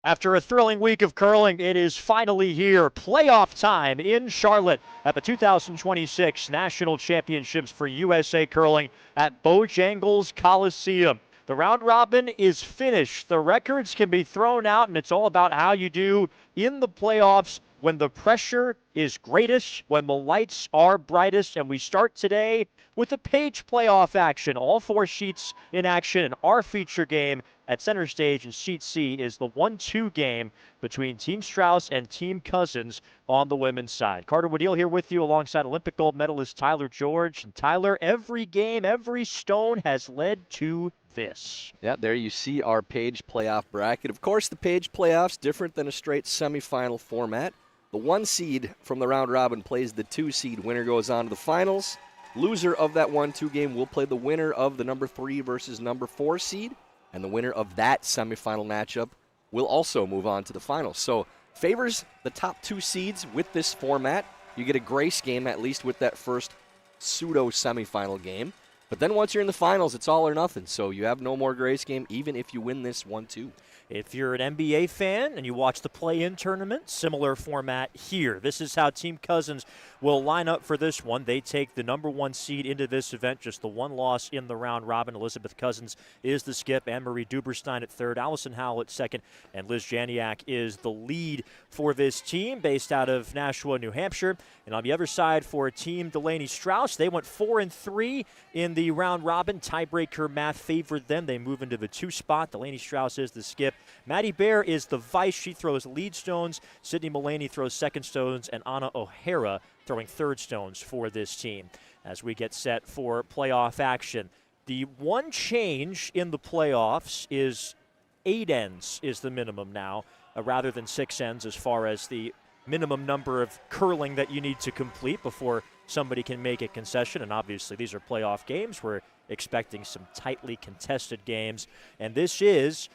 After a thrilling week of curling, it is finally here. Playoff time in Charlotte at the 2026 National Championships for USA Curling at Bojangles Coliseum. The round robin is finished. The records can be thrown out, and it's all about how you do in the playoffs when the pressure is greatest, when the lights are brightest. And we start today with the page playoff action. All four sheets in action in our feature game at center stage, and sheet C is the 1-2 game between Team Strouse and Team Cousins on the women's side. Carter Woodeel here with you alongside Olympic gold medalist Tyler George. And Tyler, every game, every stone has led to this. Yeah, there you see our page playoff bracket. Of course, the page playoffs different than a straight semifinal format. The 1 seed from the round robin plays the 2 seed. Winner goes on to the finals. Loser of that 1-2 game will play the winner of the number 3 versus number 4 seed. And the winner of that semifinal matchup will also move on to the finals. So favors the top 2 seeds with this format. You get a grace game, at least with that first pseudo semifinal game. But then once you're in the finals, it's all or nothing. So you have no more grace game, even if you win this 1-2. If you're an NBA fan and you watch the play-in tournament, similar format here. This is how Team Cousins will line up for this one. They take the number 1 seed into this event, just the 1 loss in the round robin. Elizabeth Cousins is the skip, Anne-Marie Duberstein at third, Allison Howell at second, and Liz Janiak is the lead for this team based out of Nashua, New Hampshire. And on the other side for Team Delaney Strouse, they went 4-3 in the round robin. Tiebreaker math favored them. They move into the 2 spot. Delaney Strouse is the skip. Maddie Bear is the vice. She throws lead stones. Sydney Mullaney throws second stones, and Anna O'Hara throwing third stones for this team as we get set for playoff action. The one change in the playoffs is 8 ends is the minimum now, rather than 6 ends as far as the minimum number of curling that you need to complete before somebody can make a concession. And obviously these are playoff games. We're expecting some tightly contested games, and this is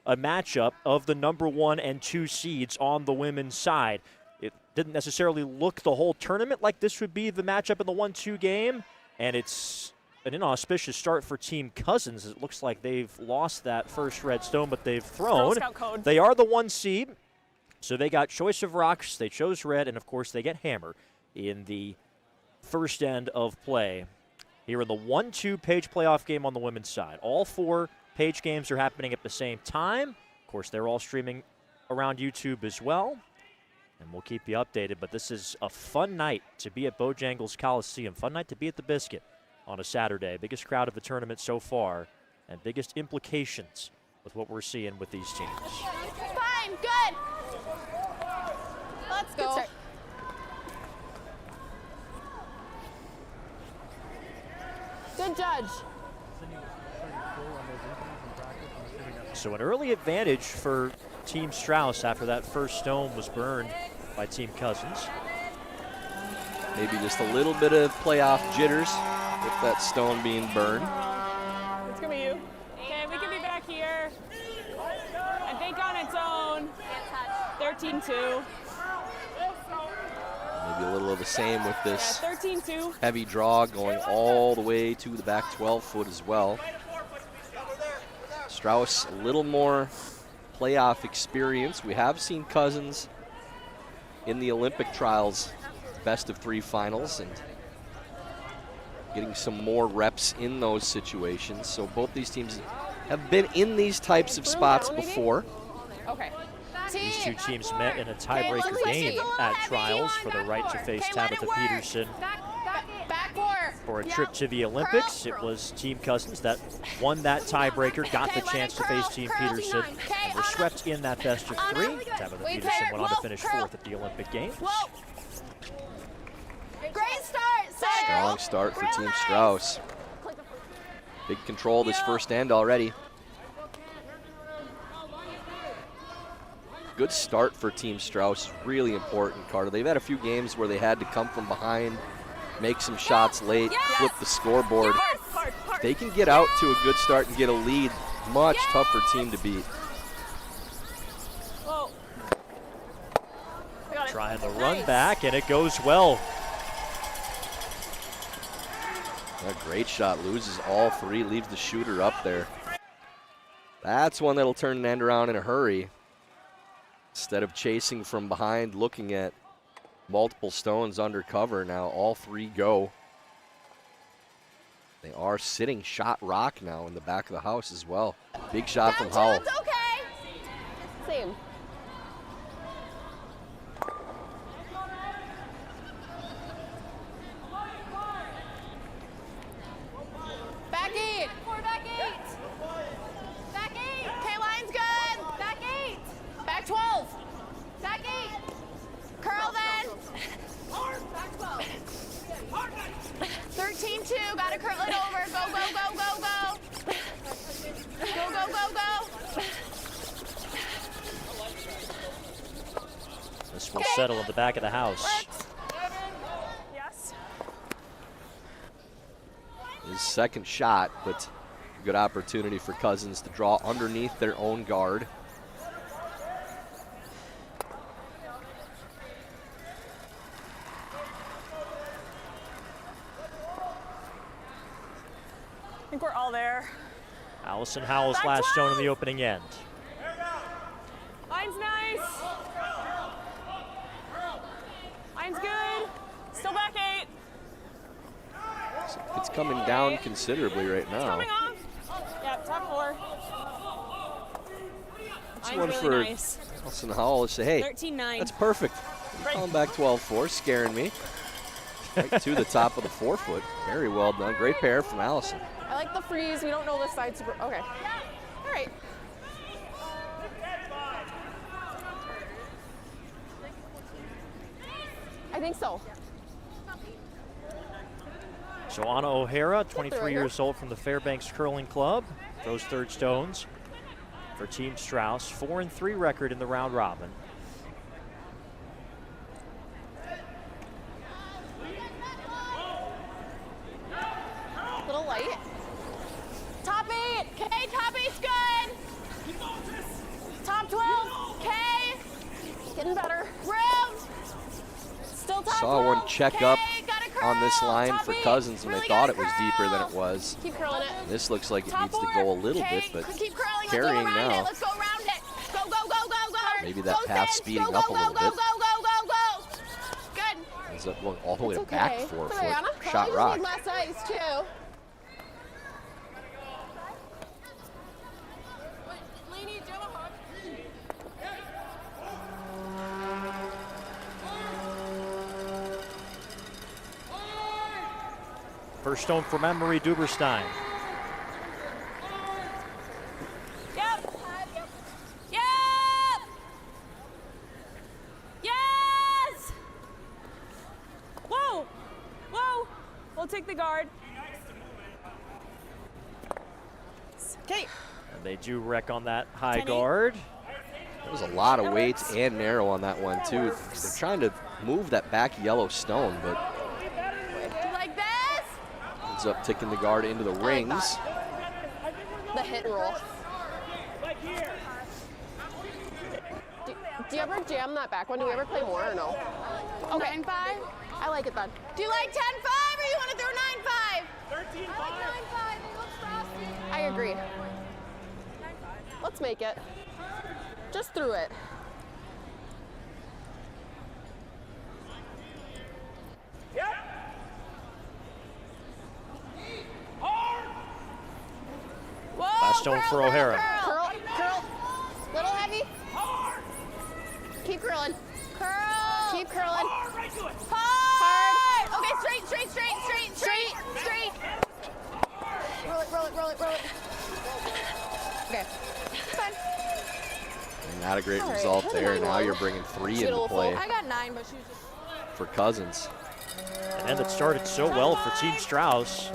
a matchup of the number 1 and 2 seeds on the women's side. It didn't necessarily look the whole tournament like this would be the matchup in the 1-2 game, and it's an inauspicious start for Team Cousins. It looks like they've lost that first red stone, but they've thrown. They are the 1 seed, so they got choice of rocks. They chose red, and of course they get hammer in the first end of play here in the 1-2 page playoff game on the women's side. All 4 page games are happening at the same time. Of course, they're all streaming around YouTube as well, and we'll keep you updated. But this is a fun night to be at Bojangles Coliseum. Fun night to be at the Biscuit on a Saturday. Biggest crowd of the tournament so far, and biggest implications with what we're seeing with these teams. Fine, good. Let's go. Good start. Good judge. So an early advantage for Team Strouse after that first stone was burned by Team Cousins. Maybe just a little bit of playoff jitters with that stone being burned. It's going to be you. Okay, we can be back here. I think on its own. 13-2. Maybe a little of the same with this 13-2. heavy draw going all the way to the back 12 foot as well. Strouse, a little more playoff experience. We have seen Cousins in the Olympic trials, best of 3 finals, and getting some more reps in those situations. So both these teams have been in these types of spots before. Okay. These 2 teams met in a tiebreaker game at trials for the right to face Tabitha Peterson for a trip to the Olympics. It was Team Cousins that won that tiebreaker, got the chance to face Team Peterson, and were swept in that best of 3. Tabitha Peterson went on to finish 4th at the Olympic Games. Great start. Strong start for Team Strouse. Big control this first end already. Good start for Team Strouse, really important, Carter. They've had a few games where they had to come from behind, make some shots late, flip the scoreboard. If they can get out to a good start and get a lead, much tougher team to beat. Trying the run back, and it goes well. A great shot, loses all 3, leaves the shooter up there. That's one that'll turn an end around in a hurry. Instead of chasing from behind, looking at multiple stones under cover, now all three go. They are sitting shot rock now in the back of the house as well. Big shot from Howell. It's okay. Same. Back 8. 4 back 8. Back 8. Okay, line's good. Back 8. Back 12. Back 8. Curl then. Back 12. 13-2. Gotta curl it over. Go, go, go, go, go. Go, go, go, go. This will settle in the back of the house. Yes. His second shot, but a good opportunity for Cousins to draw underneath their own guard. I think we're all there. Allison Howell's Back last 12. stone in the opening end. Line's nice. Line's good. Still back 8. It's coming down considerably right It's now. coming off. Yep, top 4. It's Line's one really for nice. Allison Howell to say, hey, 13-9. that's perfect. Right. Calling back 12-4, scaring me. Right to the top of the 4-foot. Very well done. Great pair from Allison. I like the freeze. We don't know this side super. Okay. All right. I think so. Joanna O'Hara, 23 years old, from the Fairbanks Curling Club. Those third stones for Team Strouse. 4-3 record in the round robin. Little light. Top 8. Okay, top 8's good. Top 12. Okay. Getting better. Room. Still top Saw 12. one check okay, up gotta curl. on this line Top for 8. Cousins when Really they thought it gotta was deeper than curl. it was. Keep curling it. This looks like it Top needs to 4. go a little okay, bit, but keep curling. carrying Let's go around now. It. Let's go around it. Go, go, go, go, go. Maybe that go, path Sid. speeding go, up go, a little go, bit. Go, go, go, go, go. Good. Ends up going all the way It's to back okay. 4 It's foot. okay, Anna. Shot Probably just rock. need less ice too. Delaney, do you have a hook? First stone for Emery Duberstein. Yep. Yep. Yes. Whoa. Whoa. We'll take the guard. Okay. And they do wreck on that high 10-8. guard. There was a lot of weight and narrow on that one, too. They're trying to move that back yellow stone, but Like this. ends up ticking the guard into the rings. The hit roll. Do you ever jam that back one? Do we ever play more or no? Okay. 9-5? I like it then. Do you like 10-5 or you want to throw 9-5? 13-5. I like 9-5. They look frosty. I agree. 9-5. Let's make it. Just through it. Whoa, Last stone for O'Hara. Curl, curl. Little heavy. Keep curling. Curl. Keep curling. Hard. Okay, straight, straight, straight, straight, straight, straight. Roll it, roll it, roll it, roll it. Okay. Fine. Not a great All right, result hit there. a Now 9-1. you're bringing 3 She had a into little play full. I got 9, but she was just. for Cousins. An end that started so well for Team Strouse.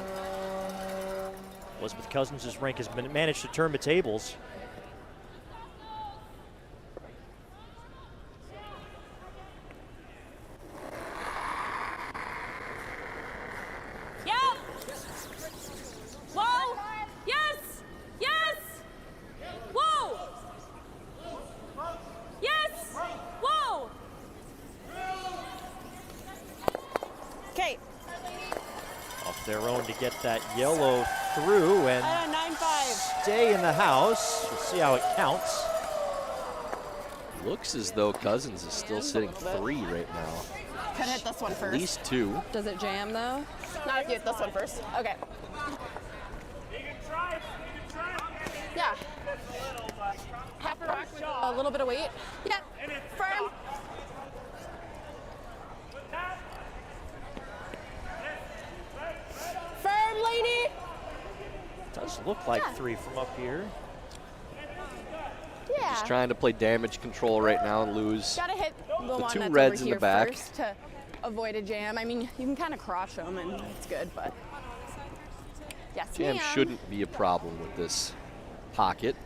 Elizabeth Cousins' rank has managed to turn the tables. Yep. Whoa. Yes. Yes. Whoa. Yes. Whoa. Okay. Off their own to get that yellow through and I got a 9-5. stay in the house. We'll see how it counts. Looks as though Cousins is still sitting 3 right now. Could hit this one At first. least 2. Does it jam though? Not if you hit this one first. Okay. Yeah. Half a rock with a little bit of weight. Yeah. Firm. Firm, lady. Does look like 3 from up here. Yeah. Just trying to play damage control right now and lose. Gotta hit the one 2 that's reds over in here the back. first to avoid a jam. I mean, you can kind of crush them and it's good, but yes, Jam ma'am. shouldn't be a problem with this pocket.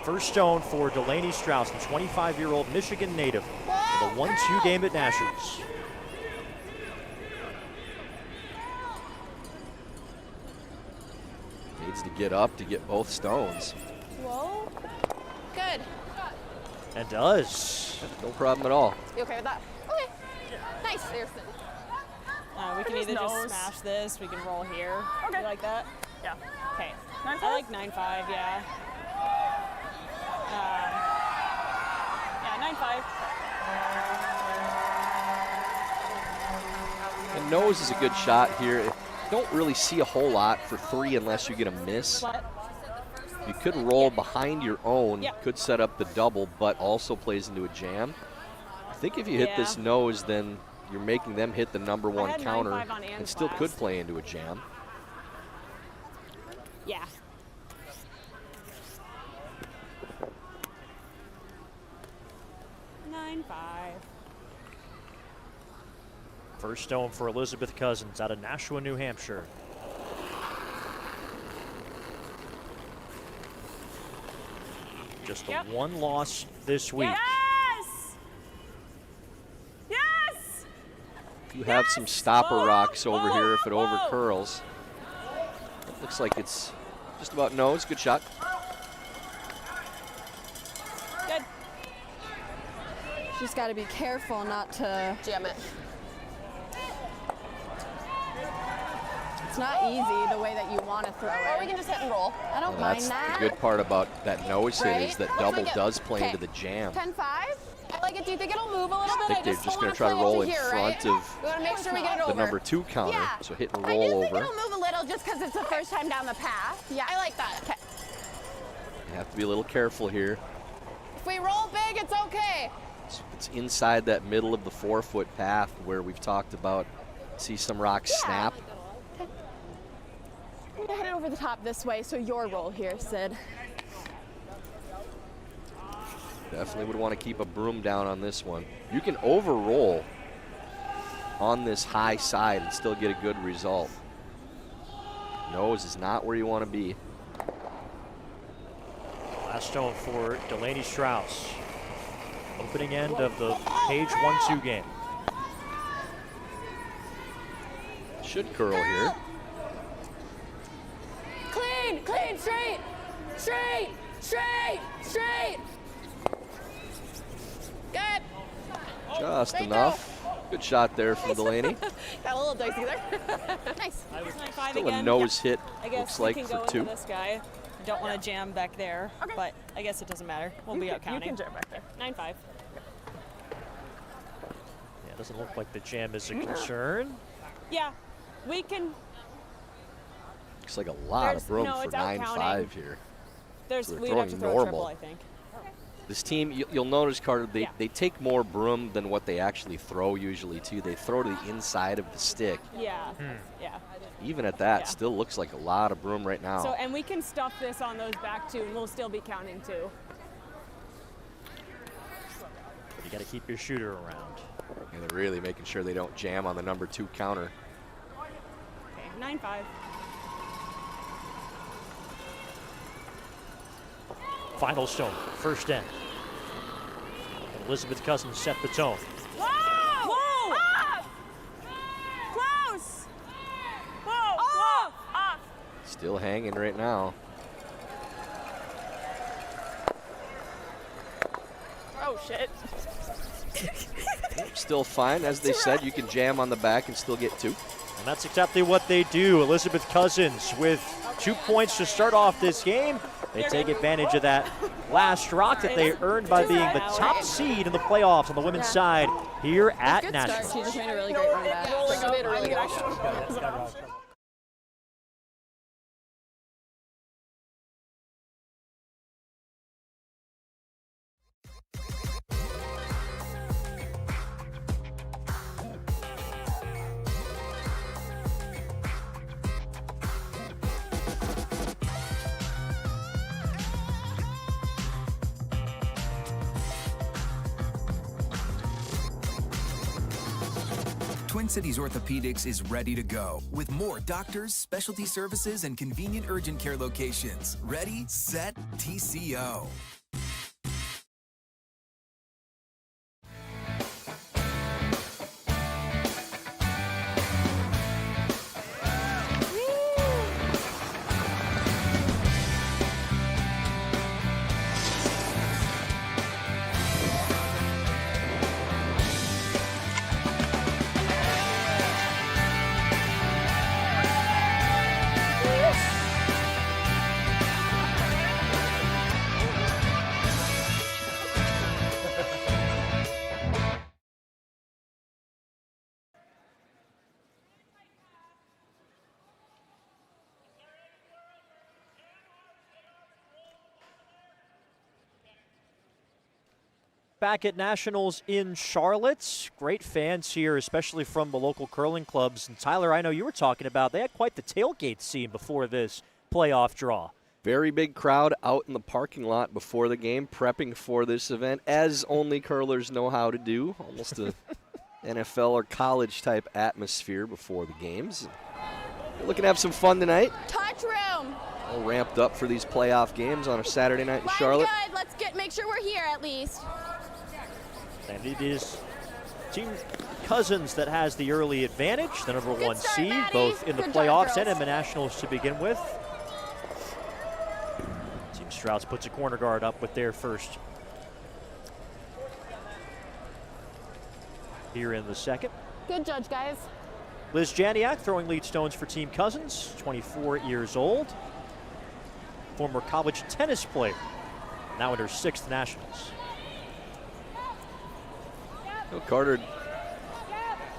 First stone for Delaney Strouse, the 25-year-old Michigan native, in the 1-2 game at Nashua's. Needs to get up to get both stones. Whoa. Good. And does. No problem at all. You okay with that? Okay. Nice. There's the We can either just smash this, we can roll here. Okay. You like that? Yeah. Okay. 9-5? I like 9-5, yeah. Yeah, 9-5. And nose is a good shot here. Don't really see a whole lot for 3 unless you get a miss. You could roll behind your own, Yeah. could set up the double, but also plays into a jam. I think if you hit this Yeah. nose, then you're making them hit the number 1 had counter 9-5 on and still could class. play into a jam. Yeah. First stone for Elizabeth Cousins out of Nashua, New Hampshire. Just the Yep. 1 loss this week. Yes! Yes! You have some stopper Whoa, rocks over whoa, here if it whoa. over curls. It looks like it's just about nose. Good shot. Good. Just got to be careful not to jam it. It's not easy the way that you want to throw it. Or we can just hit and roll. I don't Well, mind that's that. the good part about that nose hit is Right? that Let's double make it- does play okay. into the jam. 10-5. I like it. Do you think it'll move a little bit? I think they're just going to try to roll in front of We want to make sure we get it the over. number 2 counter. Yeah. So hit and I do roll think over. it'll move a little just because it's the first time down the path. Yeah, I like that. Okay. You have to be a little careful here. If we roll big, it's okay. It's inside that middle of the 4-foot path where we've talked about. See some rocks snap. I'm gonna head it over the top this way, so your roll here, Sid. Definitely would want to keep a broom down on this one. You can over-roll on this high side and still get a good result. Nose is not where you want to be. Last stone for Delaney Strouse. Opening end of the Page 1-2 game. Should curl here. Clean, clean, straight, straight, straight, straight. Good. Just There you enough. Good shot there from Delaney. Got a little dicey there. Nice. 9-5 Still a again. nose hit, I guess looks we like, can for go 2. into this guy. I don't want to jam back there, but I guess it doesn't matter. We'll be out You counting. can jam back there. 9-5. Yeah, it doesn't look like the jam is a concern. Yeah, we can. Looks like a lot of broom no, for it's out 9-5 counting. here. There's So they're we'd have to throwing throw a normal. triple, I think. This team, you'll notice, Carter, Yeah. they take more broom than what they actually throw usually, too. They throw to the inside of the stick. Yeah, yeah. Even at that, Yeah. still looks like a lot of broom right now. So, and we can stuff this on those back too, and we'll still be counting too. But you got to keep your shooter around. And they're really making sure they don't jam on the number 2 counter. Okay, 9-5. Final stone, first end. And Elizabeth Cousins set the tone. Whoa! Whoa! Off! Close! Whoa! Whoa! Off! Still hanging right now. Oh, shit. Still fine. As they said, you can jam on the back and still get 2. And that's exactly what they do. Elizabeth Cousins with 2 points to start off this game. They take advantage of that last rock that they earned by being the top seed in the playoffs on the women's side here at Nashua. She just made a really great run back. She made a really good shot. Twin Cities Orthopedics is ready to go with more doctors, specialty services, and convenient urgent care locations. Ready, set, TCO. Back at Nationals in Charlotte. Great fans here, especially from the local curling clubs. And Tyler, I know you were talking about, they had quite the tailgate scene before this playoff draw. Very big crowd out in the parking lot before the game, prepping for this event, as only curlers know how to do. Almost a NFL or college type atmosphere before the games. We're looking to have some fun tonight. Touch room. All ramped up for these playoff games on a Saturday night in Charlotte. Good. Let's make sure we're here at least. And it is Team Cousins that has the early advantage, the number one start, seed, Maddie. both in the Good playoffs job, and in girls. the Nationals to begin with. Team Strouse puts a corner guard up with their first here in the second. Good judge, guys. Liz Janiak throwing lead stones for Team Cousins, 24 years old. Former college tennis player, now in her 6th Nationals. Carter,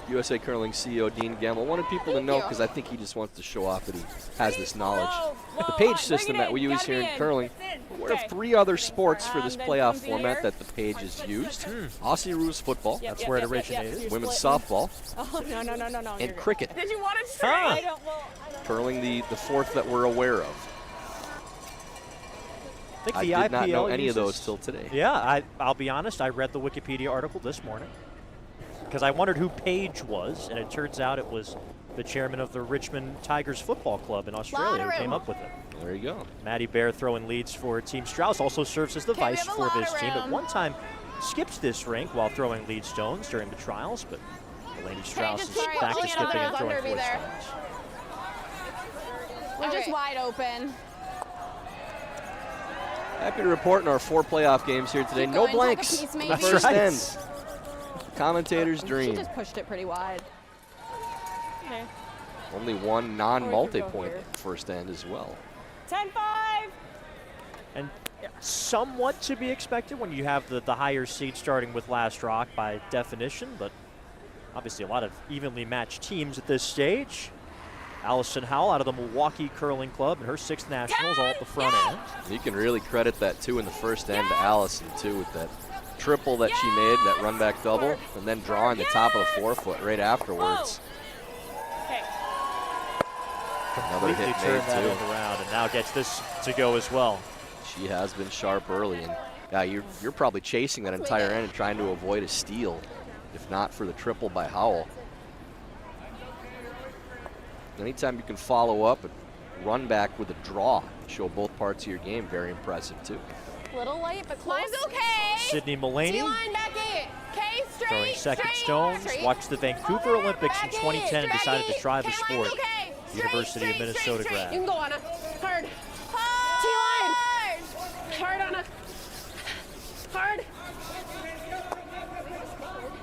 USA Curling CEO Dean Gamble, wanted people to know because I think he just wants to show off that he has this knowledge. The page system that we use here in curling, we're aware of 3 other sports for this playoff format that the page has used. Aussie rules football, That's where it originated. women's softball, Oh, no. and cricket. Did you want to Huh. try? Curling the 4th that we're aware of. I think I the did not know IPL any of those uses- till today. Yeah, I'll be honest, I read the Wikipedia article this morning because I wondered who Paige was, and it turns out it was the chairman of the Richmond Tigers Football Club in Australia who came up with it. There you go. Maddie Bear throwing leads for Team Strauss, also serves as the Okay, we vice have a for this lot of team. At room. one time, skips this rink while throwing lead stones during the trials, but Delaney Strauss is just keep back to pulling it skipping out and of throwing Underby four there. stones. We're just wide open. Happy to report in our 4 playoff games here today. Keep No going, take a blanks. piece, maybe. That's First right. end. Commentator's She dream. just pushed it pretty wide. Okay. Only one Or we non-multi-point could go first end as well. 10-5. And somewhat to be expected when you have the higher seed starting with last rock by definition, but obviously a lot of evenly matched teams at this stage. Allison Howell out of the Milwaukee Curling Club and her 6th Nationals all at the front end. You can really credit that too in the first end to Allison too with that triple that she made, that run back double, and then drawing the top of the 4-foot right afterwards. Okay. Another Completely hit turned made that too. end around and now gets this to go as well. She has been sharp early, and yeah, you're probably chasing that entire end and trying to avoid a steal, if not for the triple by Howell. Anytime you can follow up and run back with a draw, show both parts of your game, very impressive too. Little late, but close. Line's okay. Sydney Mullaney D-line back 8. Okay, straight. throwing second straight, stones. straight. Watched the Vancouver Olympics in Back 2010 and eight, decided to drag try the eight. sport. Okay, line's okay. Straight, University of straight, Minnesota straight, grad. You can go, Anna. Hard. T-line. Hard, Anna. Hard.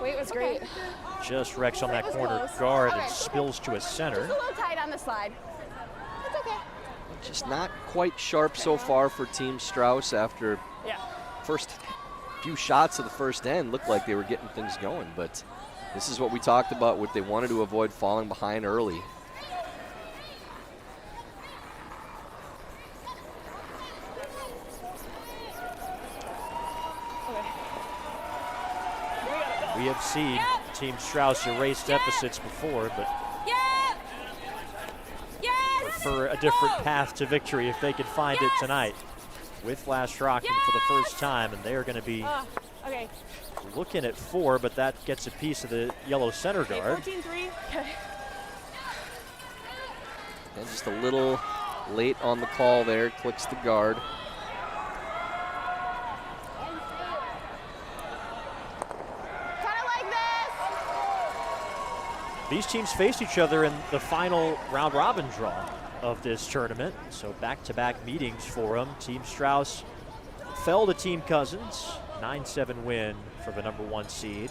Wait was great. just wrecks on that corner close. guard Okay, and spills to a center. Just a little tight on the slide. It's okay. Just not quite sharp so far for Team Strouse after Yeah. first few shots of the first end. Looked like they were getting things going, but this is what we talked about, what they wanted to avoid falling behind early. We have seen Team Strouse erase deficits before, but prefer a different path to victory if they can find it tonight with Last Rocking for the first time, and they are going to be looking at 4, but that gets a piece of the yellow center guard. 14-3. And just a little late on the call there, clicks the guard. These teams faced each other in the final round robin draw of this tournament, so back-to-back meetings for them. Team Strouse fell to Team Cousins, 9-7 win for the number 1 seed.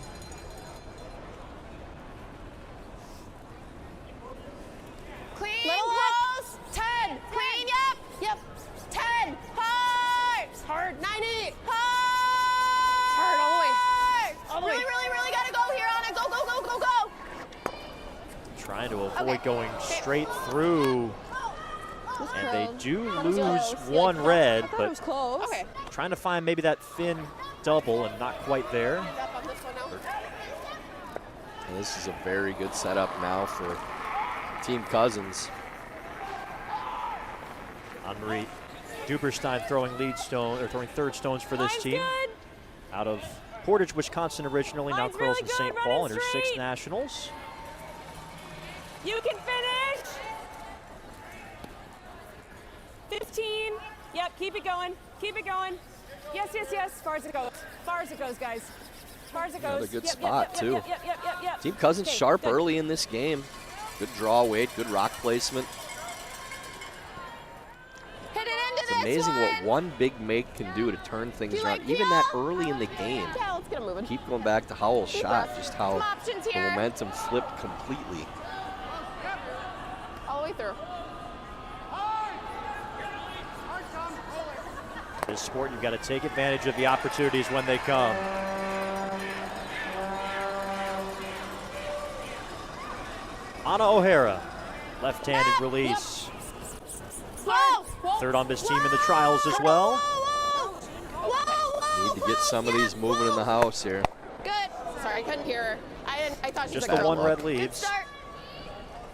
Clean, close, 10, clean, yep, 10, hard, 90, hard, all the way. Really gotta go here on it, go. Trying to avoid going straight through, and they do lose 1 red, but trying to find maybe that thin double and not quite there. And this is a very good setup now for Team Cousins. Henri Duberstein throwing throwing third stones for this team. Out of Portage, Wisconsin originally, now curls in St. Paul in her 6th nationals. You can finish. 15. Yep, keep it going. Keep it going. Yes. As far as it goes. Guys. As far as it goes. Another good spot, too. Yep. Team Cousins Okay, sharp good. early in this game. Good draw weight, good rock placement. Hit it into It's this amazing one. what one big make can do to turn things Do you around, like even Pia? that early in the game. Yeah, let's get him moving. Keep going back to Howell's Deep shot, breath. just how Some options the here. momentum flipped completely. All the way through. This sport, you've got to take advantage of the opportunities when they come. Anna O'Hara, left-handed release. Whoa. Third on this team in the trials as well. Whoa. Need to get some of these moving in the house here. Good. Sorry, I couldn't hear her. I thought she was Just like, the 1 red Good leaves. start.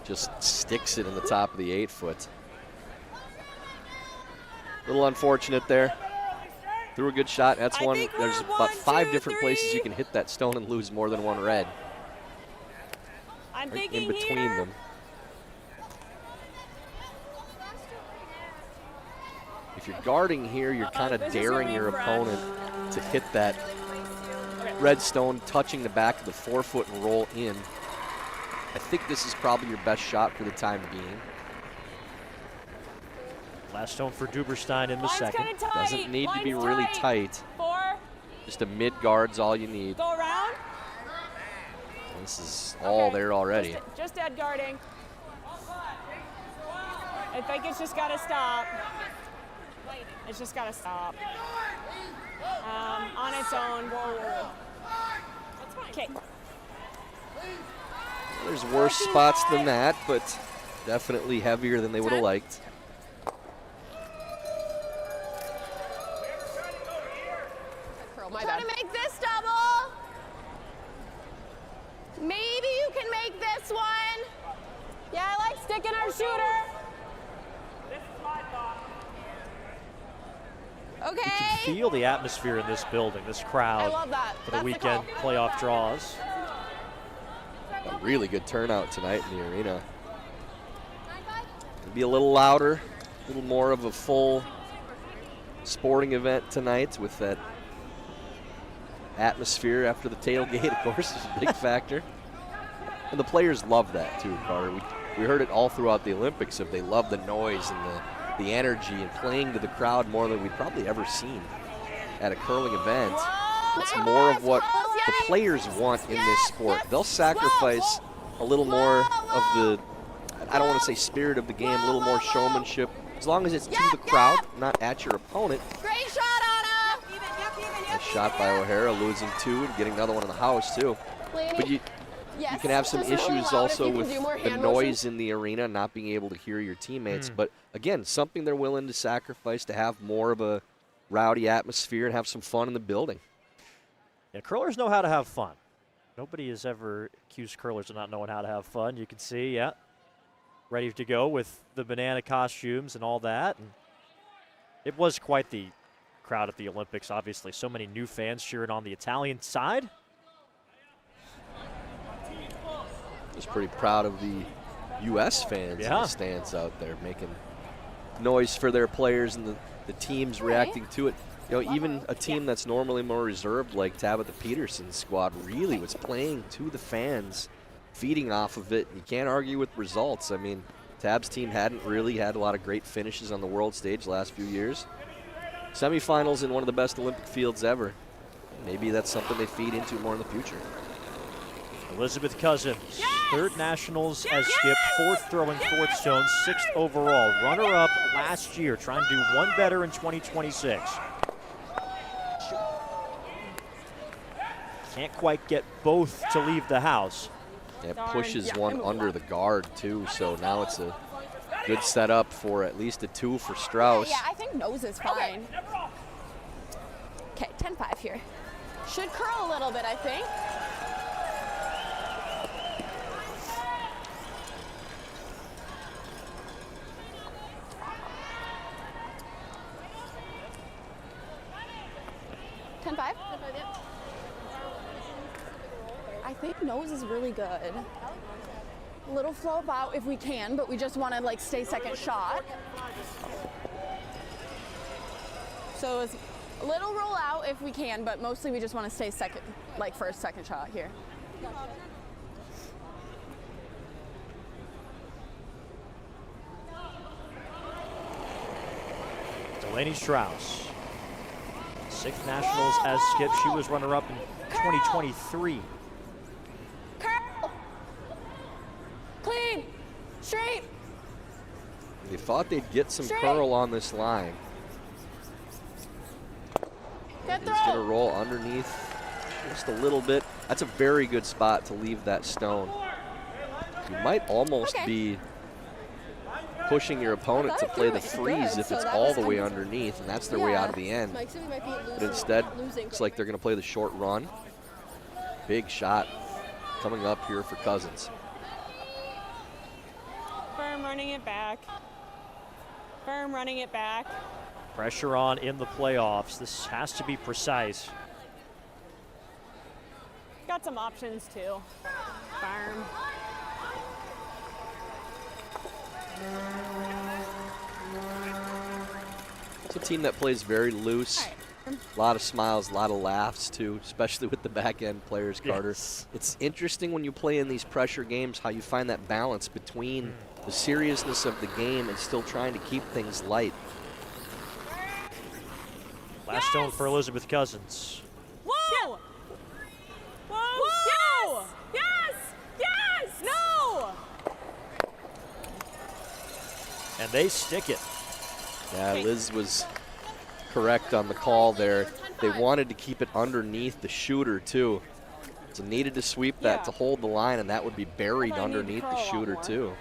Just sticks it in the top of the 8-foot. Little unfortunate there. Threw a good shot. That's one. There's about 5 different places you can hit that stone and lose more than 1 red. I'm Right thinking in between here. them. If you're guarding here, you're kind of this is daring gonna be your in front. opponent to hit that red stone, touching the back of the 4-foot and roll in. I think this is probably your best shot for the time being. Last stone for Duberstein in the Line's second. kinda tight. Doesn't need to be Line's really tight. 4. Just a mid guard's all you need. Go around. This is all Okay, there already. Just dead guarding. I think it's just got to stop. It's just got to stop. On its own. Whoa. Okay. There's worse spots than that, but definitely heavier than they would have liked. Try to make this double. Maybe you can make this one. Yeah, I like sticking our shooter. You Okay. can feel the atmosphere in this building, this I love love that. for the That's weekend call. playoff draws. A really good turnout tonight in the arena. It'll be a little louder, a little more of a full sporting event tonight with that atmosphere after the tailgate, of course, is a big factor. And the players love that too, Carter. We heard it all throughout the Olympics, if they love the noise and the energy and playing to the crowd more than we've probably ever seen at a curling event. Whoa. It's more of what the players want in this sport. They'll sacrifice a little more of the, I don't want to say spirit of the game, a little more showmanship, as long as it's to the crowd, not at your opponent. Great shot, Anna. Nice shot by O'Hara, losing 2 and getting another one in the house too. But you can have some issues also with the noise in the arena, not being able to hear your teammates. But again, something they're willing to sacrifice to have more of a rowdy atmosphere and have some fun in the building. Yeah, curlers know how to have fun. Nobody has ever accused curlers of not knowing how to have fun. You can see, yeah, ready to go with the banana costumes and all that. And it was quite the crowd at the Olympics, obviously. So many new fans cheering on the Italian side. Just pretty proud of the U.S. fans in the stands out there, making noise for their players and the teams reacting to it. You know, even a team that's normally more reserved, like Tabitha Peterson's squad, really was playing to the fans, feeding off of it. You can't argue with results. I mean, Tab's team hadn't really had a lot of great finishes on the world stage the last few years. Semifinals in one of the best Olympic fields ever. Maybe that's something they feed into more in the future. Elizabeth Cousins, third nationals as skip, fourth throwing, fourth stone, sixth overall. Runner-up last year, trying to do one better in 2026. Can't quite get both to leave the house. It pushes one under the guard too, so now it's a good setup for at least a 2 for Strouse. Yeah, I think nose is fine. Okay, 10-5 here. Should curl a little bit, I think. I think nose is really good. A little flow out if we can, but we just want to like stay second shot. So it's a little roll out if we can, but mostly we just want to stay second, like first, second shot here. Delaney Strouse, 6th nationals as skip. She was runner-up in 2023. Curl. Clean. Straight. They thought they'd get some curl on this line. Good He's going to roll underneath just a little bit. That's a very good spot to leave that stone. You might almost be pushing your opponent to play the freeze if it's all the way underneath, and that's their way out of the end. But instead, looks like they're going to play the short run. Big shot coming up here for Cousins. Firm running it back. Firm running it back. Pressure on in the playoffs. This has to be precise. Got some options too. Firm. It's a team that plays very loose. A lot of smiles, a lot of laughs too, especially with the back end players, Carter. Yes. It's interesting when you play in these pressure games how you find that balance between the seriousness of the game and still trying to keep things light. Last stone for Elizabeth Cousins. Whoa! Whoa! Yes! Yes! Yes! No! And they stick it. Yeah, Liz was correct on the call there. They wanted to keep it underneath the shooter too. So needed to sweep that to hold the line, and that would be buried underneath the shooter too.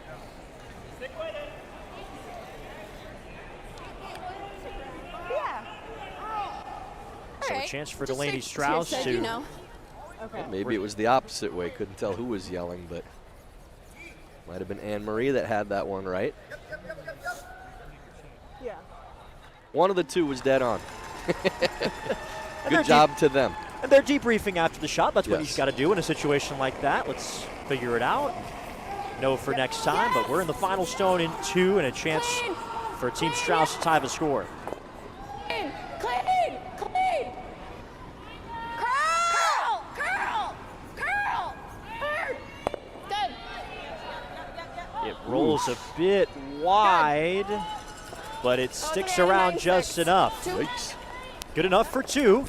So a chance for Delaney Strouse to. Well, maybe it was the opposite way. Couldn't tell who was yelling, but might have been Anne Marie that had that one right. Yeah. One of the two was dead on. Good job to them. And they're debriefing after the shot. That's what you've got to do in a situation like that. Let's figure it out. Know for next time, but we're in the final stone in 2 and a chance for Team Strouse to tie the score. Clean. Clean. Curl. Curl. Curl. Curl. Good. It rolls a bit wide, but it sticks around just enough. Yikes. Good enough for 2.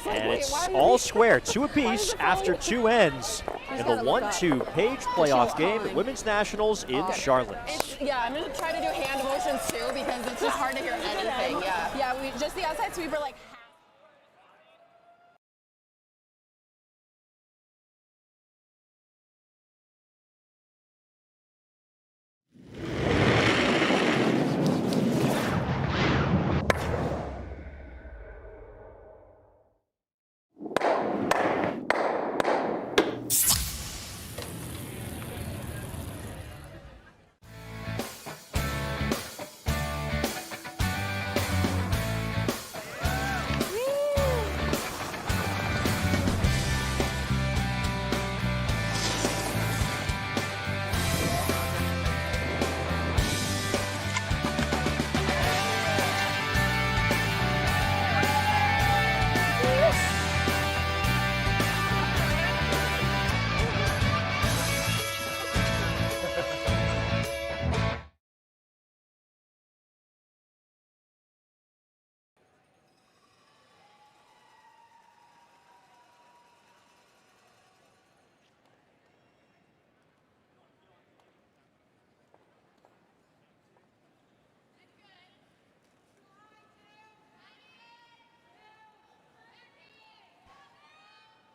And it's all square, 2 apiece after 2 ends in the 1-2 Page playoff game at Women's Nationals in Charlotte. Yeah, I'm gonna try to do hand motions too because it's just hard to hear anything. Yeah, we just the outside sweeper like.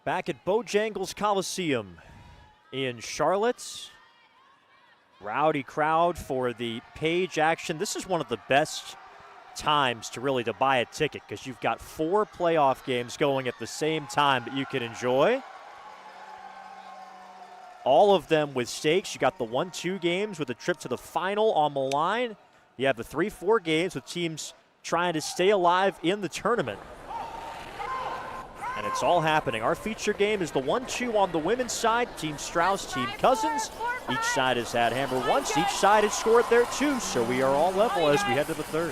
Back at Bojangles Coliseum in Charlotte. Rowdy crowd for the Page action. This is one of the best times to really to buy a ticket because you've got 4 playoff games going at the same time that you can enjoy. All of them with stakes. You got the 1-2 games with a trip to the final on the line. You have the 3-4 games with teams trying to stay alive in the tournament. And it's all happening. Our feature game is the 1-2 on the women's side. Team Strouse, Team Cousins. Each side has had hammer once. Each side has scored there too. So we are all level as we head to the third.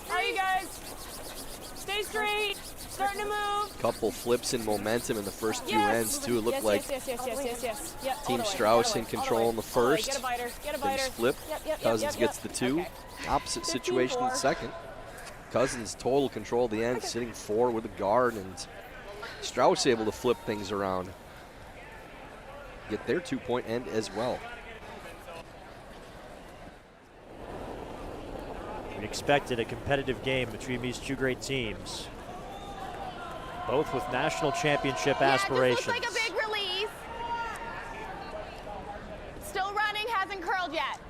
All right, you guys. Stay straight. Starting to move. Couple flips in momentum in the first few ends too. It looked like Yes. Yep, Team all the way, Strouse all the in way, control all in the the way. first. Get a biter. Things flip. Cousins gets the 2. Okay. Opposite situation in the second. Cousins total control of the end, sitting 4 with a guard, and Strouse able to flip things around. Get their 2-point end as well. We expected a competitive game between these 2 great teams. Both with national championship aspirations. This looks like a big release. Still running, hasn't curled yet.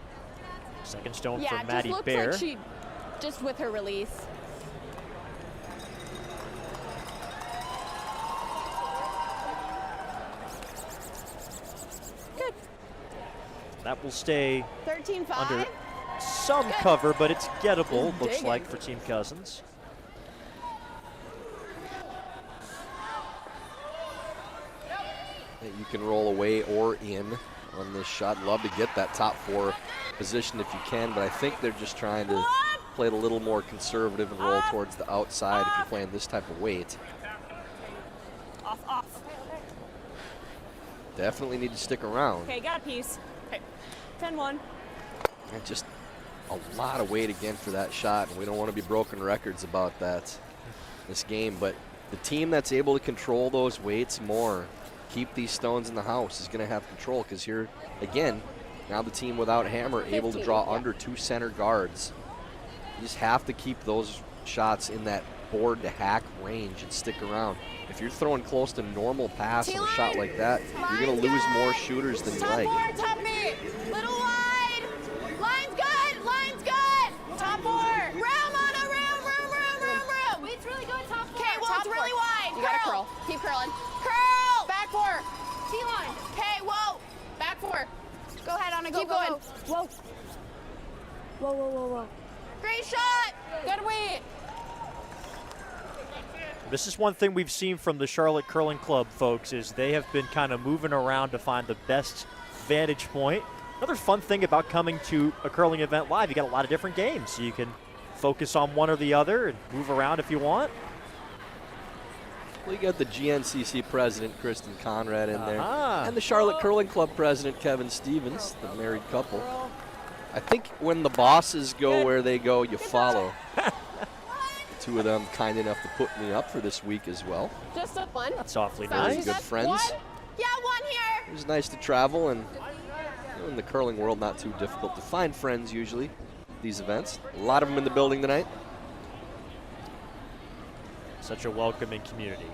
Second stone Yeah, for it Maddie just looks Bear. like she, just with her release. Good. That will stay 13-5. under some cover, but it's gettable, looks digging. like, for Team Cousins. You can roll away or in on this shot. Love to get that top 4 position if you can, but I think they're just trying to play it a little more conservative and roll towards the outside if you're playing this type of weight. Off. Definitely need to stick around. Okay, got a piece. Okay. 10-1. And just a lot of weight again for that shot, and we don't want to be broken records about that this game, but the team that's able to control those weights more, keep these stones in the house, is going to have control, because here, again, now the team without hammer able to draw under 2 center guards. You just have to keep those shots in that board to hack range and stick around. If you're throwing close to normal pass on a shot like that, you're going to lose more shooters than you like. Top me. Little wide. Line's good. Top 4. Room on a room. Weight's really good, top 4. Okay, well, it's really wide. You gotta curl. Keep curling. Curl. Back 4. T-line. Okay, whoa. Back 4. Go ahead, Anna. Keep go, going. go. Whoa. Great shot. Good weight. This is one thing we've seen from the Charlotte Curling Club, folks, is they have been kind of moving around to find the best vantage point. Another fun thing about coming to a curling event live, you got a lot of different games, so you can focus on one or the other and move around if you want. We got the GNCC president, Kristen Conrad, in there. Uh-huh. And the Charlotte Curling Club president, Kevin Stevens, the married couple. I think when the bosses go where they go, you follow. Two of them kind enough to put me up for this week as well. Just a one. That's awfully Very nice. Good friends. One. Yeah, one here. It was nice to travel, and in the curling world, not too difficult to find friends usually. These events, a lot of them in the building tonight. Such a welcoming community.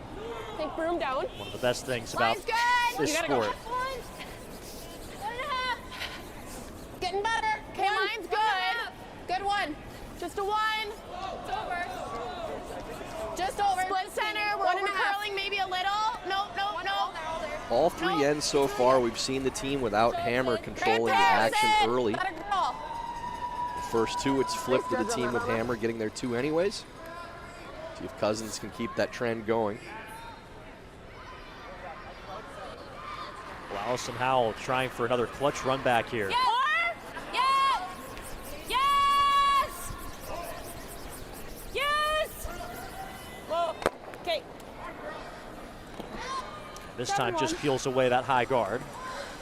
Take broom down. One of the best things about Line's good. this You gotta sport. go. 1.5. Getting better. Okay, line's good. Good one. Just a one. It's over. Just over. Split center. We're over curling maybe a little. Nope, nope, nope. All three ends so far, we've seen the team without Hammer controlling the action early. Let her go. The first two, it's flipped to the team with Hammer getting their two anyways. See if Cousins can keep that trend going. Well, Allison Howell trying for another clutch run back here. Yeah. Yes! Yes! Whoa. Okay. This time just peels away that high guard.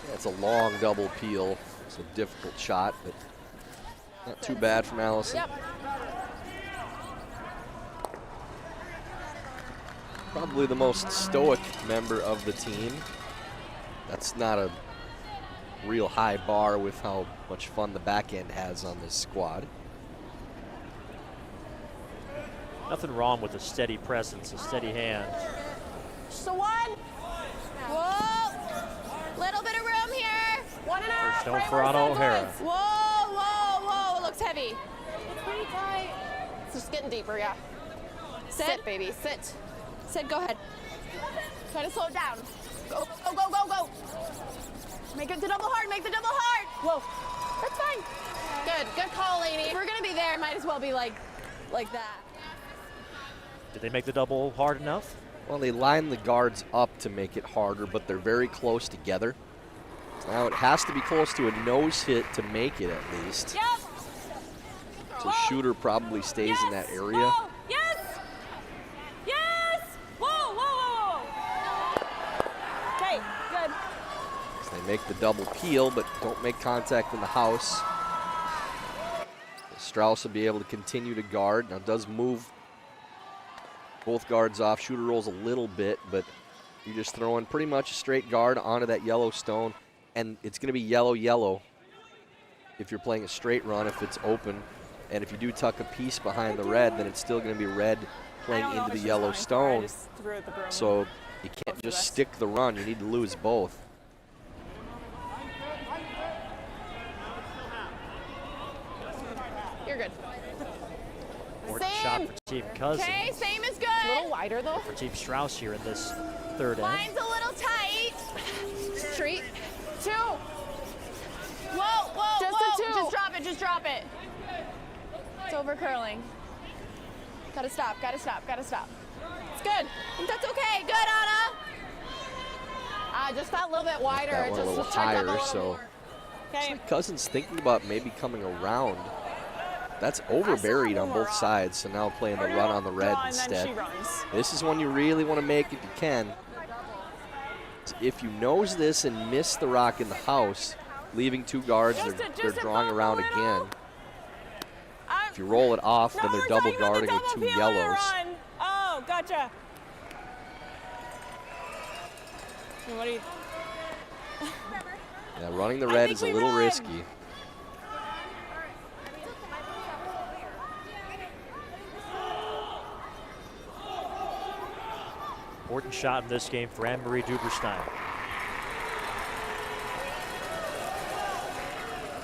Yeah, it's a long double peel. It's a difficult shot, but not too bad from Allison. Yep. Probably the most stoic member of the team. That's not a real high bar with how much fun the back end has on this squad. Nothing wrong with a steady presence, a steady hand. Just a one. Whoa. Little bit of room here. 1.5. First down for Anna O'Hara. Whoa, whoa, whoa. It looks heavy. It's pretty tight. It's just getting deeper, yeah. Sit, baby, sit. Sit, go ahead. Try to slow it down. Go, go, go, go, go. Make it the double hard, make the double hard. Whoa, that's fine. Good call, lady. If we're gonna be there, it might as well be like that. Did they make the double hard enough? Well, they line the guards up to make it harder, but they're very close together. So now it has to be close to a nose hit to make it at least. Yep. So shooter probably stays in that area. Whoa. Yes! Yes! Whoa, whoa, whoa, whoa. Okay, good. So they make the double peel, but don't make contact in the house. Strouse will be able to continue to guard. Now does move both guards off. Shooter rolls a little bit, but you're just throwing pretty much a straight guard onto that yellow stone, and it's going to be yellow if you're playing a straight run if it's open. And if you do tuck a piece behind the red, then it's still going to be red playing into the yellow stone. So you can't just stick the run. You need to lose both. You're good. Important shot for Team Cousins. Okay, same is good. A little wider though. For Team Strouse here in this third end. Line's a little tight. Street. Two. Whoa, whoa, Just whoa. a two. Just drop it, just drop it. It's over curling. Gotta stop, gotta stop, gotta stop. It's good. I think that's okay. Good, Anna. Just that little bit wider. That one a Just little turned up higher, little so more. Okay. Cousins thinking about maybe coming around. That's overburied on both sides, so now playing the run on the red And then instead. she runs. This is one you really want to make if you can. If you nose this and miss the rock in the house, leaving two guards, they're drawing around again. If you roll it off, then they're double guarding with two yellows. Oh, gotcha. What do you? Yeah, running the red think is a we little won. risky. Important shot in this game for Anne-Marie Duberstein.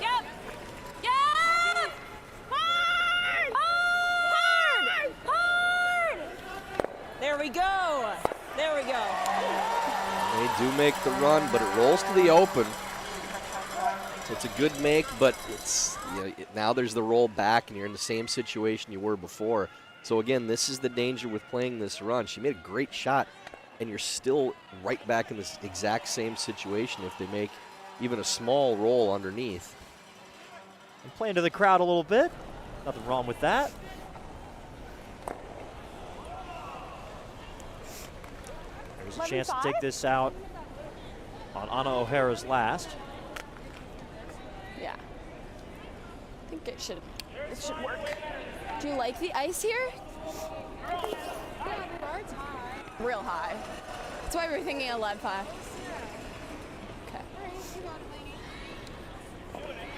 Yep. Yep. Hard. Hard. Hard. There we go. There we go. They do make the run, but it rolls to the open. So it's a good make, but it's now there's the roll back, and you're in the same situation you were before. So again, this is the danger with playing this run. She made a great shot, and you're still right back in this exact same situation if they make even a small roll underneath. And playing to the crowd a little bit. Nothing wrong with that. There's a chance to take this out on Anna O'Hara's last. Yeah. I think it should work. Do you like the ice here? Real high. That's why we were thinking a lead 5. Okay.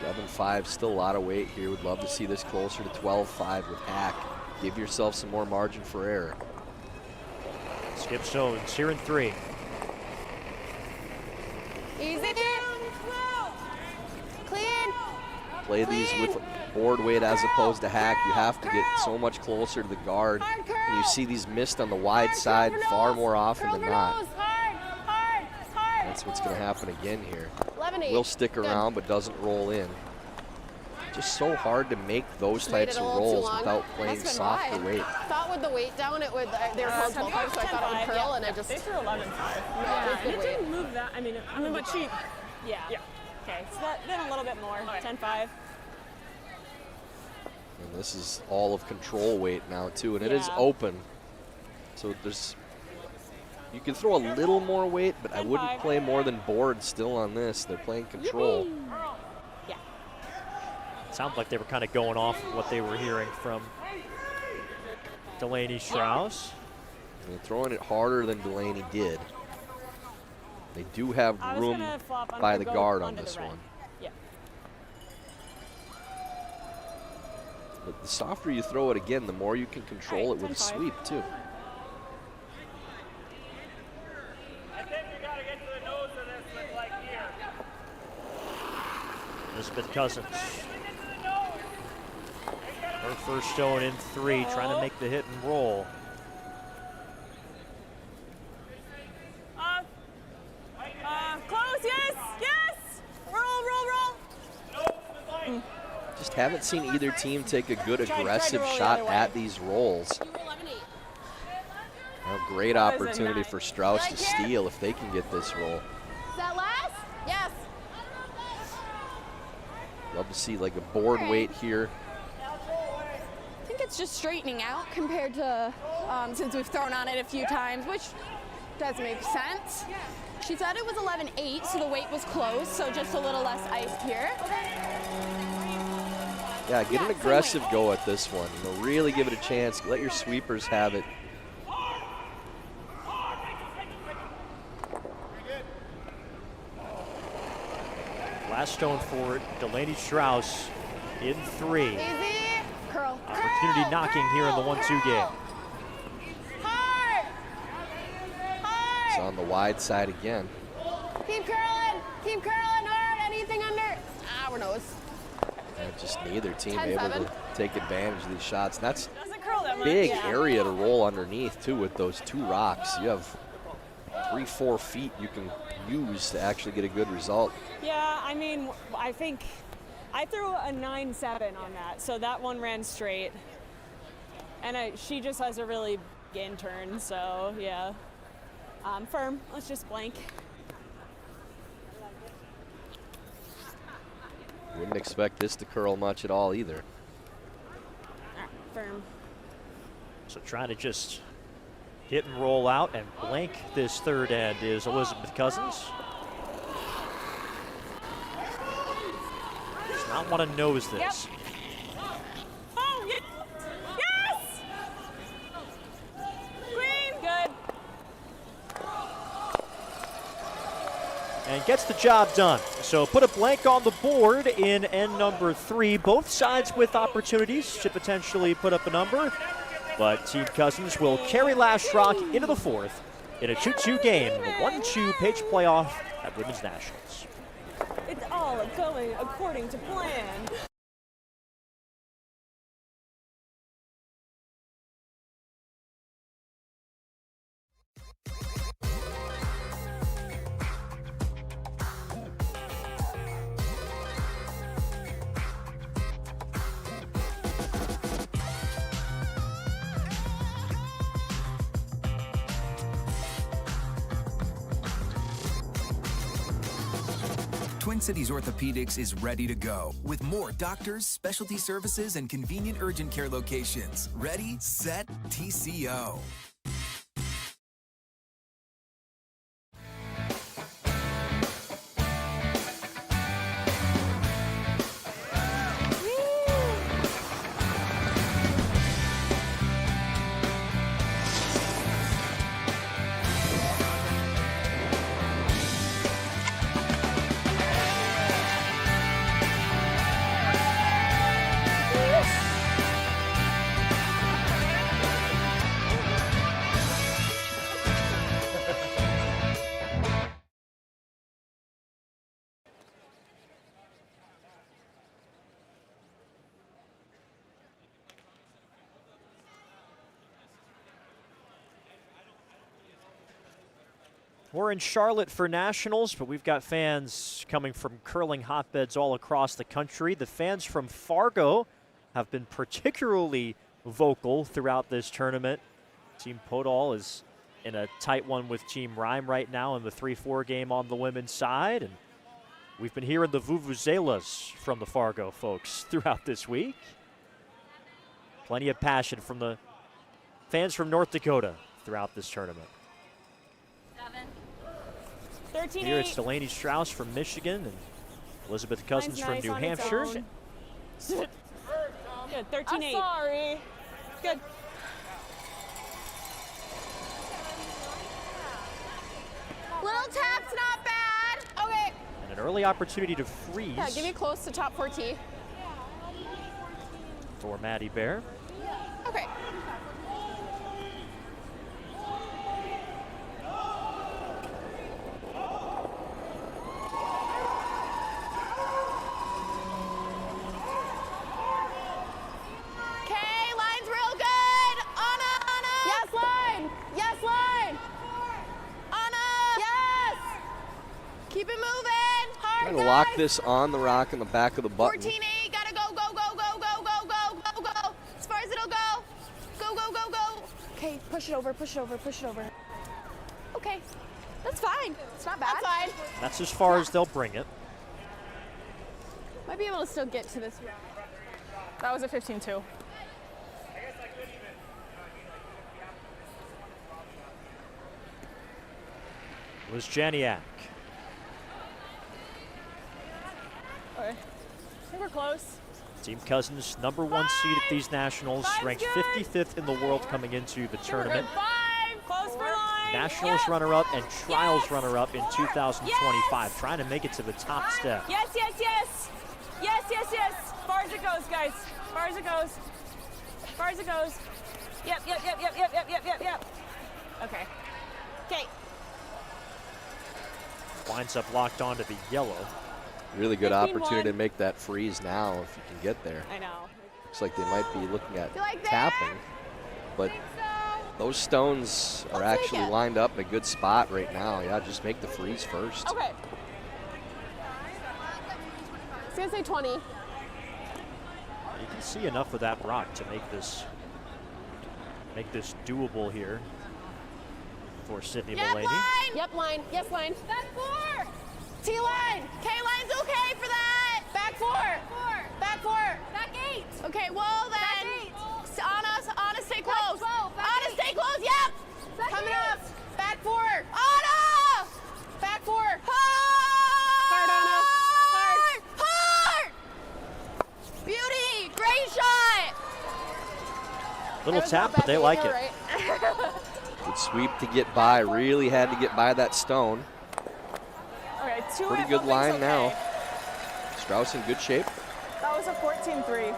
11-5, still a lot of weight here. Would love to see this closer to 12-5 with Hack. Give yourself some more margin for error. Skip Stones here in 3. Easy. Clean. Play these with board weight as opposed to Hack. You have to get so much closer to the guard. And you see these missed on the wide side far more often than not. That's what's going to happen again here. 11-8. Will stick around but doesn't roll in. Just so hard to make those types of rolls without playing softer weight. I thought with the weight down, it would. They were called 12-5, so I thought it would curl, and I just. They threw 11-5. Yeah, it didn't move that. I mean, but she. Yeah. Okay, so then a little bit more. 10-5. And this is all of control weight now too, and it is open. So there's, you can throw a little more weight, but I wouldn't play more than board still on this. They're playing control. Yeah. Sounds like they were kind of going off of what they were hearing from Delaney Strouse. And they're throwing it harder than Delaney did. They do have room by the guard on this one. Yeah. But the softer you throw it again, the more you can control it with a sweep too. I think you got to get to the nose of this with like here. Elizabeth Cousins. Her first stone in 3, trying to make the hit and roll. Close, yes! Roll! Just haven't seen either team take a good aggressive shot at these rolls. A great opportunity for Strouse to steal if they can get this roll. Is that last? Yes. Love to see like a board weight here. I think it's just straightening out compared to since we've thrown on it a few times, which does make sense. She said it was 11-8, so the weight was close, so just a little less iced here. Yeah, get an aggressive go at this one. You know, really give it a chance. Let your sweepers have it. Last stone for Delaney Strouse in 3. Easy. Curl. Opportunity knocking here in the 1-2 game. Hard. It's on the wide side again. Keep curling. Keep curling hard. Anything under. Our nose. And just neither team 10-7. able to take advantage of these shots. And that's Doesn't curl that much. big area to roll underneath too with those 2 rocks. You have 3-4 feet you can use to actually get a good result. Yeah, I mean, I think I threw a 9-7 on that, so that one ran straight. And she just has a really big in turn, so yeah. Firm, let's just blank. Wouldn't expect this to curl much at all either. Firm. So trying to just hit and roll out and blank this third end is Elizabeth Cousins. Does not want to nose this. Yep. Oh, yes! Yes! Clean! Good. And gets the job done. So put a blank on the board in end number 3. Both sides with opportunities to potentially put up a number. But Team Cousins will carry Last Rock into the 4th in a 2-2 game, the 1-2 page playoff at Women's Nationals. It's all going according to plan. Twin Cities Orthopedics is ready to go with more doctors, specialty services, and convenient urgent care locations. Ready, set, TCO. We're in Charlotte for Nationals, but we've got fans coming from curling hotbeds all across the country. The fans from Fargo have been particularly vocal throughout this tournament. Team Podol is in a tight one with Team Rhyme right now in the 3-4 game on the women's side. And we've been hearing the vuvuzelas from the Fargo folks throughout this week. Plenty of passion from the fans from North Dakota throughout this tournament. 13-8. Here it's Delaney Strouse from Michigan and Elizabeth Cousins Mine's from nice New on its Hampshire. own. Good, 13-8. I'm sorry. Good. Little tap's not bad. Okay. And an early opportunity to freeze Yeah, give me close to top 4T. for Maddie Bear. Okay. Okay, line's real good. Anna, Anna. Yes, line. Yes, line. Anna. Yes. Keep it moving. Hard, Trying to lock guys. this on the rock in the back of the button. 14-8, gotta go, go, go, go, go, go, go, go, go. As far as it'll go. Go, go, go, go. Okay, push it over, push it over, push it over. Okay, that's fine. It's not bad. That's fine. That's as far as they'll bring it. Might be able to still get to this. That was a 15-2. It was Janiak. Okay. I think we're close. Team Cousins, number 1 seed at these Nationals, Five's ranked good. 55th in the world coming into the tournament. 5. Close for line. Nationals runner-up and Trials runner-up in 2025, trying to make it to the top step. Yes, yes, yes. Yes, yes, yes. As far as it goes, guys. As far as it goes. As far as it goes. Yep, yep, yep, yep, yep, yep, yep, yep, yep. Okay. Okay. Winds up locked onto the yellow. Really good 15-1. opportunity to make that freeze now if you can get there. I know. Looks like they might be looking at Feel like there? tapping, but those stones are I'll take actually it. lined up in a good spot right now. Yeah, just make the freeze first. Okay. It's gonna say 20. You can see enough of that rock to make this doable here for Sydney Yep, Delaney. line. Yep, line. Yes, line. Back 4. T line. K line's okay for that. Back 4. Back 4. Back 8. Okay, well then. Anna, stay close. 12, back Anna, 8. stay close. Yep. Back Coming 8. up. Back 4. Anna. Back 4. Hard. Anna. Hard. Hard. Beauty. Great shot. Little That was tap, not but bad, they you like were it. right. Good sweep to get by. Really had to get by that stone. Okay, 2 Pretty good line now. Strauss in good shape. That was a 14-3.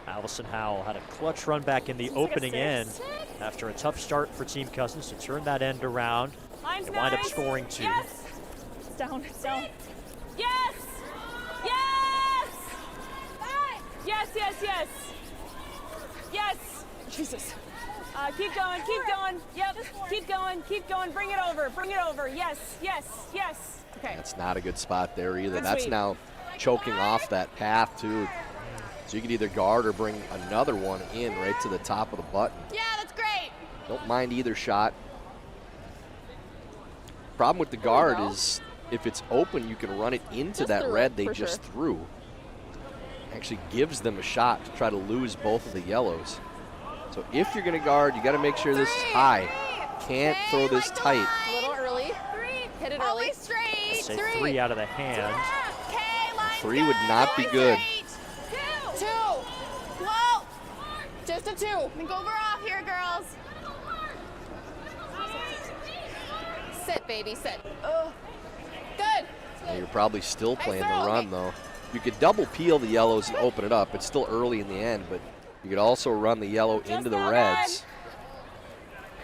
Allison Howell had a clutch run back in the This is like a opening 6. end after a tough start for Team Cousins to turn that end around. Line's They wind up nice. scoring 2. Yes. It's down. It's down. Yes. Yes. Yes. Yes. Yes. Yes. Jesus. Keep going. Keep going. Yep. Keep going. Keep going. Bring it over. Bring it over. Yes. Yes. Yes. Okay. That's not a good spot there either. Good That's sweep. now choking off that path too. So you could either guard or bring another one in right to the top of the button. Yeah, that's great. Don't mind either shot. Problem with the guard go. is if it's open, you can run it into Just that threw red it, they for just sure. threw. Actually gives them a shot to try to lose both of the yellows. So if you're going to guard, you got to make sure this is high. Can't Okay, throw this like the tight. line. A little early. 3. Hit it early. Always straight. Say 3 out of the hand. Okay, line's 3 would good. not be Always good. straight. 2. Whoa. Just a 2. Think over off here, girls. Sit, baby, sit. Good. Yeah, you're probably still playing the throw. run though. You could double peel the yellows and open it up. It's still early in the end, but you could also run the yellow into the that reds.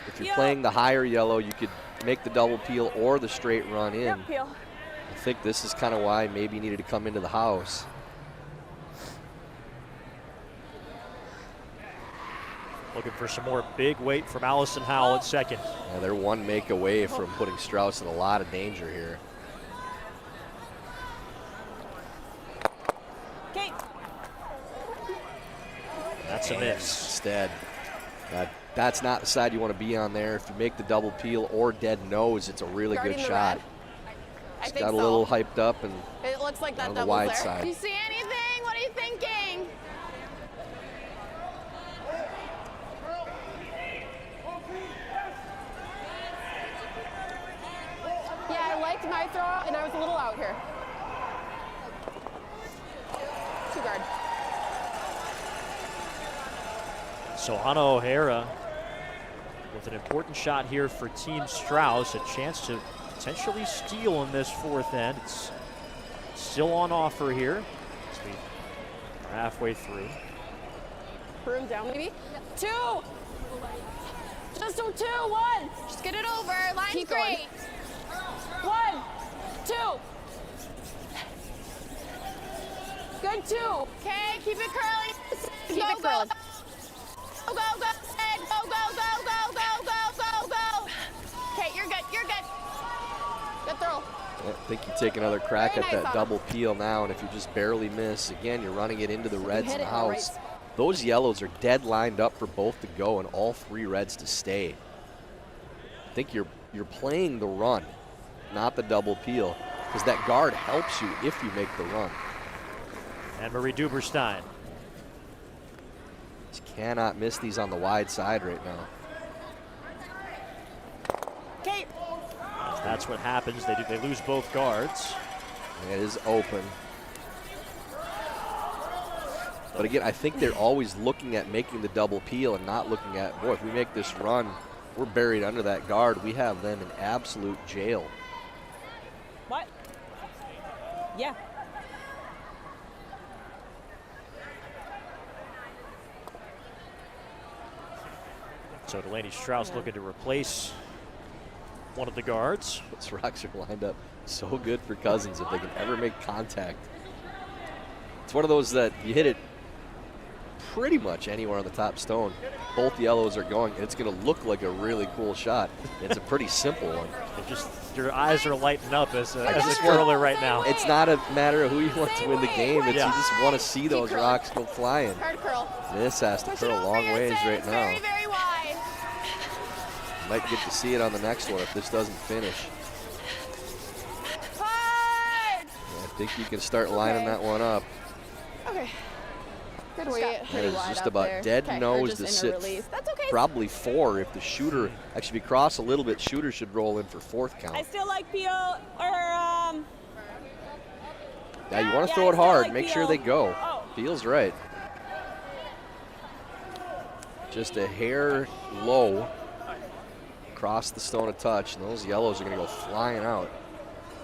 If you're Yep. playing the higher yellow, you could make the double peel or the straight run in. Yep. Peel. I think this is kind of why maybe you needed to come into the house. Looking for some more big weight from Allison Howell at second. Yeah, they're one make away from putting Strouse in a lot of danger here. Okay. That's a miss. Instead, that's not the side you want to be on there. If you make the double peel or dead nose, it's a really Guarding good the shot. red. I It's think got a so. little hyped up and It looks like that on the double's wide there. side. Do you see anything? What are you thinking? Yeah, I liked my throw, and I was a little out here. Two guard. So Hannah O'Hara with an important shot here for Team Strouse, a chance to potentially steal in this fourth end. It's still on offer here as we are halfway through. Room down, maybe. Two. Just do two. One. Just get it over. Line Keep straight. 1, 2. Good 2. Okay, keep it curly. Keep it curly. Go, go, go, Ed. Go, go, go, go, go, go, go, go. Okay, you're good. You're good. Good throw. I think you take another crack Very at nice, that Anna. double peel now, and if you just barely miss, again, you're running it into the reds hit and it all house. right. Those yellows are dead lined up for both to go and all 3 reds to stay. I think you're playing the run, not the double peel, because that guard helps you if you make the run. Anne-Marie Duberstein. Just cannot miss these on the wide side right now. Okay. That's what happens. They lose both guards. It is open. But again, I think they're always looking at making the double peel and not looking at, boy, if we make this run, we're buried under that guard. We have them in absolute jail. What? Yeah. So Delaney Strouse looking to replace one of the guards. Those rocks are lined up so good for Cousins if they can ever make contact. It's one of those that you hit it pretty much anywhere on the top stone. Both yellows are going, and it's going to look like a really cool shot. It's a pretty simple one. It just your eyes are lighting up as a just curler right now. It's not a matter of who you want to win the game. It's Yeah. you just want to see those curling. rocks go flying. Hard curl. This has to Push it curl over long your ways chin. right It's now. very, very wide. Might get to see it on the next one if this doesn't finish. Hard. I think you can start lining that one up. Okay. Good weight. That is just about dead nose to sit. That's okay. Probably 4 if the shooter, actually if you cross a little bit, shooter should roll in for 4th count. I still like PO or Now you want to yeah, throw I it still hard, like make Peel. sure they go. Oh. Feels right. Just a hair low, across the stone a touch, and those yellows are going to go flying out.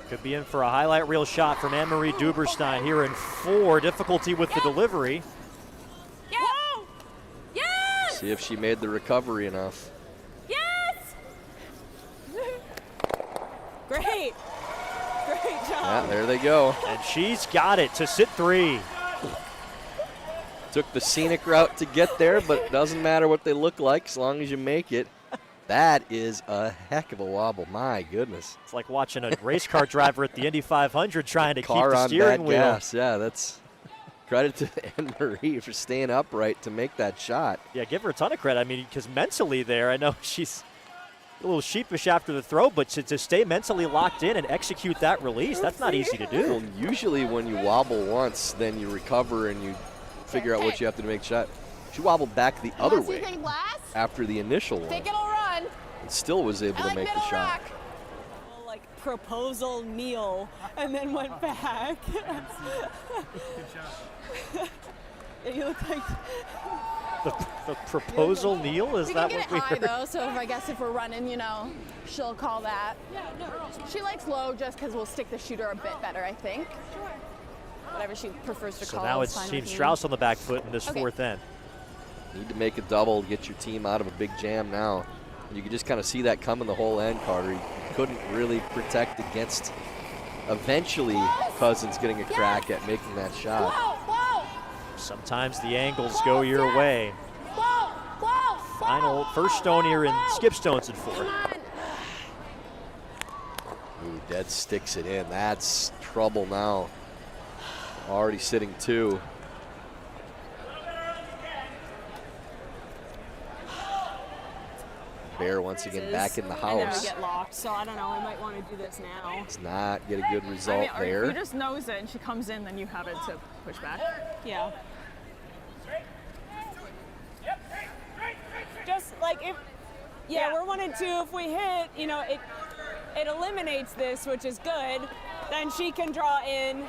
Could be in for a highlight reel shot from Anne-Marie Duberstein here in 4. Difficulty with the delivery. Yeah. Yes. See if she made the recovery enough. Yes. Great. Great job. Yeah, there they go. And she's got it to sit 3. Took the scenic route to get there, but it doesn't matter what they look like as long as you make it. That is a heck of a wobble. My goodness. It's like watching a race car driver at the Indy 500 trying to keep Car the on steering bad wheel. gas. Yeah, that's credit to Anne-Marie for staying upright to make that shot. Yeah, give her a ton of credit. I mean, because mentally there, I know she's a little sheepish after the throw, but to stay mentally locked in and execute that release, that's not easy to do. Well, usually when you wobble once, then you recover and you figure out what you have to do to make the shot. She wobbled back the other way after the initial one. Think it'll run. And still was able to make the shot. Like proposal kneel and then went back. And you look like The proposal kneel, is We that can what get we it high heard? though, so I guess if we're running, she'll call that. She likes low just because we'll stick the shooter a bit better, I think. Whatever she prefers to So call. now is it's fine Team with me. Strouse on the back foot in this Okay. fourth end. Need to make a double to get your team out of a big jam now. You can just kind of see that coming the whole end, Carter. You couldn't really protect against eventually Cousins getting a crack at making that shot. Whoa, whoa, Sometimes the angles go your way. whoa, whoa. Final first stone here in skip stones at 4. Ooh, dead sticks it in. That's trouble now. Already sitting 2. Bear once again back in the And then we house. get locked, so I don't know. We might want to do this now. Does not get a good result I mean, or there. if you just nose it and she comes in, then you have it to push back. Yeah. Just like if, yeah, we're 1 and 2. If we hit, you know, it eliminates this, which is good. Then she can draw in.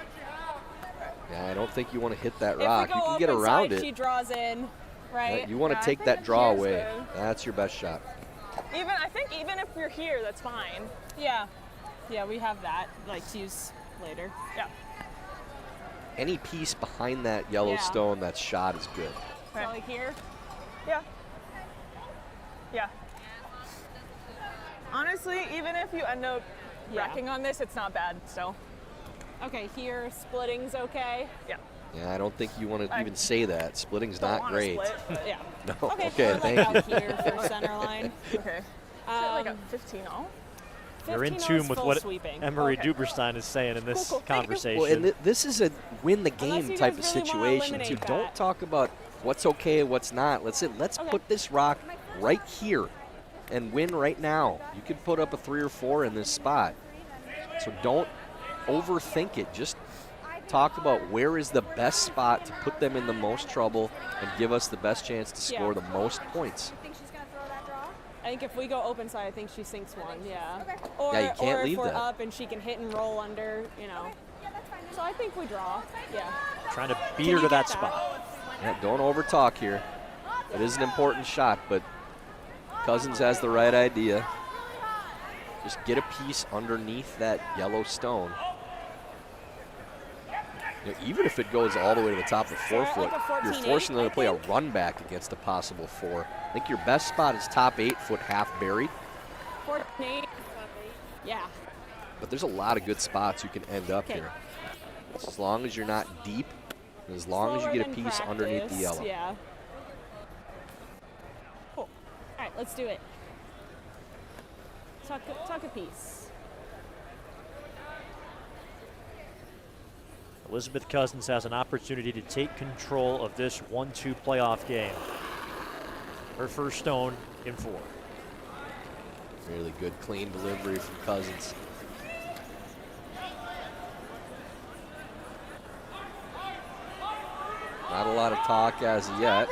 Yeah, I don't think you want to hit that If we rock. go You can get open around side, it. she draws in, right? You want Yeah, to I take think that up draw here's away. good. That's your best shot. I think even if you're here, that's fine. Yeah. Yeah, we have that, like, to use later. Yeah. Any piece behind that yellow Yeah. stone that's shot is good. So like here. Yeah. Yeah. Honestly, even if you end up Yeah. wrecking on this, it's not bad. So, Okay, here, splitting's okay. yeah. Yeah, I don't think you want to I even say that. Splitting's Don't not wanna great. split, but- Yeah. No, Okay, okay, we're, thank like, you. out here for center line. Okay. Like a 15-0. They're in 15-0 tune is with full what sweeping. Emery Okay. Duberstein is saying in this Cool, thank you. conversation. Well, and this is a win the Unless game you type of guys really wanna situation too. eliminate Don't that. talk about what's okay, what's not. Let's Okay. put this rock right here and win right now. You could put up a 3 or 4 in this spot. So don't overthink it. Just talk about where is the best spot to put them in the most trouble and give us the best chance to score the most points. Think she's gonna throw that draw? I think if we go open side, I think she sinks 1, yeah. Or, Yeah, you can't or leave if we're that. up and she can hit and roll under, you know. Yeah, that's fine. So I think we draw, yeah. Trying to beat Can her you to that get spot. Yeah, don't overtalk here. It is an important shot, but Cousins has the right idea. Just get a piece underneath that yellow stone. You know, even if it goes all the way to the top of 4 Like foot, a 14-8, you're forcing them to I play a think. run back against a possible 4. I think your best spot is top 8 foot half buried, 14-8. Yeah. but there's a lot of good spots you can end up Okay. here. As long as you're not deep, and as long as you Slower get a than piece underneath the practice, yellow. Yeah. Cool. All right, let's do it. Tuck a piece. Elizabeth Cousins has an opportunity to take control of this 1-2 playoff game. Her first stone in 4. Really good, clean delivery from Cousins. Not a lot of talk as of yet.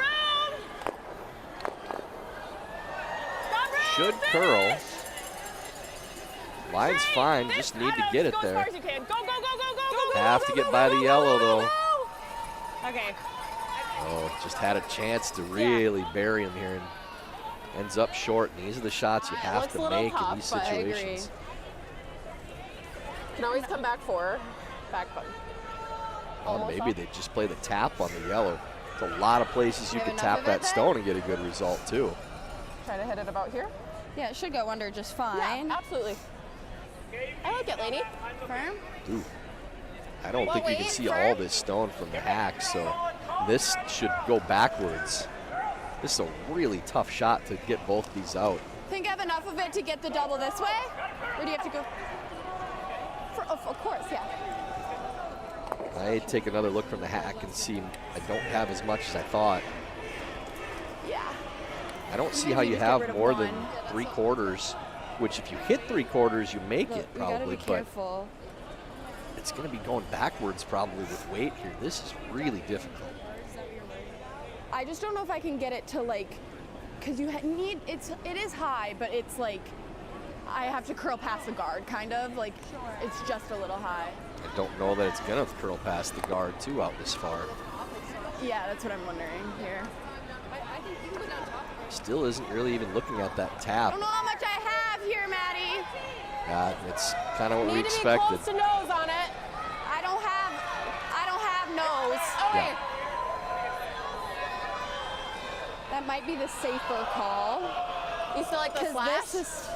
Should curl. Line's fine, just need to get it Go as far there. as you can. Go, go, go, go, go, go. Have to get by the yellow though. Okay. Oh, just had a chance to really bury him here and ends up short. And these are the shots you have looks a to little make in tough, these but I agree. situations. Can always come back for back button. Oh, Almost maybe off. they just play the tap on the yellow. There's a lot of places you You have could enough tap of it that then? stone and get a good result too. Try to hit it about here. Yeah, it should go under just fine. Yeah, absolutely. I like it, Lainey. Firm. Ooh. I don't Well, think you can wait, see firm. all this stone from the hack, so this should go backwards. This is a really tough shot to get both these out. Think I have enough of it to get the double this way? Or do you have to go? Of course, yeah. I take another look from the hack and see I don't have as much as I thought. Yeah. I don't see Maybe how you just get have rid of more than one. 3/4, which if you hit 3/4, you make Look, it we gotta probably, be but careful. it's going to be going backwards probably with weight here. This is really difficult. I just don't know if I can get it to like, cause you need it is high, but it's like I have to curl past the guard, kind of like it's just a little high. I don't know that it's going to curl past the guard too out this far. Yeah, that's what I'm wondering here. Still isn't really even looking at that I tap. don't know how much I have here, Maddie. It's kind of what we Need to be expected. close to nose on it. I don't have nose. Oh wait. Yeah. That might be the safer call. You still like the slash? This is,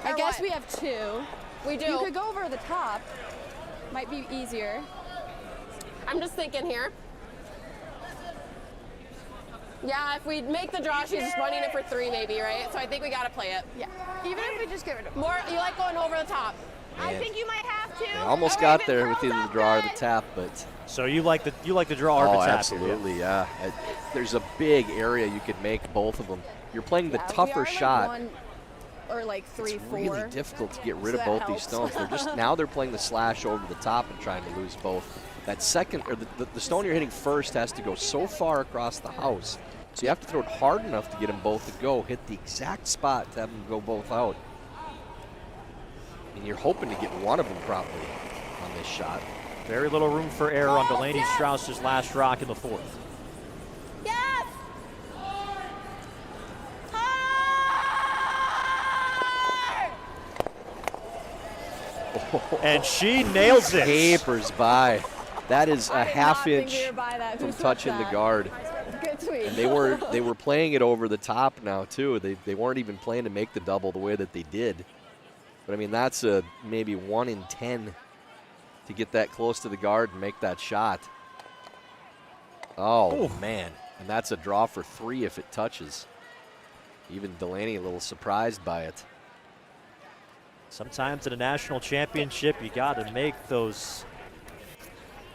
I Or guess what? we have 2. we do. You could go over the top. Might be easier. I'm just thinking here. Yeah, if we make the draw, she's running it for 3 maybe, right? So I think we got to play it. Yeah. Even if we just give it a More, you like going over the top. I think you might have to. They almost Okay, got but there with curls either the up draw or the good. tap, but So you like the draw or the tap? absolutely, yeah. There's a big area you could make both of them. You're playing the tougher shot. Like 1 or like 3, It's 4. really difficult to get rid So of that both these helps. stones. Now they're playing the slash over the top and trying to lose both. That second, or the stone you're hitting first has to go so far across the house. So you have to throw it hard enough to get them both to go, hit the exact spot to have them go both out. And you're hoping to get one of them probably on this shot. Very little room for error on Delaney Strauss's last rock in the 4th. Yes! And she nails it. Papers by. That is a half inch from Who touching the guard. Good tweet. And they were playing it over the top now too. They weren't even playing to make the double the way that they did. But I mean, that's a maybe 1 in 10 to get that close to the guard and make that shot. Oh man, and that's a draw for 3 if it touches. Even Delaney a little surprised by it. Sometimes in a national championship, you got to make those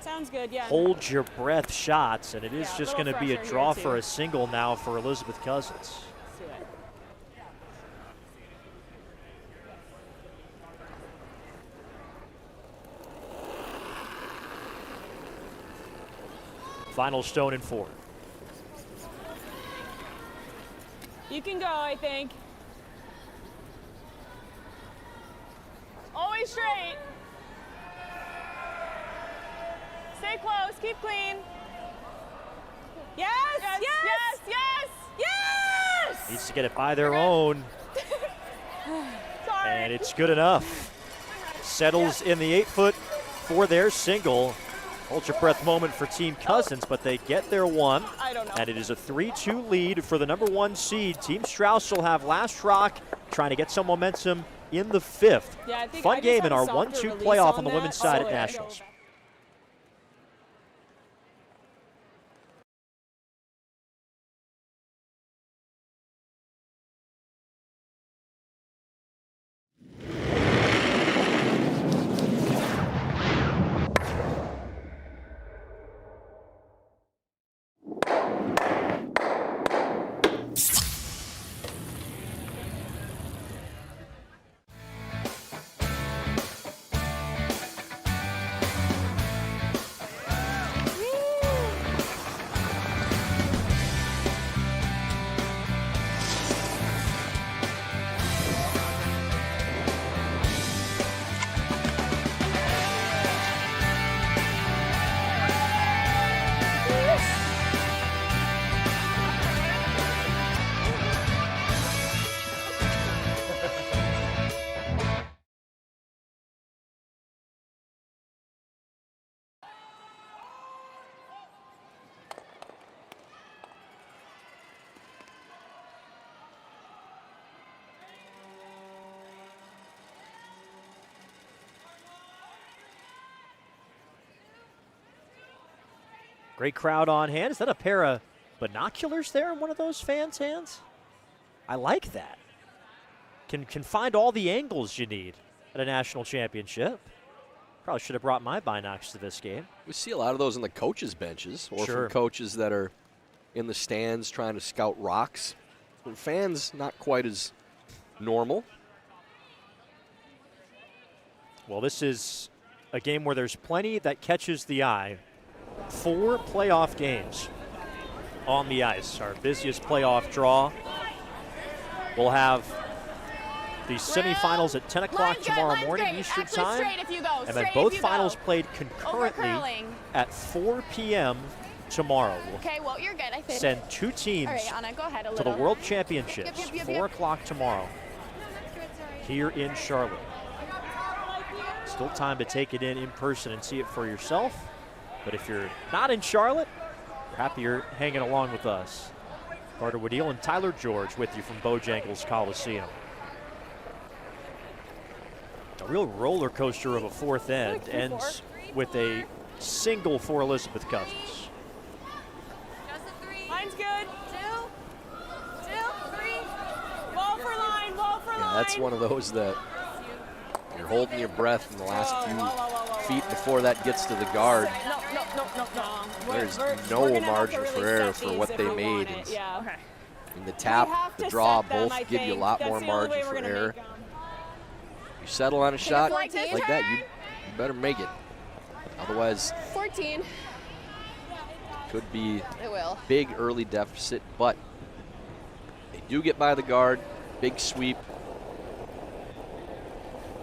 Sounds good, yeah. hold your breath shots, and it is Yeah, a just little going to be a pressure draw here, for too. a single now for Elizabeth Cousins. Let's do it. Final stone in 4. You can go, I think. Always straight. Stay close, keep clean. Yes, yes, yes, yes, yes! Needs to get it by their own, Sorry. and it's good enough. Settles in the 8-foot for their single. Hold your breath moment for Team Cousins, but they get their one. I don't know. And it is a 3-2 lead for the number 1 seed. Team Strouse will have last rock, trying to get some momentum in the 5th. Yeah, I think Fun I just game had in a our softer 1-2 release playoff on the that, women's side so at yeah. Nationals. Great crowd on hand. Is that a pair of binoculars there in one of those fans' hands? I like that. Can find all the angles you need at a national championship. Probably should have brought my binocs to this game. We see a lot of those on the coaches' benches or Sure. from coaches that are in the stands trying to scout rocks. For fans, not quite as normal. Well, this is a game where there's plenty that catches the eye. 4 playoff games on the ice. Our busiest playoff draw. We'll have the semifinals at 10 o'clock Line's good, tomorrow line's morning great. Eastern Actually, time. straight if you go. And then Straight both if you go. finals played concurrently Overcurling. at 4 p.m. tomorrow. We'll Okay, well, you're good, I think. send 2 teams All right, Anna, go ahead a to little. the World Championships, Yep, yep, yep, 4 yep. o'clock tomorrow here in Charlotte. Still time to take it in person and see it for yourself. But if you're not in Charlotte, we're happy you're hanging along with us. Carter Woodeel and Tyler George with you from Bojangles Coliseum. A real roller coaster of a 4th end ends with a single for Elizabeth Cousins. Line's good. That's one of those that you're holding your breath in the last few feet before that gets to the guard. No. There's no we're gonna have margin to for really error set for these what if they we want made. it, yeah. Okay. And the We tap, have the to draw set them, both I give you a think. lot That's more the only way margin we're for gonna error. make 'em. You settle on a shot like this like that, you turn? better make it. Otherwise, 14. could be It will. big early deficit, but they do get by the guard. Big sweep.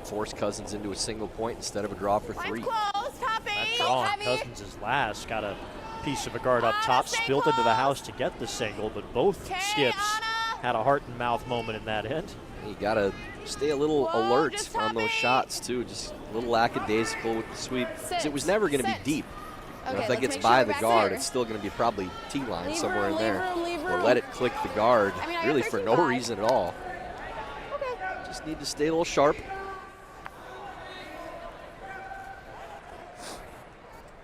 Force Cousins into a single point instead of a draw for 3. Line's close, top 8. That draw on Heavy. Cousins is last. Got a piece of a guard up top, stay spilled into the close. house to get the single, but both Okay, skips Anna. had a heart and mouth moment in that end. You got to stay a little Whoa, alert just on those top 8. shots, too. Just a little lackadaisical with the sweep. 'Cause it was 6, never going to be 6. deep. And Okay, if that let's gets make by sure the we're back guard, here. it's still going to be probably T-line Leave somewhere room, in there. leave Or room. let it click the guard, I mean, I really got for no 13.5. reason at all. Okay. Just need to stay a little sharp.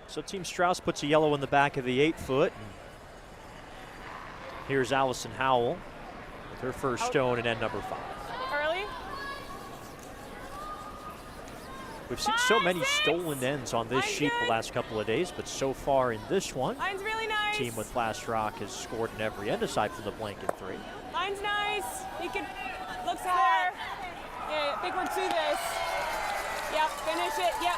So Team Strouse puts a yellow in the back of the 8-foot. Here's Allison Howell with her first stone in end number 5. Early. We've seen so many stolen ends on this Line's sheet good. the last couple of days, but so far in this one, Line's really nice. team with Flash Rock has scored in every end aside from the blanket 3. Line's nice. He could. Looks hot. Yeah, I think we're to this. Yep. Finish it. Yep.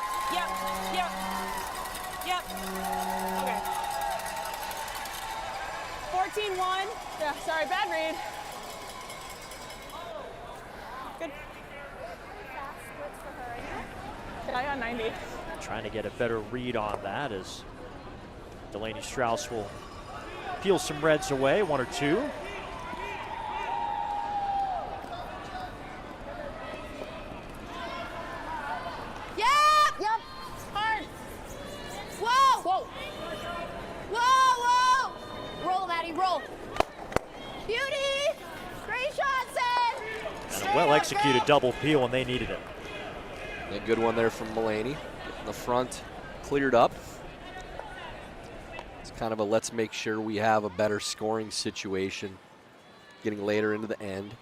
Okay. 14-1. Yeah, sorry, bad read. Good. I got 90. Trying to get a better read on that as Delaney Strouse will peel some reds away, 1 or 2. Yep. Hard. Whoa. Whoa. Roll, Maddie, roll. Beauty. Great shot, Sid. And a well-executed double peel, and they needed it. A good one there from Mulaney. Getting the front cleared up. It's kind of a let's make sure we have a better scoring situation getting later into the end.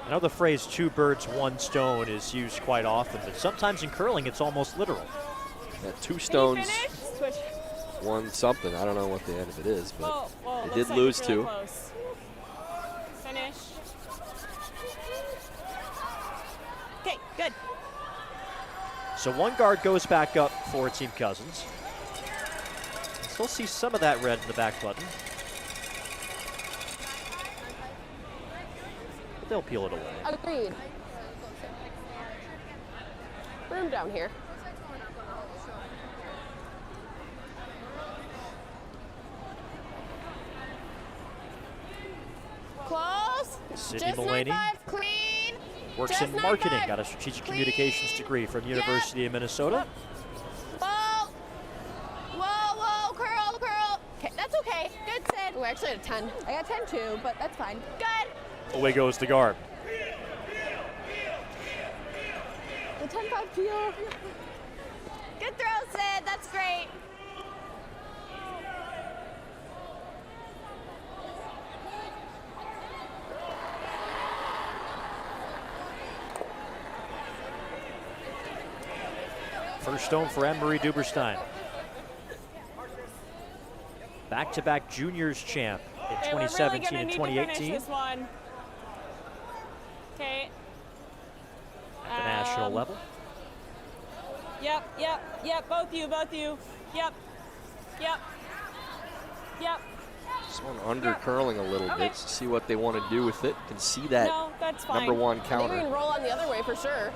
I know the phrase 2 birds, 1 stone is used quite often, but sometimes in curling it's almost literal. Yeah, 2 stones, Switch. 1 something. I don't know what the end of it is, but Whoa. they Looks did like lose it's really 2. close. Finish. Okay, good. So 1 guard goes back up for Team Cousins. Still see some of that red in the back button. But they'll peel it away. Agreed. Room down here. Close. Sydney Just Mulaney 9-5, clean. works Just in marketing, 9-5. got a strategic Clean. communications degree from University of Minnesota. Whoa, curl. Okay, that's okay. Good, Sid. Oh, actually at a 10. I got 10 too, but that's fine. Good. Away goes the guard. The 10-5 peel. Good throw, Sid. That's great. First stone for Anne-Marie Duberstein. Back-to-back juniors champ in Okay, 2017 we're really and gonna need to finish 2018 this one. Okay. at the national level. Yep. Both you. Yep. This one under curling a little bit to see what they want to do with it. Can see that No, that's fine. number 1 I think we counter. can roll on the other way for sure.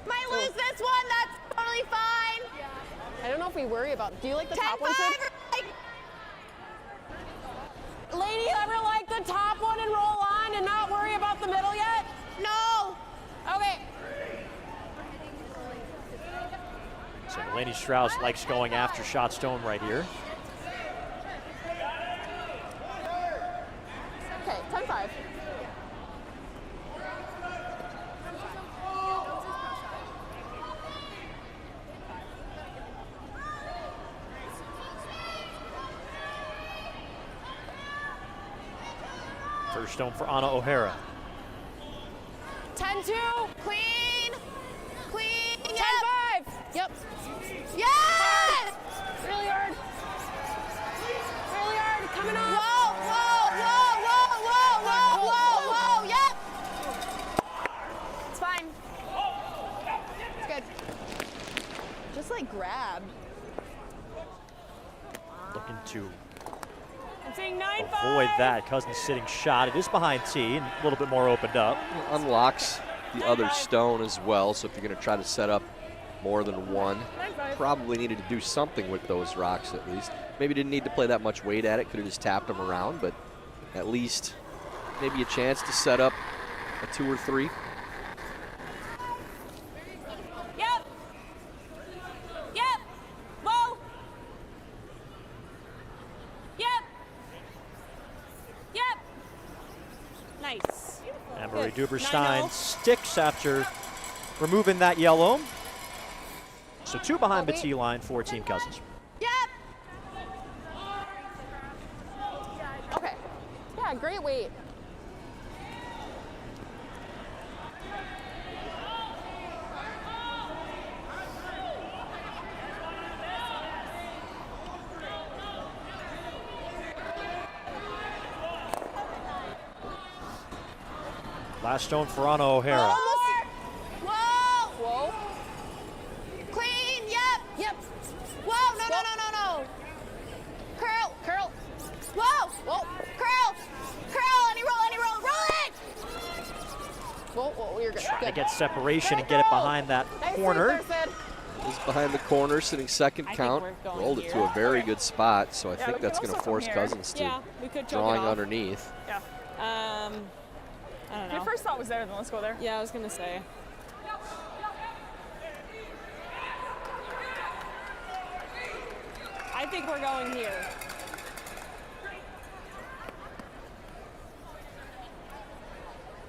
Might lose this one. That's totally fine. I don't know if we worry about. Do you like the top one, Sid? Lady, ever like the top one and roll on and not worry about the middle yet? No. Okay. So Delaney Strouse likes going after shot stone right here. Okay, 10-5. First stone for Anna O'Hara. 10-2. Clean. Clean. 10-5. Yep. Yes! Really hard. Really hard. Coming on. Whoa, whoa, whoa, whoa, whoa, whoa, whoa, whoa. Yep. It's fine. It's good. Just like grab. Looking to I'm saying 9-5. avoid that. Cousins sitting shot. It is behind tee and a little bit more opened up. Unlocks the other stone as well, so if you're going to try to set up more than one, 9-5. probably needed to do something with those rocks at least. Maybe didn't need to play that much weight at it, could have just tapped them around, but at least maybe a chance to set up a 2 or 3. Yep. Yep. Whoa. Yep. Yep. Nice. Anne-Marie Good. Duberstein 9-0. sticks after removing that yellow. So 2 behind the Bobby. tee line for Team Cousins. Yep. Okay. Yeah, great weight. Last stone for Anna O'Hara. Whoa. Whoa. Clean. Yep. Yep. Whoa. No, no, no, no, no. Curl. Curl. Whoa. Whoa. Curl. Curl. Any roll. Roll it. Whoa, whoa, you're good. Trying to get separation and get it behind that corner. Is behind the corner, sitting second I think count. we're going Rolled it here. to a very good spot, so I Yeah, think we that's could going to also come force here. Cousins to Yeah, we could choke drawing it off. underneath. Yeah. I don't If know. your first thought was there, then let's go there. Yeah, I was gonna say. I think we're going here.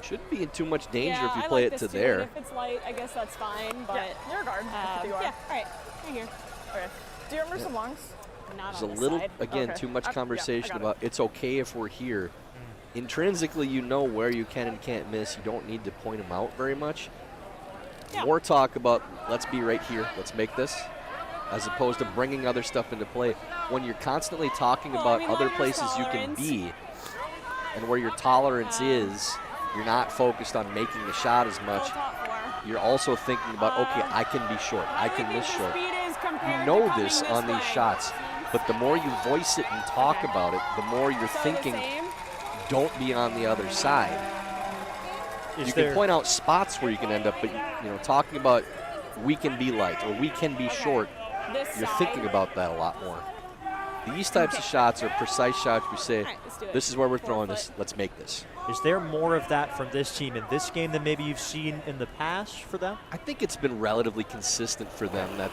Shouldn't be in too much danger yeah, if you I play like it this to too, there. and if it's light, I guess that's fine. But Yeah, you're a guard. if you are. yeah, all right, right here. Okay. Do you remember some longs? Not There's on a this little, side. again, Okay. too much Yeah, I conversation got it. about it's okay if we're here. Intrinsically, you know where you can and can't miss. You don't need to point them out very much. Yeah. More talk about let's be right here, let's make this, as opposed to bringing other stuff into play. When you're constantly talking Well, about I mean, other learner's places you can tolerance. be and where your tolerance is, you're not focused on making the shot as much. Top four. You're also thinking about, okay, I can be short, I What do can you miss think the short. speed is compared You to know coming this this on these way? shots, but the more you voice it and talk Okay. about it, the more you're So thinking, the same? don't be on the other side. Is You there, can point out spots where you can end up, but talking about we can be light or we can be short, This you're side. thinking about that a lot more. These types of shots are precise shots. We say, All right, let's do it. this is where we're 4 throwing foot. this. Let's make this. is there more of that from this team in this game than maybe you've seen in the past for them? I think it's been relatively consistent for them that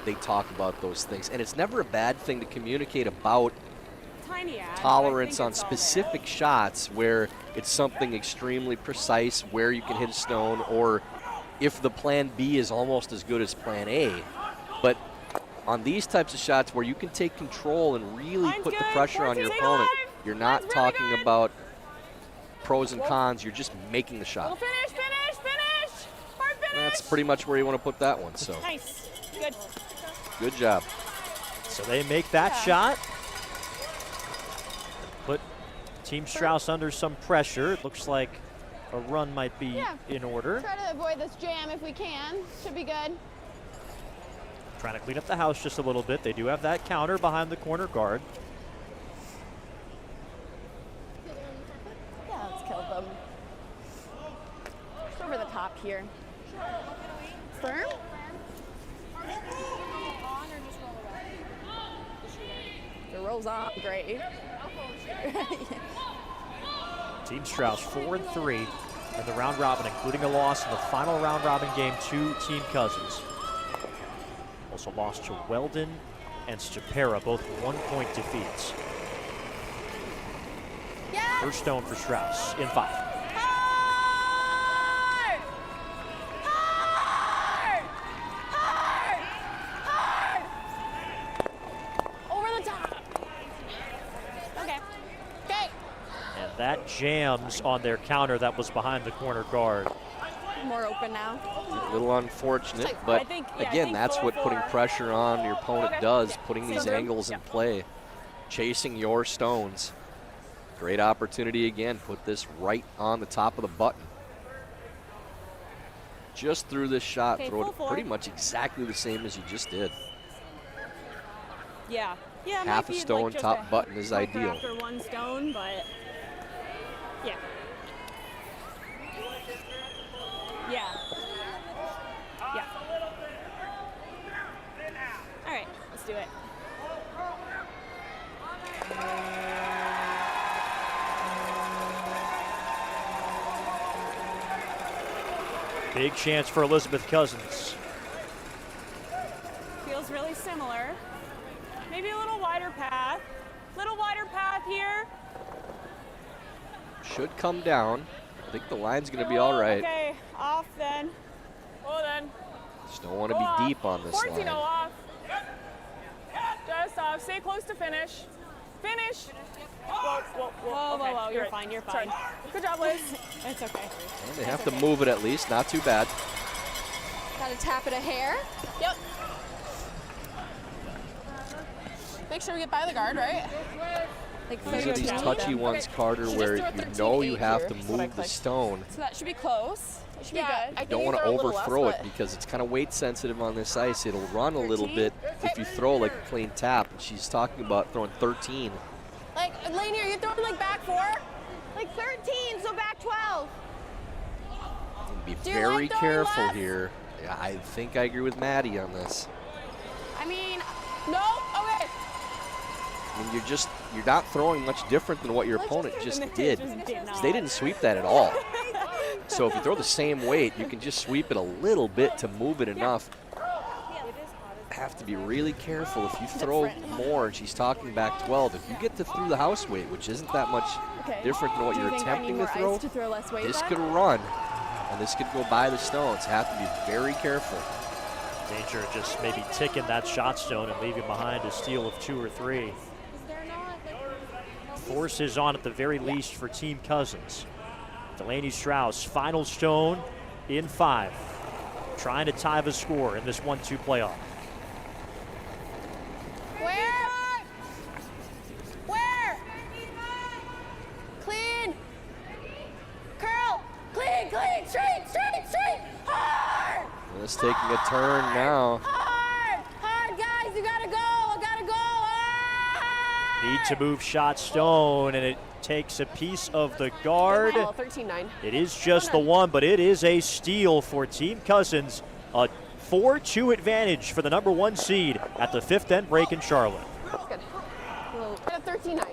they talk about those things. And it's never a bad thing to communicate about Tiny ad, but I tolerance think on it's all specific shots where it's something extremely precise where you can hit a stone, or if the plan B is almost as good as plan A. But on these types of shots where you can take control and really Mine's put the good. pressure on your 14-5. opponent, you're not Mine's really talking good. about pros and cons, you're just making the Little shot. finish. Hard finish. That's pretty much where you want to put that one, so Nice. Good. good job. So they make that shot. Put Team Strouse under some pressure. It looks like a run might be Yeah. in order. Try to avoid this jam if we can. Should be good. Trying to clean up the house just a little bit. They do have that counter behind the corner guard. Yeah, let's kill them. Just over the top here. Firm? The roll's on. Great. Team Strouse 4-3 in the round robin, including a loss in the final round robin game to Team Cousins. Also lost to Weldon and Stupera, both 1-point defeats. Yeah. First stone for Strouse in 5. Hard! Hard! Hard! Hard! Over the top. Okay. Okay. And That jams on their counter that was behind the corner guard. More open now. A little unfortunate, but again, that's what putting pressure on your opponent does, putting these angles in play, chasing your stones. Great opportunity again, put this right on the top of the button. Just through this shot, throw it pretty much exactly the same as you just did. Yeah. Yeah, Half a stone, like top button is ideal. After one stone, but yeah. Yeah. Yeah. All right, let's do it. Big chance for Elizabeth Cousins. Feels really similar. Maybe a little wider path. Little wider path here. Should come down. I think the line's going to be all right. Okay, off then. Oh, then. Just don't want to be deep on this 14 line. off. Just off. Stay close to finish. Finish. Whoa. You're fine. You're fine. Sorry. Good job, Liz. It's okay. Well, they have to move it at least. Not too bad. Gotta tap it a hair. Yep. Make sure we get by the guard, right? Like These are these touchy ones, Carter, where you know you have to move the stone. So that should be close. It should be good. You don't want to overthrow it because it's kind of weight sensitive on this ice. It'll run a little bit if you throw like a clean tap. And she's talking about throwing 13. Like, Delaney, are you throwing like back 4? Like 13, so back 12. Be Do you very like throwing careful left? here. Yeah, I think I agree with Maddie on this. I mean, no? Okay. I mean, you're not throwing much different than what your opponent just did. not. They didn't sweep that at all. So if you throw the same weight, you can just sweep it a little bit to move it enough. Have to be really careful if you throw more, and she's talking back 12. If you get to through the house weight, which isn't that much different than what you're attempting to throw, this could run, and this could go by the stones. Have to be very careful. Danger of just maybe ticking that shot stone and leaving behind a steal of 2 or 3. Force is on at the very least for Team Cousins. Delaney Strouse, final stone in 5. Trying to tie the score in this 1-2 playoff. Where? Clean. Curl. Clean. Straight. Hard. Well, it's taking a turn now. Hard, guys. You gotta go. I gotta go. Hard. Need to move shot stone, and it takes a piece of the guard. 13-9. It is just the one, but it is a steal for Team Cousins. A 4-2 advantage for the number 1 seed at the 5th end break in Charlotte. Good. 13-9.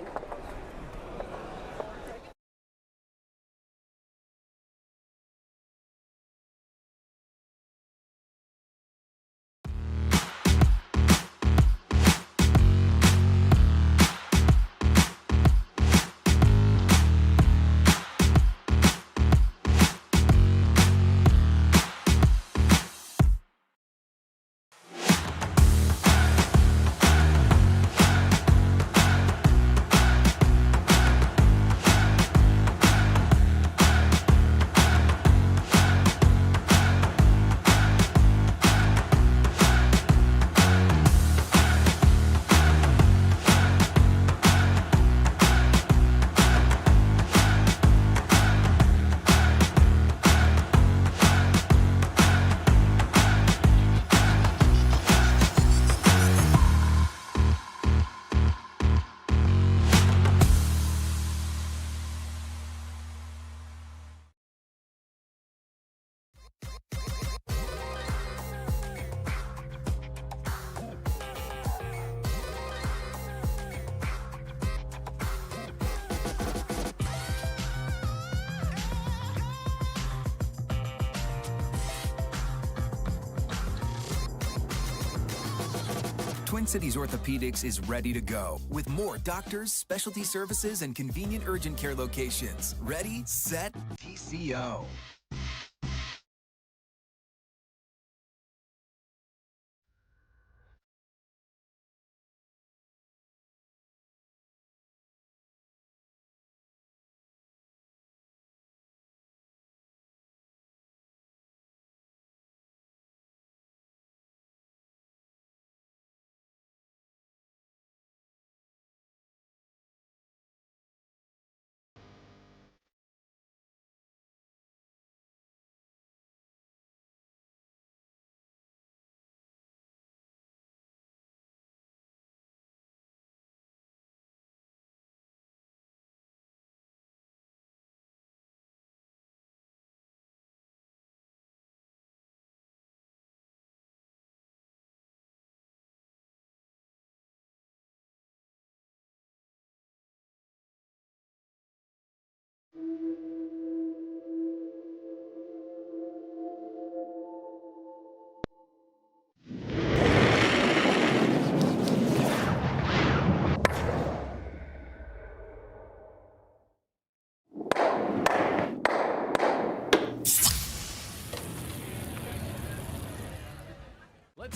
Twin Cities Orthopedics is ready to go with more doctors, specialty services, and convenient urgent care locations. Ready, set, TCO.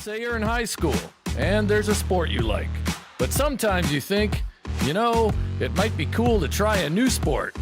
Let's say you're in high school and there's a sport you like, but sometimes you think, it might be cool to try a new sport.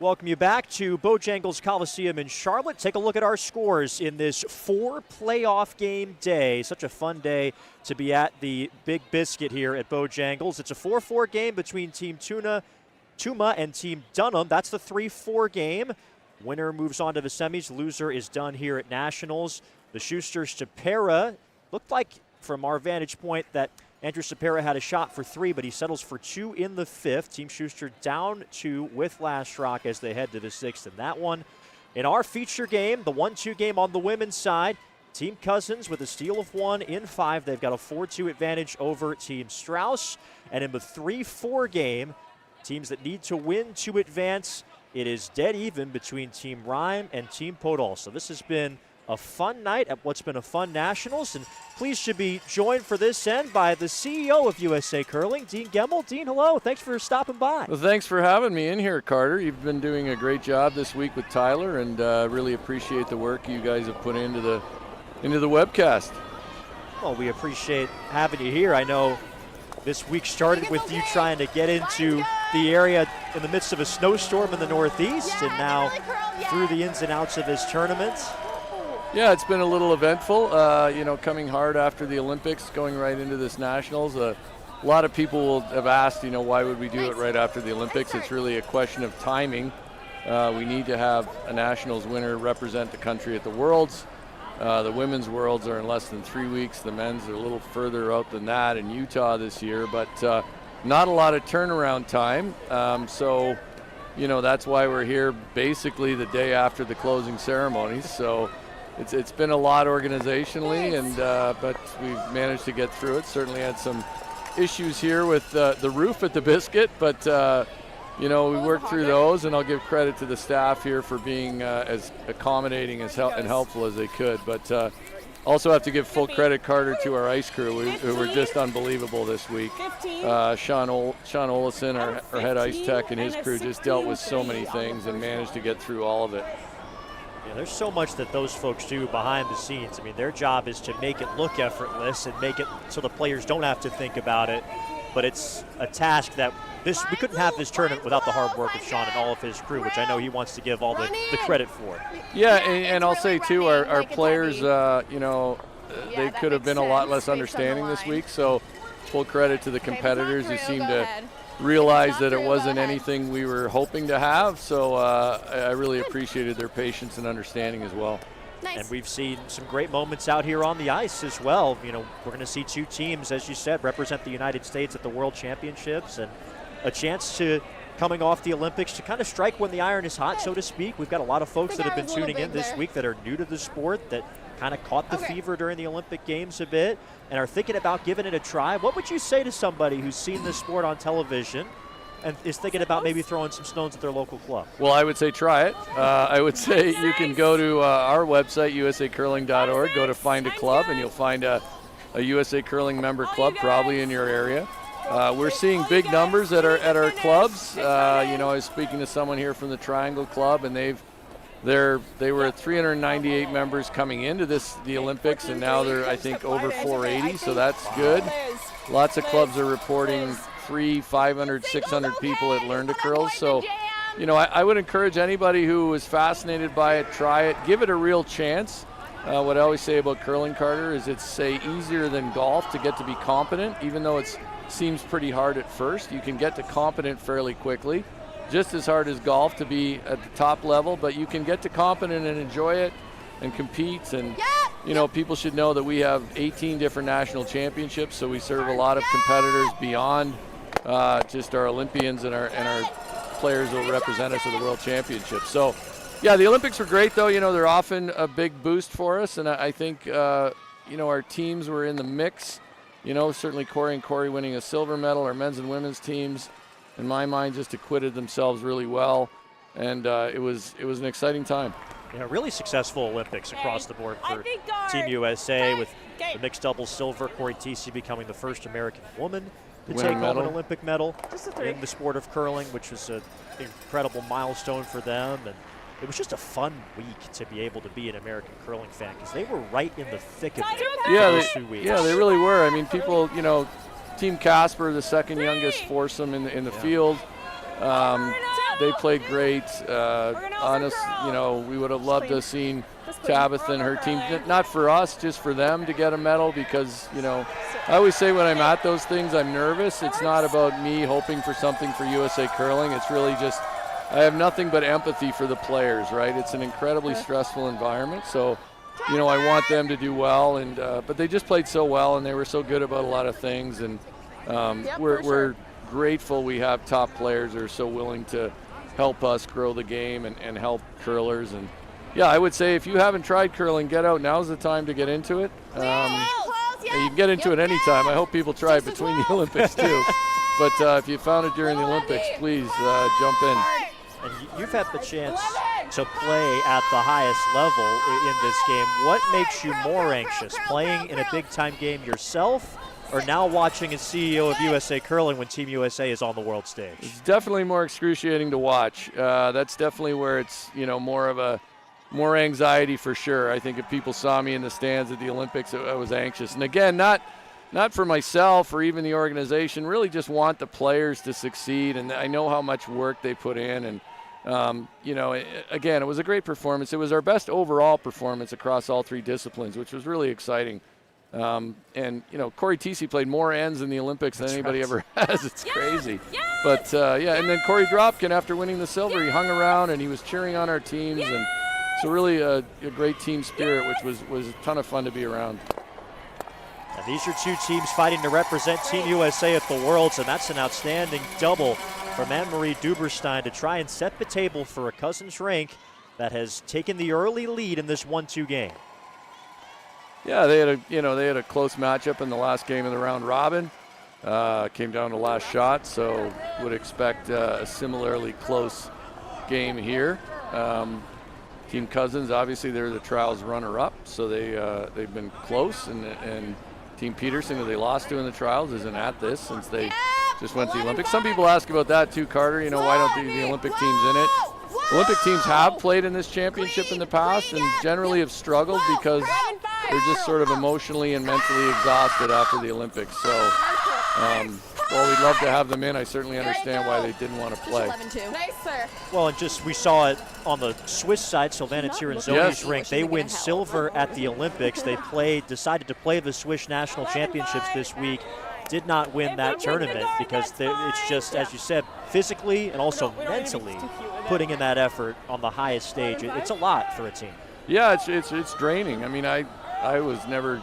Welcome you back to Bojangles Coliseum in Charlotte. Take a look at our scores in this 4-playoff game day. Such a fun day to be at the Big Biscuit here at Bojangles. It's a 4-4 game between Team Tuma and Team Dunham. That's the 3-4 game. Winner moves on to the semis. Loser is done here at Nationals. The Schuster-Stapera looked like, from our vantage point, that Andrew Stapera had a shot for 3, but he settles for 2 in the 5th. Team Schuster down 2 with last rock as they head to the 6th in that one. In our feature game, the 1-2 game on the women's side, Team Cousins with a steal of 1 in 5. They've got a 4-2 advantage over Team Strouse. And in the 3-4 game, teams that need to win to advance, it is dead even between Team Rhyme and Team Podol. So this has been a fun night at what's been a fun Nationals, and pleased to be joined for this end by the CEO of USA Curling, Dean Gemmel. Dean, hello. Thanks for stopping by. Well, thanks for having me in here, Carter. You've been doing a great job this week with Tyler, and really appreciate the work you guys have put into the webcast. Well, we appreciate having you here. I know this week started with you trying to get into the area in the midst of a snowstorm in the Northeast, and now through the ins and outs of this tournament. Yeah, it's been a little eventful, coming hard after the Olympics, going right into this Nationals. A lot of people will have asked, why would we do it right after the Olympics? It's really a question of timing. We need to have a Nationals winner represent the country at the Worlds. The women's Worlds are in less than 3 weeks. The men's are a little further out than that in Utah this year, but not a lot of turnaround time. So that's why we're here basically the day after the closing ceremonies. So it's been a lot organizationally, but we've managed to get through it. Certainly had some issues here with the roof at the Biscuit, but we worked through those, and I'll give credit to the staff here for being as accommodating and helpful as they could. But also have to give full credit, Carter, to our ice crew, who were just unbelievable this week. Sean Olison, our head ice tech, and his crew just dealt with so many things and managed to get through all of it. Yeah, there's so much that those folks do behind the scenes. I mean, their job is to make it look effortless and make it so the players don't have to think about it. But it's a task that we couldn't have this tournament without the hard work of Sean and all of his crew, which I know he wants to give all the credit for. Yeah, and I'll say too, our players, they could have been a lot less understanding this week. So full credit to the competitors who seemed to realize that it wasn't anything we were hoping to have. So I really appreciated their patience and understanding as well. Nice. And we've seen some great moments out here on the ice as well. We're going to see 2 teams, as you said, represent the United States at the World Championships, and a chance to, coming off the Olympics, to kind of strike when the iron is hot, so to speak. We've got a lot of folks that have been tuning in this week that are new to the sport, that kind of caught the fever during the Olympic Games a bit and are thinking about giving it a try. What would you say to somebody who's seen this sport on television and is thinking about maybe throwing some stones at their local club? Well, I would say try it. I would say you can go to our website, usacurling.org, go to Find a Club, and you'll find a USA Curling member club probably in your area. We're seeing big numbers at our clubs. I was speaking to someone here from the Triangle Club, and they were at 398 members coming into the Olympics, and now they're, I think, over 480, so that's good. Lots of clubs are reporting 300, 500, 600 people at Learn to Curl. So, I would encourage anybody who is fascinated by it, try it, give it a real chance. What I always say about curling, Carter, is it's easier than golf to get to be competent, even though it seems pretty hard at first. You can get to competent fairly quickly. Just as hard as golf to be at the top level, but you can get to competent and enjoy it and compete. And, people should know that we have 18 different national championships, so we serve a lot of competitors beyond just our Olympians and our players who will represent us at the World Championships. So, yeah, the Olympics were great, though. They're often a big boost for us, and I think, our teams were in the mix. Certainly Corey and Corey winning a silver medal, our men's and women's teams, in my mind, just acquitted themselves really well, and it was an exciting time. Really successful Olympics across the board for Team USA, with the mixed doubles silver, Corey Tisi becoming the first American woman to take home an Olympic medal in the sport of curling, which was an incredible milestone for them. And it was just a fun week to be able to be an American curling fan, because they were right in the thick of it those 2 weeks. Yeah, they really were. I mean, people, Team Casper, the second youngest foursome in the field. They played great. We would have loved to have seen Tabitha and her team, not for us, just for them to get a medal, because, I always say when I'm at those things, I'm nervous. It's not about me hoping for something for USA Curling. It's really just, I have nothing but empathy for the players, right? It's an incredibly stressful environment. So, I want them to do well, and but they just played so well, and they were so good about a lot of things, and we're grateful we have top players that are so willing to help us grow the game and help curlers. And yeah, I would say if you haven't tried curling, get out. Now's the time to get into it. You can get into it anytime. I hope people try it between the Olympics too. But if you found it during the Olympics, please jump in. And you've had the chance to play at the highest level in this game. What makes you more anxious, playing in a big-time game yourself, or now watching as CEO of USA Curling when Team USA is on the world stage? It's definitely more excruciating to watch. That's definitely where it's more anxiety for sure. I think if people saw me in the stands at the Olympics, I was anxious. And again, not for myself or even the organization, really just want the players to succeed. And I know how much work they put in. And, again, it was a great performance. It was our best overall performance across all three disciplines, which was really exciting. Corey Tisi played more ends in the Olympics than anybody ever has. It's crazy. But, and then Corey Dropkin, after winning the silver, he hung around and he was cheering on our teams. And so really a great team spirit, which was a ton of fun to be around. And these are two teams fighting to represent Team USA at the Worlds, and that's an outstanding double from Anne-Marie Duberstein to try and set the table for a Cousins Rink that has taken the early lead in this 1-2 game. Yeah, they had a close matchup in the last game of the round robin. Came down to last shot, so would expect a similarly close game here. Team Cousins, obviously, they're the trials runner-up, so they've been close, and Team Peterson, who they lost to in the trials, isn't at this since they just went to the Olympics. Some people ask about that too, Carter. Why don't the Olympic teams in it? Olympic teams have played in this championship in the past and generally have struggled because they're just sort of emotionally and mentally exhausted after the Olympics. So while we'd love to have them in, I certainly understand why they didn't want to play. Nice, sir. Well, and just we saw it on the Swiss side, Silvana Tiranzoni's rink. They win silver at the Olympics. They decided to play the Swiss National Championships this week. Did not win that tournament because it's just, as you said, physically and also mentally putting in that effort on the highest stage. It's a lot for a team. Yeah, it's draining. I mean, I was never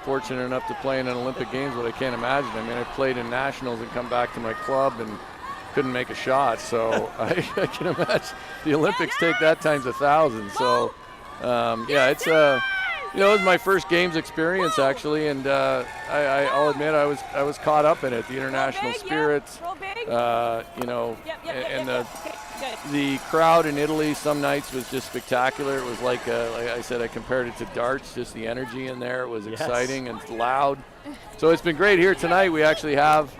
fortunate enough to play in an Olympic Games, but I can't imagine. I mean, I played in nationals and come back to my club and couldn't make a shot. So I can imagine the Olympics take that times 1,000. So it's it was my first games experience actually, and I'll admit I was caught up in it. The international spirit, You know, and the crowd in Italy some nights was just spectacular. It was like I said, I compared it to darts, just the energy in there. It was exciting and loud. So it's been great here tonight. We actually have,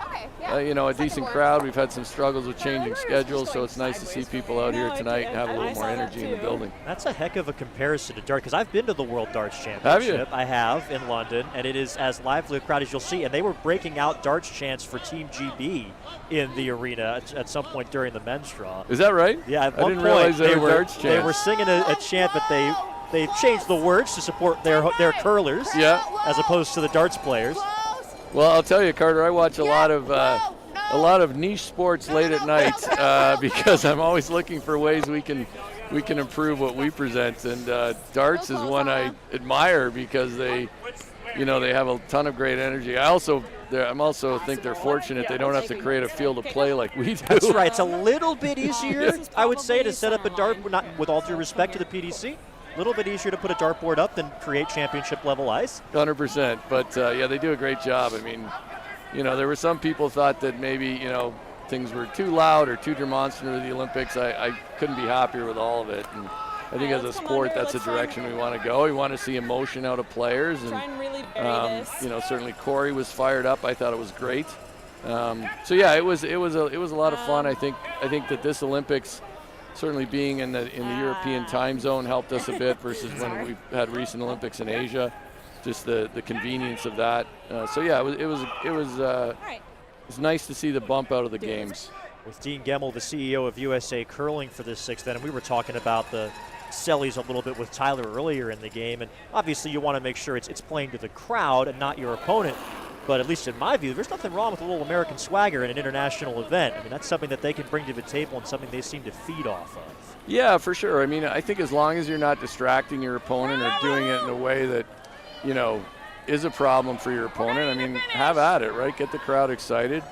you know, a decent crowd. We've had some struggles with changing schedules, so it's nice to see people out here tonight and have a little more energy in the building. That's a heck of a comparison to dart, because I've been to the World Darts Championship. Have you? I have, in London, and it is as lively a crowd as you'll see. And they were breaking out darts chants for Team GB in the arena at some point during the men's draw. Is that right? Yeah, at I one didn't point realize they were darts they chants. were singing a chant, but they changed the words to support their curlers, as opposed to the darts players. Well, I'll tell you, Carter, I watch a lot of niche sports late at night because I'm always looking for ways we can improve what we present, and darts is one I admire because they have a ton of great energy. I'm also think they're fortunate they don't have to create a field of play like we do. That's right. It's a little bit easier, I would say, to set up a dart, not with all due respect to the PDC. A little bit easier to put a dartboard up than create championship level ice. 100%. But yeah, they do a great job. I mean, you know, there were some people thought that maybe, you know, things were too loud or too demonstrative of the Olympics. I couldn't be happier with all of it. And I think as a sport, that's the direction we want to go. We want to see emotion out of players. And, you know, certainly Corey was fired up. I thought it was great. So yeah, it was a lot of fun. I think that this Olympics, certainly being in the European time zone, helped us a bit versus when we've had recent Olympics in Asia. Just the convenience of that. So yeah, it was nice to see the bump out of the games. With Dean Gemmell, the CEO of USA Curling, for this sixth event, and we were talking about the Sellies a little bit with Tyler earlier in the game, and obviously you want to make sure it's playing to the crowd and not your opponent. But at least in my view, there's nothing wrong with a little American swagger in an international event. I mean, that's something that they can bring to the table and something they seem to feed off of. Yeah, for sure. I mean, I think as long as you're not distracting your opponent or doing it in a way that, you know, is a problem for your opponent, I mean, have at it, right? Get the crowd excited.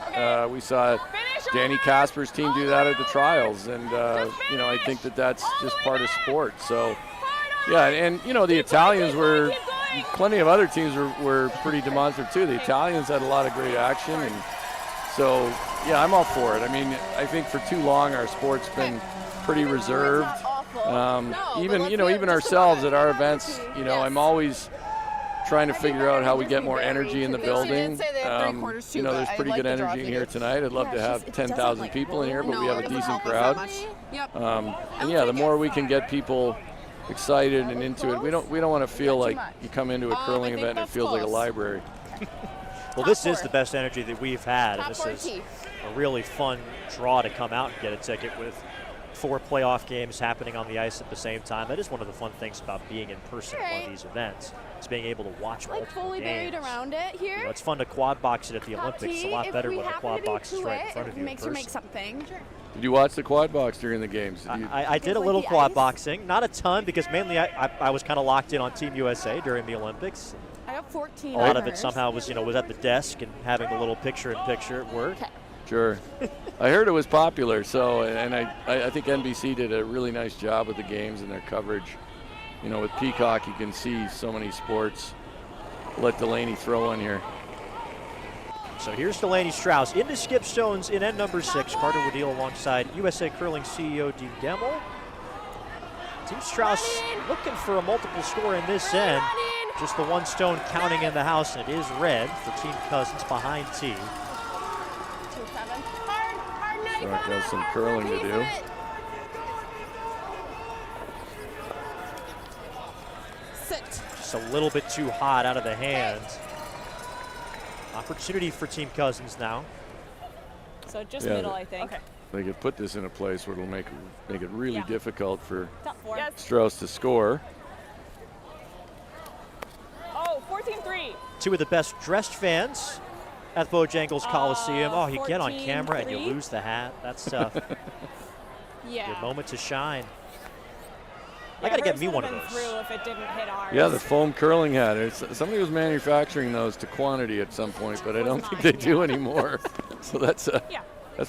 We saw Danny Casper's team do that at the trials, and, you know, I think that that's just part of sport. So, yeah, and, you know, the Italians were – plenty of other teams were pretty demonstrative too. The Italians had a lot of great action, and so yeah, I'm all for it. I mean, I think for too long our sport's been pretty reserved. Even ourselves at our events, you know, I'm always trying to figure out how we get more energy in the building. You know, there's pretty good energy in here tonight. I'd love to have 10,000 people in here, but we have a decent crowd. And yeah, the more we can get people excited and into it, we don't want to feel like you come into a curling event and it feels like a library. Well, this is the best energy that we've had, and this is a really fun draw to come out and get a ticket with 4 playoff games happening on the ice at the same time. That is one of the fun things about being in person at one of these events. It's being able to watch multiple fully games. buried around it here. You know, it's fun to quad box it at the Olympics. It's a lot better when the quad box is right in front of you in Makes you make person. something. Did you watch the quad box during the games? I did a little quad boxing, not a ton, because mainly I was kind of locked in on Team USA during the Olympics. I got 14. A lot of it somehow was at the desk and having a little picture-in-picture at work. Sure. I heard it was popular, so, and I think NBC did a really nice job with the games and their coverage. You know, with Peacock, you can see so many sports. Let Delaney throw one here. So here's Delaney Strouse into Skip Stones in end number 6. Carter Woodeel alongside USA Curling CEO Dean Gemmell. Team Strouse looking for a multiple score in this end. Just the 1 stone counting in the house, and it is red for Team Cousins behind T. 2-7. Hard, Brock has some curling to do. Sit. Just a little bit too hot out of the hands. Opportunity for Team Cousins now. So just middle, I think. Okay. They could put this in a place where it'll make it really difficult for Top 4. Strauss to score. Oh, 14-3. 2 of the best dressed fans at Bojangles Coliseum. Oh, you get on camera and you lose the hat. That's tough. Yeah. Good moment to shine. Yeah, I got to get hers me would one have of been those. through if it didn't hit ours. Yeah, the foam curling hat. Somebody was manufacturing those to quantity at some point, but I don't think they do anymore. So that's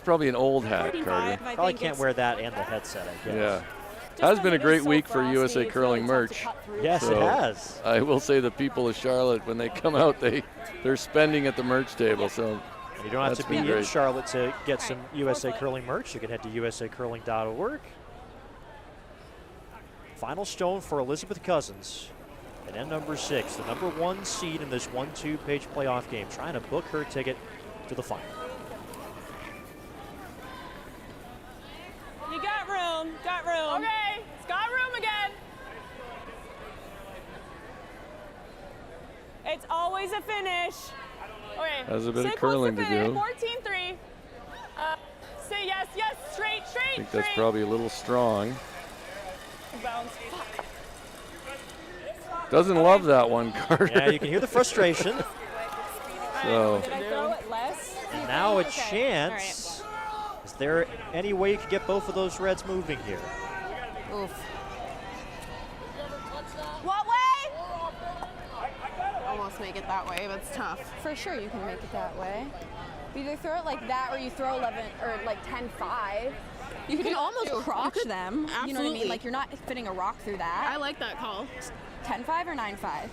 probably an old hat, Carter. Probably can't wear that and the headset, I guess. Yeah. Has been a great week for USA Curling merch. Yes, So it has. I will say the people of Charlotte, when they come out, they're spending at the merch table. So And you don't have That's to be been in great. Charlotte to get some USA Curling merch. You can head to usacurling.org. Final stone for Elizabeth Cousins. And end number 6, the number 1 seed in this 1-2 page playoff game, trying to book her ticket to the final. You got room. Got room. Okay, it's got room again. It's always a finish. Okay. Has a bit of stay close curling to finish. do. 14-3. Say yes, yes, straight, I straight, think that's straight. probably a little strong. Bounce. Fuck. Doesn't love that one, Carter. Yeah, you can hear the frustration. So Did I throw it less? And now a Okay. chance. Is there any way you could get both of those reds moving here? Oof. What way? Almost make it that way, but it's tough. For sure you can make it that way. You either throw it like that or you throw 11 or like 10-5. You can almost too. crotch You could- them. You know what I absolutely. mean? Like you're not fitting a rock through that. I like that call. 10-5 or 9-5?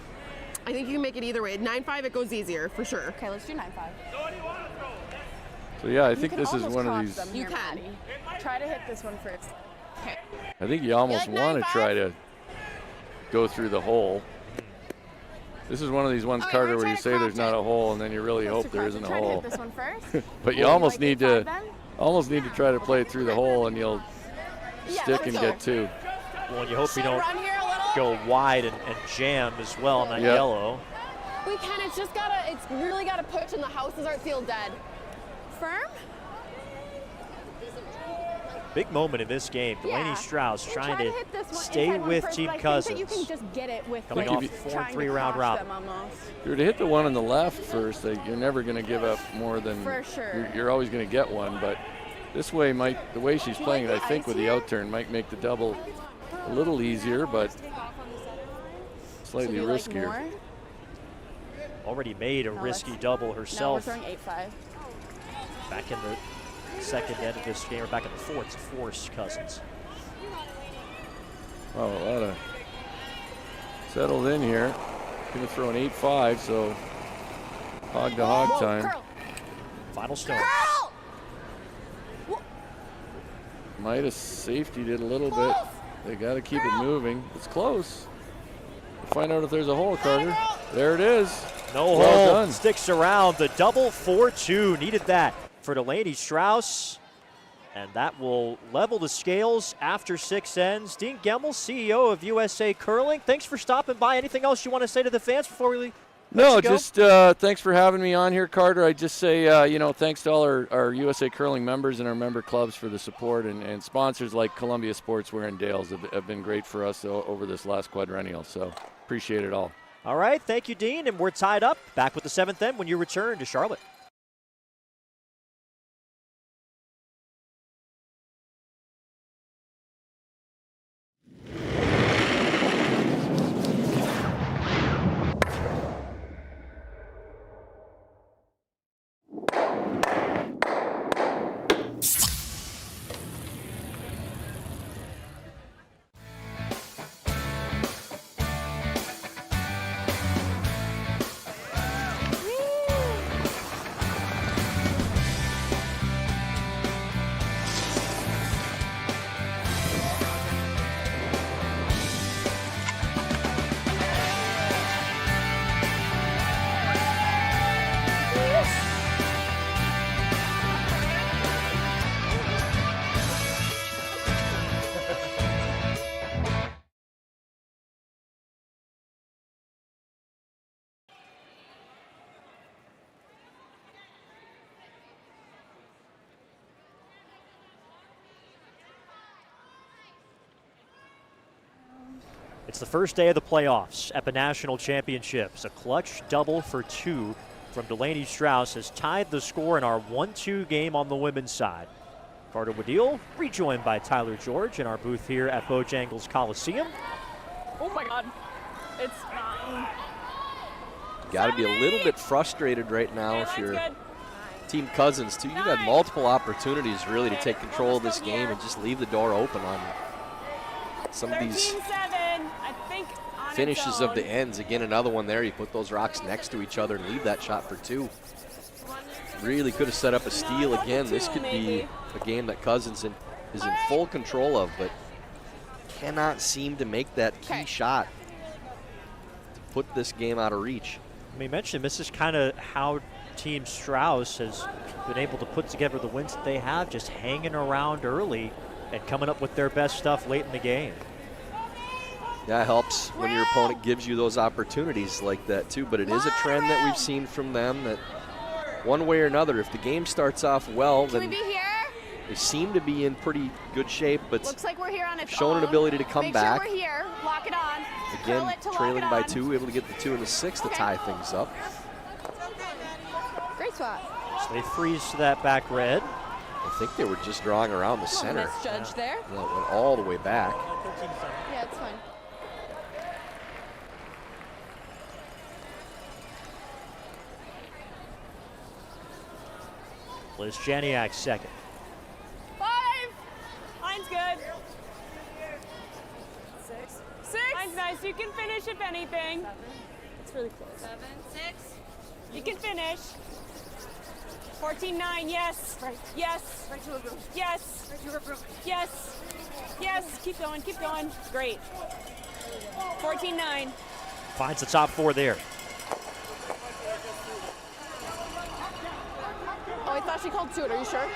I think you can make it either way. 9-5, it goes easier, for sure. Okay, let's do 9-5. So yeah, I You think can this is almost one of crotch these. them You here, can. Maddie. Try to hit this one first. Okay. I think you almost like want to 9-5? try to go through the hole. This is one of these ones, Okay, Carter, we're where you trying to say there's crotch not it. a hole, and then you really hope there isn't a Try to hole. hit this one first. But you Or almost like need 8-5 to then? try to play it through the hole, and you'll Yeah, stick for and sure. get 2. Well, and you hope you Should don't run here a little. go wide and jam as well on that Yep. yellow. We can. It's just gotta. It's really gotta push, and the houses aren't feel dead. Firm? Big moment in this game. Delaney Yeah. Strauss And trying try to hit this one stay inside one with first, Team but I Cousins. think that you can just get it with Coming like, off a trying 4-3 to round cross robin. them almost. If you were to hit the one on the left first, you're never going to give up more than. For sure. You're always going to get one, but this way might, the way she's Do you playing it, like I the think ice with the here? outturn might make the double a little easier, but So do slightly you like riskier. more? Already made a No, risky let's- double No, we're herself throwing 8-5. back in the second end of this game, or back in the fourth to force Cousins. Oh, a lot of settled in here. Going to throw an 8-5, so hog to hog time. Curl. Final stone. Curl. Might have safetied it a little bit. They got to keep it moving. It's close. We'll find out if there's a hole, Carter. There it is. No Well hole. done. Sticks around. The double 4-2. Needed that for Delaney Strouse. And that will level the scales after 6 ends. Dean Gemmel, CEO of USA Curling. Thanks for stopping by. Anything else you want to say to the fans before we leave? No, you go. just thanks for having me on here, Carter. I just say, thanks to all our USA Curling members and our member clubs for the support, and sponsors like Columbia Sportswear and Dales have been great for us over this last quadrennial. So appreciate it all. All right. Thank you, Dean. And we're tied up. Back with the 7th end when you return to Charlotte. It's the first day of the playoffs at the National Championships. A clutch double for 2 from Delaney Strouse has tied the score in our 1-2 game on the women's side. Carter Wadil, rejoined by Tyler George in our booth here at Bojangles Coliseum. Oh my God. It's not. Got to be a little bit frustrated right now Okay, if line's you're good. Team Cousins, too. You've had multiple opportunities really to take control of this game and just leave the door open on some of these 13-7, I think, on finishes its of the own. ends. Again, another one there. You put those rocks next to each other and leave that shot for 2. really could have set up a steal again. This could be a game that Cousins is in full control of, but cannot seem to make that key shot to put this game out of reach. I mean, mentioned this is kind of how Team Strouse has been able to put together the wins that they have, just hanging around early and coming up with their best stuff late in the game. Yeah, it helps when your opponent gives you those opportunities like that too, but it is a trend that we've seen from them that one way or another, if the game starts off well, then they seem to be in pretty good shape, but looks like we're here on its shown an ability to come back. Make sure we're here. Lock it on. Again, trailing by 2, able to get the 2 and the 6 to tie things up. Great spot. So they freeze to that back red. I think they were just drawing around the center. Misjudged there. That went all the way back. Yeah, it's fine. Liz Janiak second. 5. Mine's good. 6. Mine's nice. You can finish if anything. 7. It's really close. 7. 6. You can finish. 14-9. Yes. Right. Yes. Right to a room. Yes. Right to a room. Yes. Yes. Keep going. Keep going. Great. 14-9. Finds the top 4 there. Oh, I thought she called 2. Are you sure?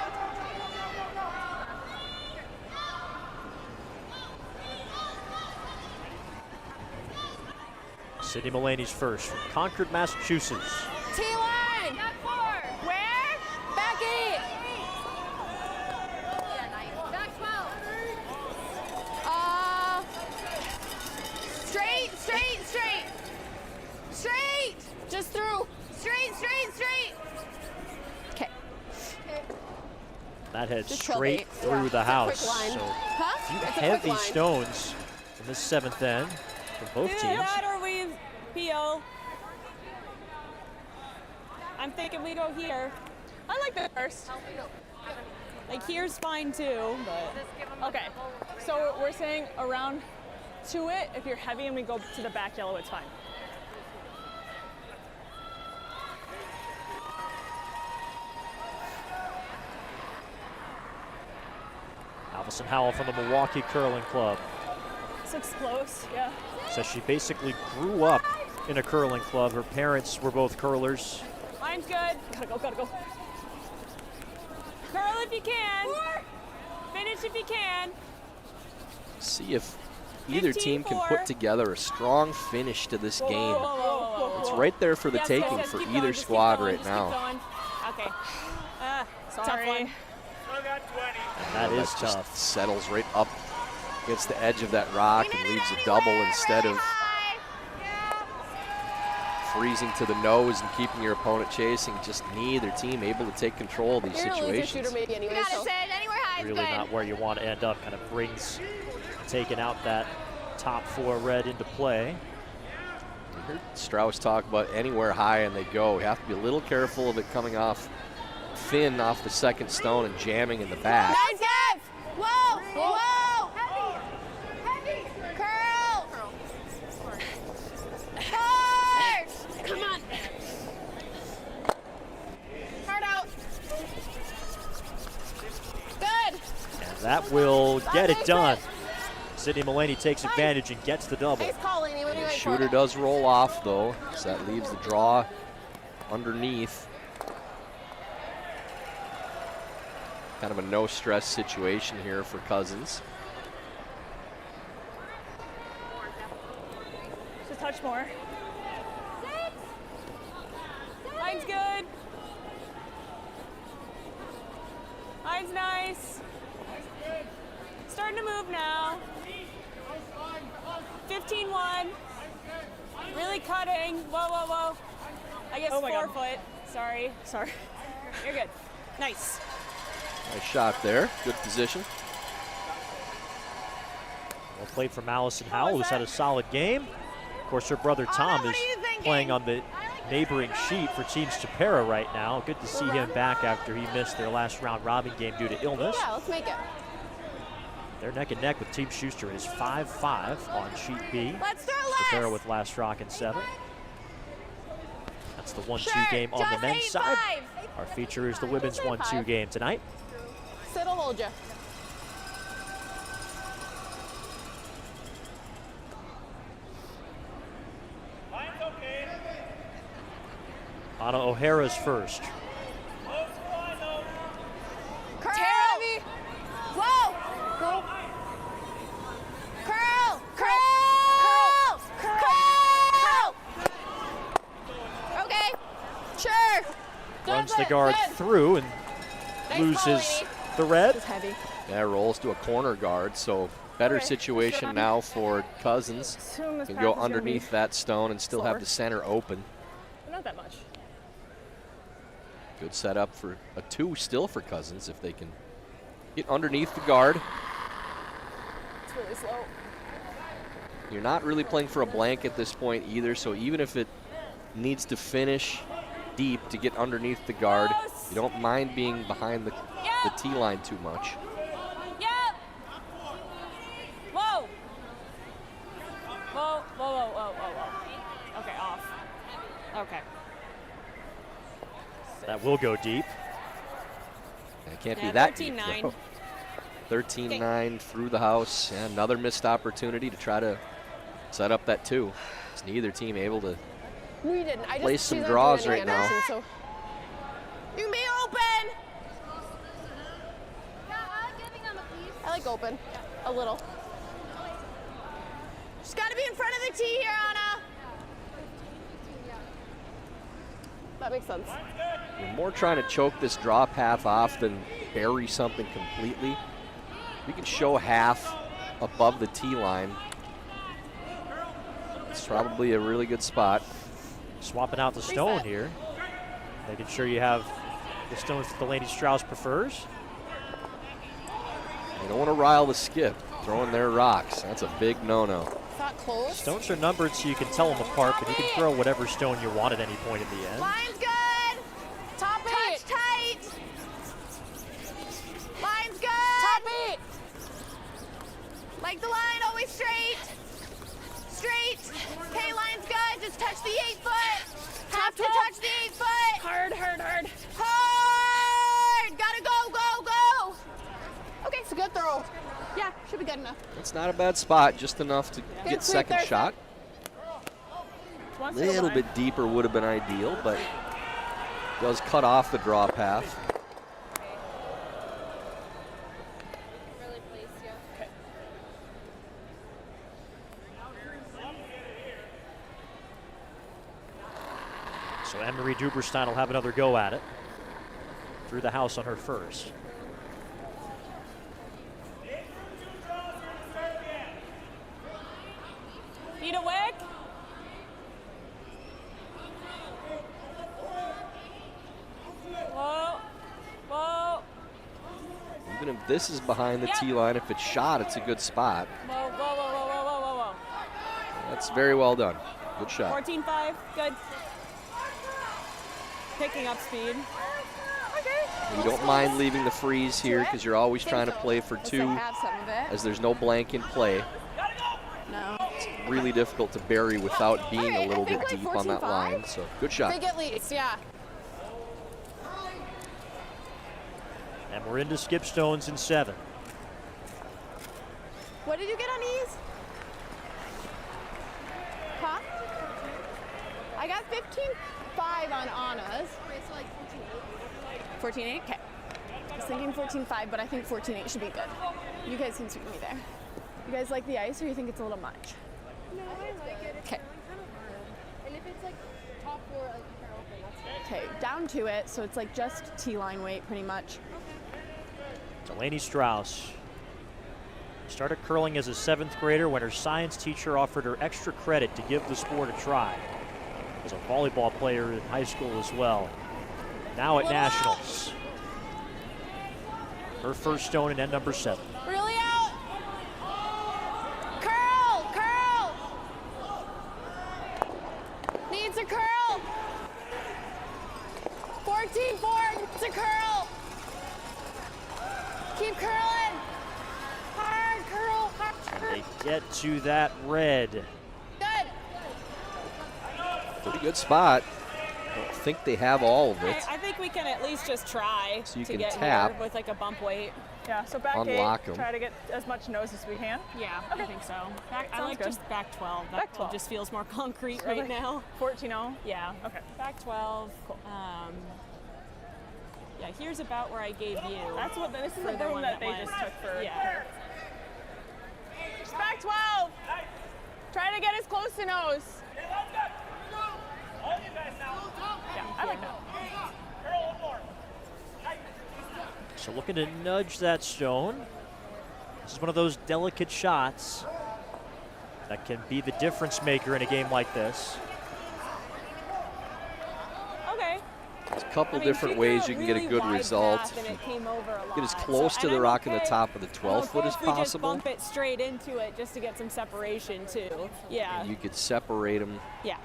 Sydney Mulaney's first from Concord, Massachusetts. T-line. Back 4. Where? Back 8. Back 12. Straight, straight, straight. Straight. Just through. Straight, straight, straight. Okay. That heads Just straight 12-8. through the house. Quick line. So Huh? a few It's a quick heavy line. stones in this 7th end from both Either teams. that or we PO. I'm thinking we go here. I like the first. Like here's fine too, but okay. So we're saying around to it. If you're heavy and we go to the back yellow, it's fine. Allison Howell from the Milwaukee Curling Club. This looks close, yeah. So she basically grew up in a curling club. Her parents were both curlers. Mine's good. Gotta go, gotta go. Curl if you can. Finish if you can. See if either team can put together a strong finish to this game. It's right there for the taking for keep either going, just squad keep going, right just now. keep going. Okay. Still Sorry. got 20. That is That tough. just settles right up against the edge of that rock and leaves a double instead of freezing to the nose and keeping your opponent chasing. Just neither team able to take control of these You're gonna lose your shooter situations. maybe anyway. You gotta So. sit anywhere high is Really good. not where you want to end up. Kind of brings taking out that top 4 red into play. I heard Strouse talk about anywhere high and they go. You have to be a little careful of it coming off thin off the second stone and jamming in the back. Nice, Kev. Whoa, whoa. Heavy. Curl. Hard. Come on. Hard out. Good. And that will get it done. Sydney Mulaney takes advantage and gets the double. Nice call, Lainey. What do you wait Shooter for? does roll off though, so that leaves the draw underneath. Kind of a no stress situation here for Cousins. Just touch more. Mine's good. Mine's nice. Starting to move now. 15-1. Really cutting. Whoa, whoa, whoa. I guess 4 foot. Sorry. You're good. Nice. Nice shot there. Good position. Well played from Allison Howell, who's had a solid game. Of course, her brother Tom is playing on the neighboring sheet for Team Stupera right now. Good to see him back after he missed their last round robin game due to illness. Yeah, let's make it. They're neck and neck with Team Schuster. It is 5-5 on sheet B. Let's throw Stupera less. with last rock and 7. That's the 1-2 game on the men's side. Our feature is the women's 1-2 game tonight. Sit, I'll hold you. Anna O'Hara's first. Curl! Whoa! Go. Curl! Curl! Curl! Okay. Sure. Runs the guard through and loses the red. It's heavy. Yeah, rolls to a corner guard, so better situation now for Cousins. Can go underneath that stone and still have the center open. Not that much. Good setup for a 2 still for Cousins if they can get underneath the guard. It's really slow. You're not really playing for a blank at this point either, so even if it needs to finish deep to get underneath the guard, you don't mind being behind the tee line too much. Yep. Whoa. Whoa, whoa, whoa, whoa, whoa, whoa. Okay, off. Okay. That will go deep. It can't be that 13-9. 13-9 through the house. And another missed opportunity to try to set up that 2. It's neither team able to We didn't. I just place some she's draws not doing right any now. animation, so. You can be open! I like open. A little. She's got to be in front of the tee here, Anna. That makes sense. You're more trying to choke this draw path off than bury something completely. We can show half above the tee line. It's probably a really good spot. Swapping out the stone here. Making sure you have the stones that Delaney Strouse prefers. You don't want to rile the skip, throwing their rocks. That's a big no-no. It's not close. Stones are numbered so you can tell them apart, but you can throw whatever stone you want at any point in the end. Line's good. Top it. Touch tight. Line's good. Top it. Like the line, always straight. Straight. Okay, line's good. Just touch the 8-foot. Have to touch the 8-foot. Hard, hard, hard. Hard. Gotta go, go, go. Okay, it's a good throw. Yeah, should be good enough. It's not a bad spot, just enough to get second shot. A little bit deeper would have been ideal, but does cut off the draw path. So Anne-Marie Duberstein will have another go at it. Through the house on her first. Need a wick? Whoa. Whoa. Even if this is behind the tee line, if it's shot, it's a good spot. Whoa, whoa, whoa, whoa, whoa, whoa, whoa, whoa. That's very well done. Good shot. 14-5. Good. Picking up speed. Okay. You don't mind leaving the freeze here because you're always trying to play for 2 have some of it. as there's no blank in play. No. It's really difficult to bury without being a little bit deep on that line. So good shot. Big at least, yeah. And we're into skip stones in 7. What did you get on ease? Huh? I got 15.5 on Anna's. 14.8? Okay. I was thinking 14.5, but I think 14.8 should be good. You guys can suit me there. You guys like the ice, or you think it's a little much? No, I like it. Okay. And if it's like top 4, like you can open, that's Okay, down to it, so it's like just T-line weight pretty much. Delaney Strouse started curling as a 7th grader when her science teacher offered her extra credit to give the sport a try. As a volleyball player in high school as well. Now at Nationals. Her first stone in end number 7. Really out. Curl, curl. Needs a curl. 14-4, needs a curl. Keep curling. Hard curl, hard. They get to that red. Good. Pretty good spot. I don't think they have all of it. I think we can at least just try So you to can get tap. here with like a bump weight. Yeah, so back Unlock 8, 'em. try to get as much nose as we can. Yeah, I think so. I Sounds like good. just back 12. Back That 12. just feels more concrete So right like now. 14-0. Yeah. Okay. Back 12. Cool. Yeah, here's about where I gave you. That's what. This is for the the room one that they went. just took for. Yeah. Just back 12. Try to get as close to nose. Yeah, I like that. So looking to nudge that stone. This is one of those delicate shots that can be the difference maker in a game like this. Okay. There's a couple I mean, different she ways threw you can get a really good wide result. path and it came over a lot. Get as close to and the I'm rock in the okay. top of the 12 foot I'm as okay if we just possible. bump it straight into it just to get some separation too. Yeah. You could separate them, Yeah.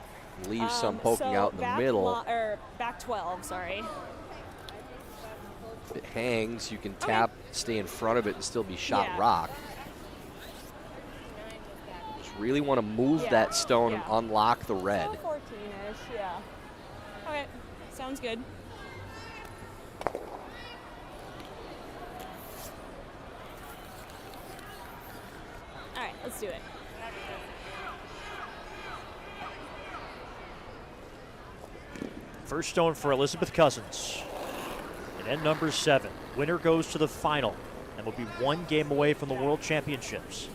leave some poking so out in the back middle. or back 12, sorry. If it hangs, you can tap, stay in front of it, and still be shot rock. Just really want to move that stone and unlock the red. So 14-ish, yeah. Okay, sounds good. All right, let's do it. First stone for Elizabeth Cousins. And end number 7. Winner goes to the final and will be 1 game away from the World Championships.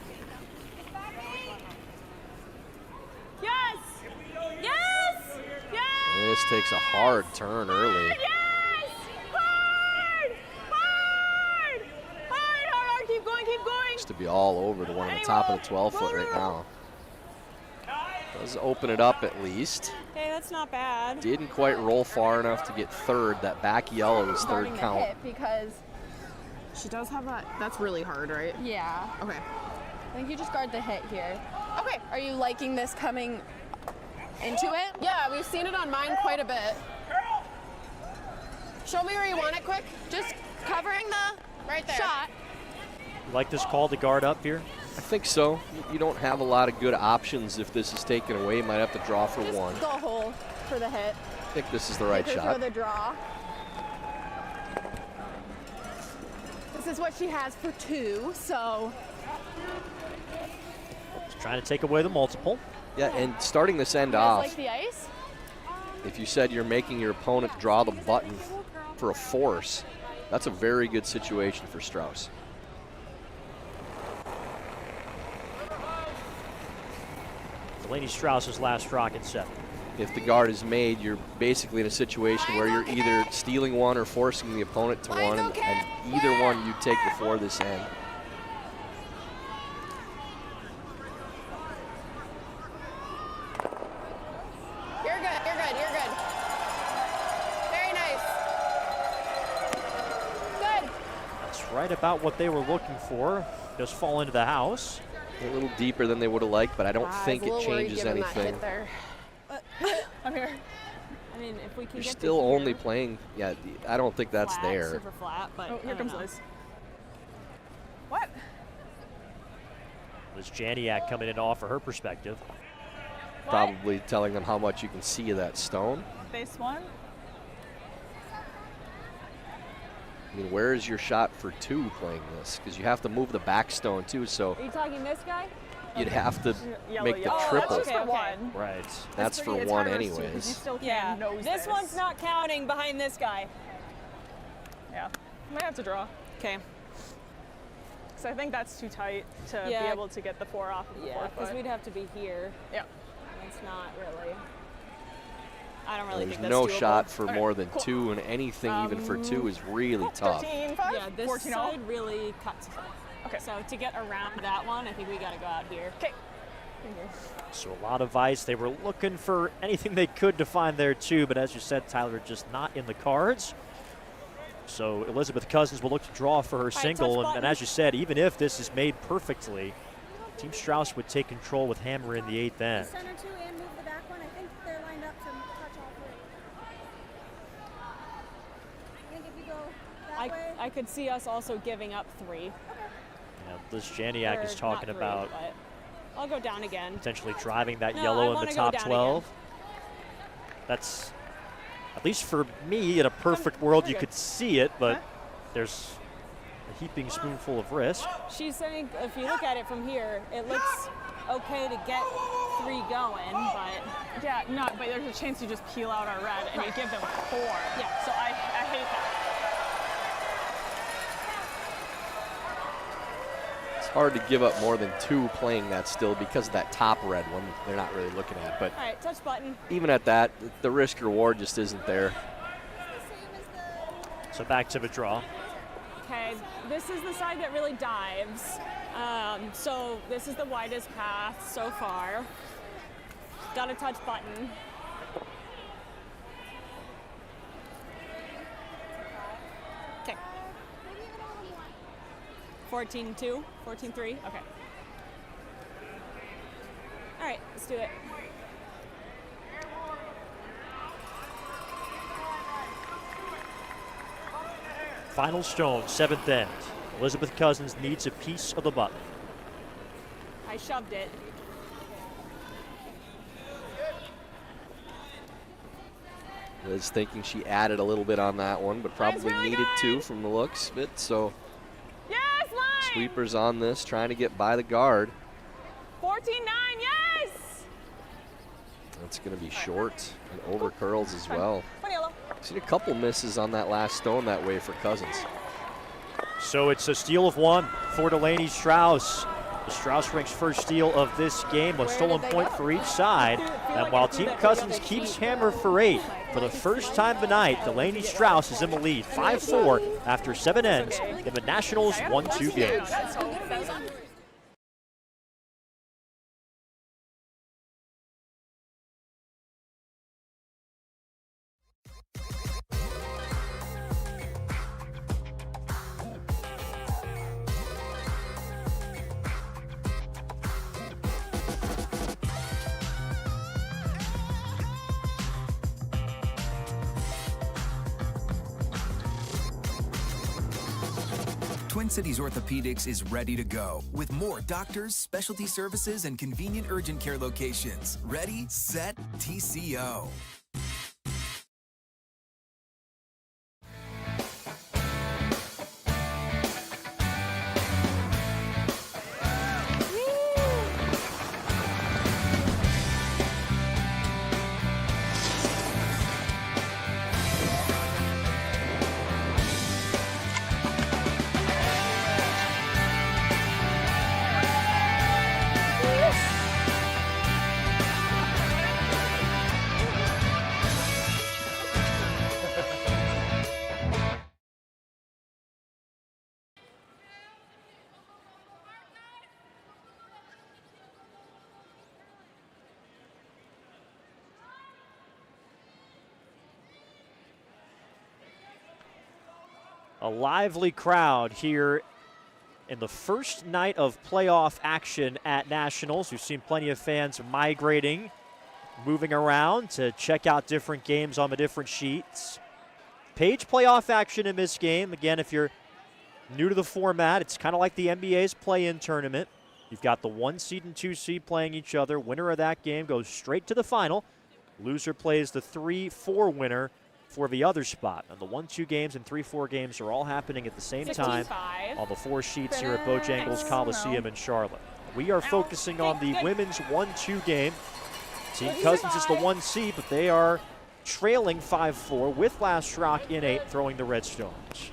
Yes! Yes! Yes! This takes a hard turn early. Yes! Hard! Hard! Hard, hard, keep going, keep going. Looks to be all over the one on the top of the 12 foot right now. Does open it up at least. Okay, that's not bad. Didn't quite roll far enough to get third. That back yellow is third Guarding the count. hip because She does have that. That's really hard, right? yeah. Okay. I think you just guard the hit here. Okay. Are you liking this coming into it? Yeah, we've seen it on mine quite a bit. Show me where you want it quick. Just covering the Right there. shot. You like this call to guard up here? I think so. You don't have a lot of good options if this is taken away. You might have to draw for Just one. go hole for the hit. I think this is the right Make her shot. throw the draw. This is what she has for 2, so Just trying to take away the multiple. Yeah, and starting this end you guys off, like the ice? if you said you're making your opponent draw the button for a force, that's a very good situation for Strouse. Delaney Strouse's last rocket set. If the guard is made, you're basically in a situation where you're either stealing one or forcing the opponent to one, and either one you take before this end. You're good, you're good, you're good. Very nice. Good. That's right about what they were looking for. Just fall into the house. A little deeper than they would have liked, but I don't think I was a it little worried changes given that anything. hit there. I'm here. I mean, if we can You're get still to here, only playing, yeah, I don't think that's flat, there. super flat, but Oh, I here don't comes know. Liz. What? Liz Janiak coming in to offer her perspective. Probably telling them how much you can see of that stone. Base 1? I mean, where is your shot for 2 playing this? Because you have to move the back stone too, so Are you talking this guy? you'd have to Yellow, make the yellow. triple. That's just for Okay, okay. one. Right. That's for It's one harder to see 'cause You anyways. still can't Yeah. nose This one's not counting behind this guy. Yeah. Might have to draw. Okay. So I think that's too tight to be Yeah. able to get the 4 off of the Yeah, 4 because foot. we'd have to be here. Yeah. It's not really. I don't really There's think that's no doable. shot for Okay, more than cool. 2, and anything even for 2 is really tough. 13-5? Yeah, this 14-0? side really cuts. Okay. So to get around that one, I think we got to go out here. Okay. So a lot of ice. They were looking for anything they could to find there too, but as you said, Tyler, just not in the cards. So Elizabeth Cousins will look to draw for her single, touch and as you said, even if this is made perfectly, Team Strouse would take control with Hammer in the 8th end. Center 2 and move the back one. I think they're lined up to touch all 3. I think if you go that way. I could see us also giving up 3. Now, Liz Janiak is Or talking not 3, about but I'll go down again. potentially driving that No, I yellow in wanna the go top down 12. That's At least for me, in a perfect world, you could see it, but there's a heaping spoonful of risk. She's saying if you look at it from here, it looks okay to get 3 going, but Yeah, no, but there's a chance you just peel out our red and you give them 4. Yeah, so I hate that. It's hard to give up more than 2 playing that still because of that top red one they're not really looking at. But all right, touch button. even at that, the risk reward just isn't there. So back to the draw. Okay, this is the side that really dives. So this is the widest path so far. Got a touch button. Okay. 14-2, 14-3, okay. All right, let's do it. Final stone, 7th end. Elizabeth Cousins needs a piece of the button. I shoved it. Liz thinking she added a little bit on that one, but probably really needed good. to from the looks of it. So Yes, line! sweepers on this, trying to get by the guard. 14-9, yes! That's going to be short and over curls as well. One yellow. Seen a couple misses on that last stone that way for Cousins. So it's a steal of 1 for Delaney Strouse. The Strouse Rink's first steal of this game, a stolen point for each side. And while Team Cousins keeps hammer for 8, for the first time tonight, Delaney Strouse is in the lead, 5-4 after 7 ends in the Nationals 1-2 game. Twin Cities Orthopedics is ready to go with more doctors, specialty services, and convenient urgent care locations. Ready, set, TCO. A lively crowd here in the first night of playoff action at Nationals. We've seen plenty of fans migrating, moving around to check out different games on the different sheets. Page playoff action in this game. Again, if you're new to the format, it's kind of like the NBA's play-in tournament. You've got the 1 seed and 2 seed playing each other. Winner of that game goes straight to the final. Loser plays the 3-4 winner for the other spot. And the 1-2 games and 3-4 games are all happening at the same time on the 4 sheets here at Bojangles Coliseum in Charlotte. We are focusing on the women's 1-2 game. Team Cousins is the 1 seed, but they are trailing 5-4 with Last Rock in 8, throwing the Red Stones.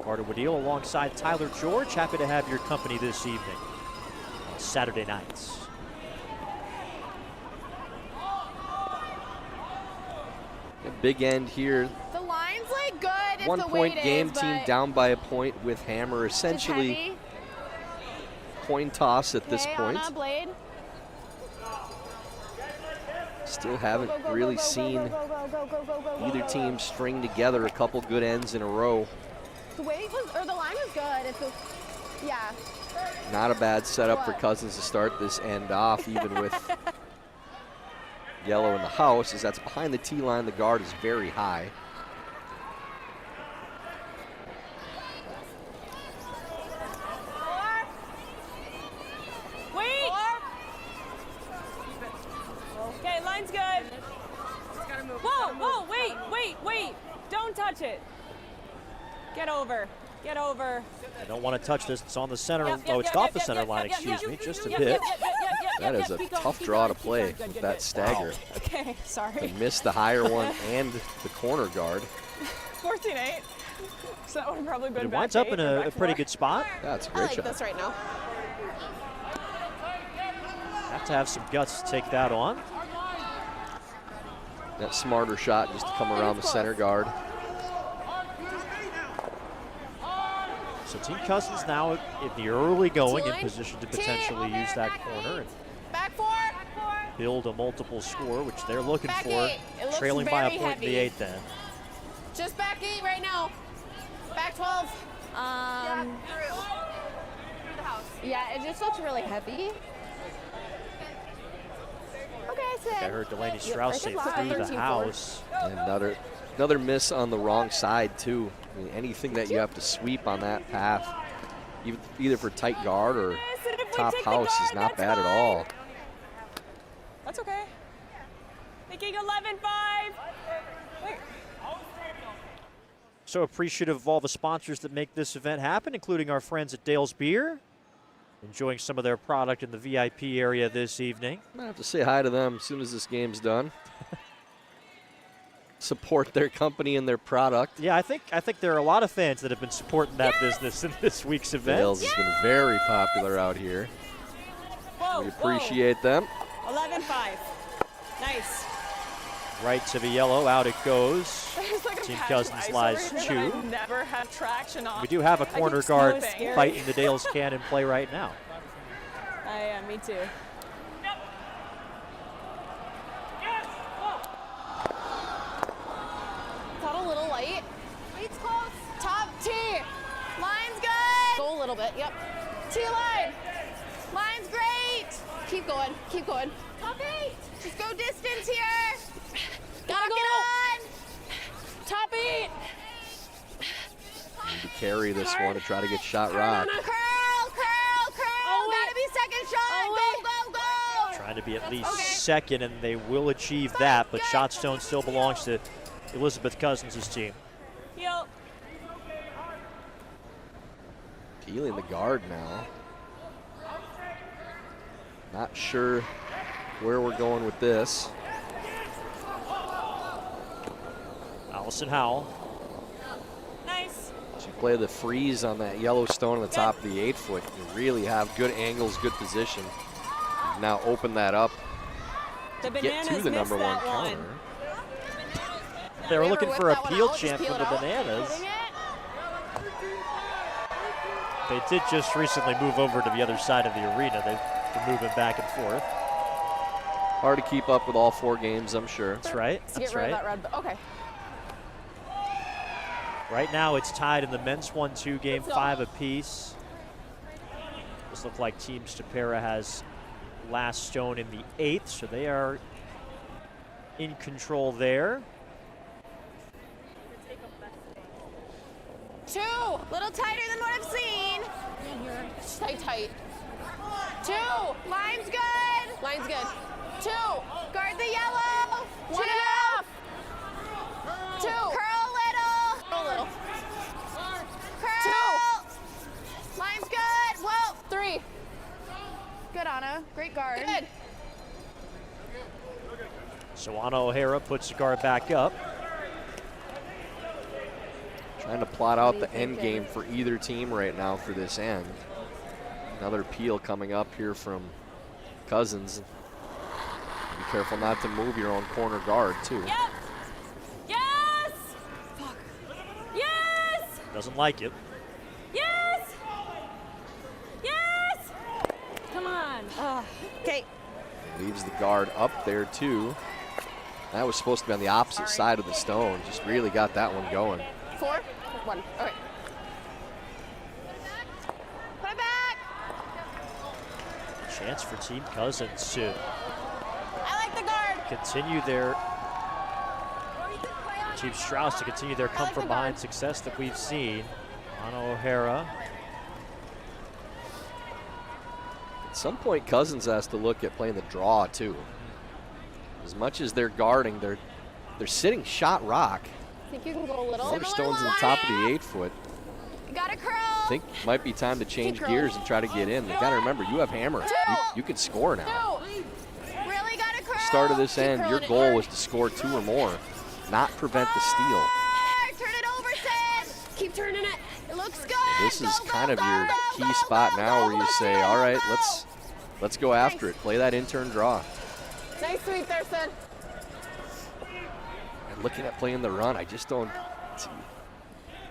Carter Wadil alongside Tyler George. Happy to have your company this evening on Saturday nights. Big end here. The line's like good. If 1 the point weight game, is, team but down by a point with hammer. Essentially heavy. coin toss at this Okay, point. Anna, blade. Still haven't really seen either team string together a couple good ends in a row. The weight was, or the line was good. If the, yeah. Not a bad setup for Cousins to start this end off, even with yellow in the house, as that's behind the tee line. The guard is very high. Wait! Okay, line's good. Wait. Don't touch it. Get over. I don't want to touch this. It's on the center. It's off the center line, excuse me, just a Yep, bit. That is a tough draw to play with that stagger. Okay, sorry. They missed the higher one and the corner guard. 14-8. So that would have probably been It back winds up eight in or a back pretty four. good spot. That's a I great like shot. this right now. Have to have some guts to take that on. That smarter shot just to come around the center guard. So Team Cousins now in the early going in T-line. position to T. potentially use that corner and Back 4. build a multiple score, which they're looking Back for, 8. It looks trailing by a very point in the heavy. eighth then. Just back 8 right now. Back 12. Yeah, it just looks really heavy. Okay, I Sid. heard Delaney Strouse say Right, through the 13-4. house. And another miss on the wrong side too. I mean, anything that you have to sweep on that path, either for tight guard or Yes, and if we top take the house, is guard, not that's bad at all. That's okay. Making 11-5. Wait. So appreciative of all the sponsors that make this event happen, including our friends at Dale's Beer. Enjoying some of their product in the VIP area this evening. I'm gonna have to say hi to them as soon as this game's done. Support their company and their product. Yeah, I think there are a lot of fans that have been supporting that business in this week's event. Dale's has been very popular out here. Whoa, We appreciate them. 11-5. Nice. Right to the yellow, out it goes. There's like a Team patch of Cousins ice lies over here that 2. I never have traction on. We do have a I corner get so guard scared. fighting the Dale's can in play right now. Yeah, me too. Is that a little light? Weight's close. Top T. Line's good. Go a little bit. Yep. T line. Line's great. Keep going. Keep going. Top 8. Just go distance here. Lock it on. Top 8. Need to carry this one to try to get shot rock. Curl. Gotta be second shot. Go. Trying to be at least second, and they will achieve that, but Shotstone still belongs to Elizabeth Cousins' team. Heel. Peeling the guard now. Not sure where we're going with this. Allison Howell. Nice. As you play the freeze on that yellow stone on the top of the 8-foot, you really have good angles, good position. You've now open that up The to get to the Bananas number missed one that counter. They were Never looking whip for a that one peel out, just champ peel for it the out. Bananas. Hitting it. They did just recently move over to the other side of the arena. They've been moving back and forth. Hard to keep up with all 4 games, I'm sure. That's right. To That's get rid right. of that red. Okay. Right now it's tied in the men's 1-2 game, Let's go. 5 apiece. This looks like Team Stapera has last stone in the 8th, so they are in control there. 2. Little tighter than what I've seen. Tight. 2. Line's good. Line's good. 2. Guard the yellow. 1.5. 2. Curl a little. Curl. 2. Line's good. Whoa. 3. Good, Anna. Great guard. Good. So Anna O'Hara puts the guard back up. Trying to plot out the end game for either team right now for this end. Another peel coming up here from Cousins. Be careful not to move your own corner guard too. Yep. Yes. Yes. Doesn't like it. Yes. Yes. Come on. Okay. Leaves the guard up there too. That was supposed to be on the opposite side of the stone. Just really got that one going. 4. 1. Okay. Put it back. Chance for Team Cousins to I like the guard. continue their Team Strauss to continue their come from behind success that we've seen. Anna O'Hara. At some point, Cousins has to look at playing the draw too. As much as they're guarding, they're sitting shot rock. Think you can go a little? Waterstone's on the top of the 8-foot. Got a curl. I think might be time to change gears and try to get in. You got to remember, you have hammer. You can score now. Really got a curl. Start of this Keep end, your curling it goal hard. was to score 2 or more, not prevent the steal. Turn it over, Sid. Keep turning it. It looks good. This is Go, kind of go, your go, key go, spot go, now go, where you go, say, go, all go, right, go. let's go after it. Play that in-turn draw. Nice sweep there, Sid. And looking at playing the run, I just don't.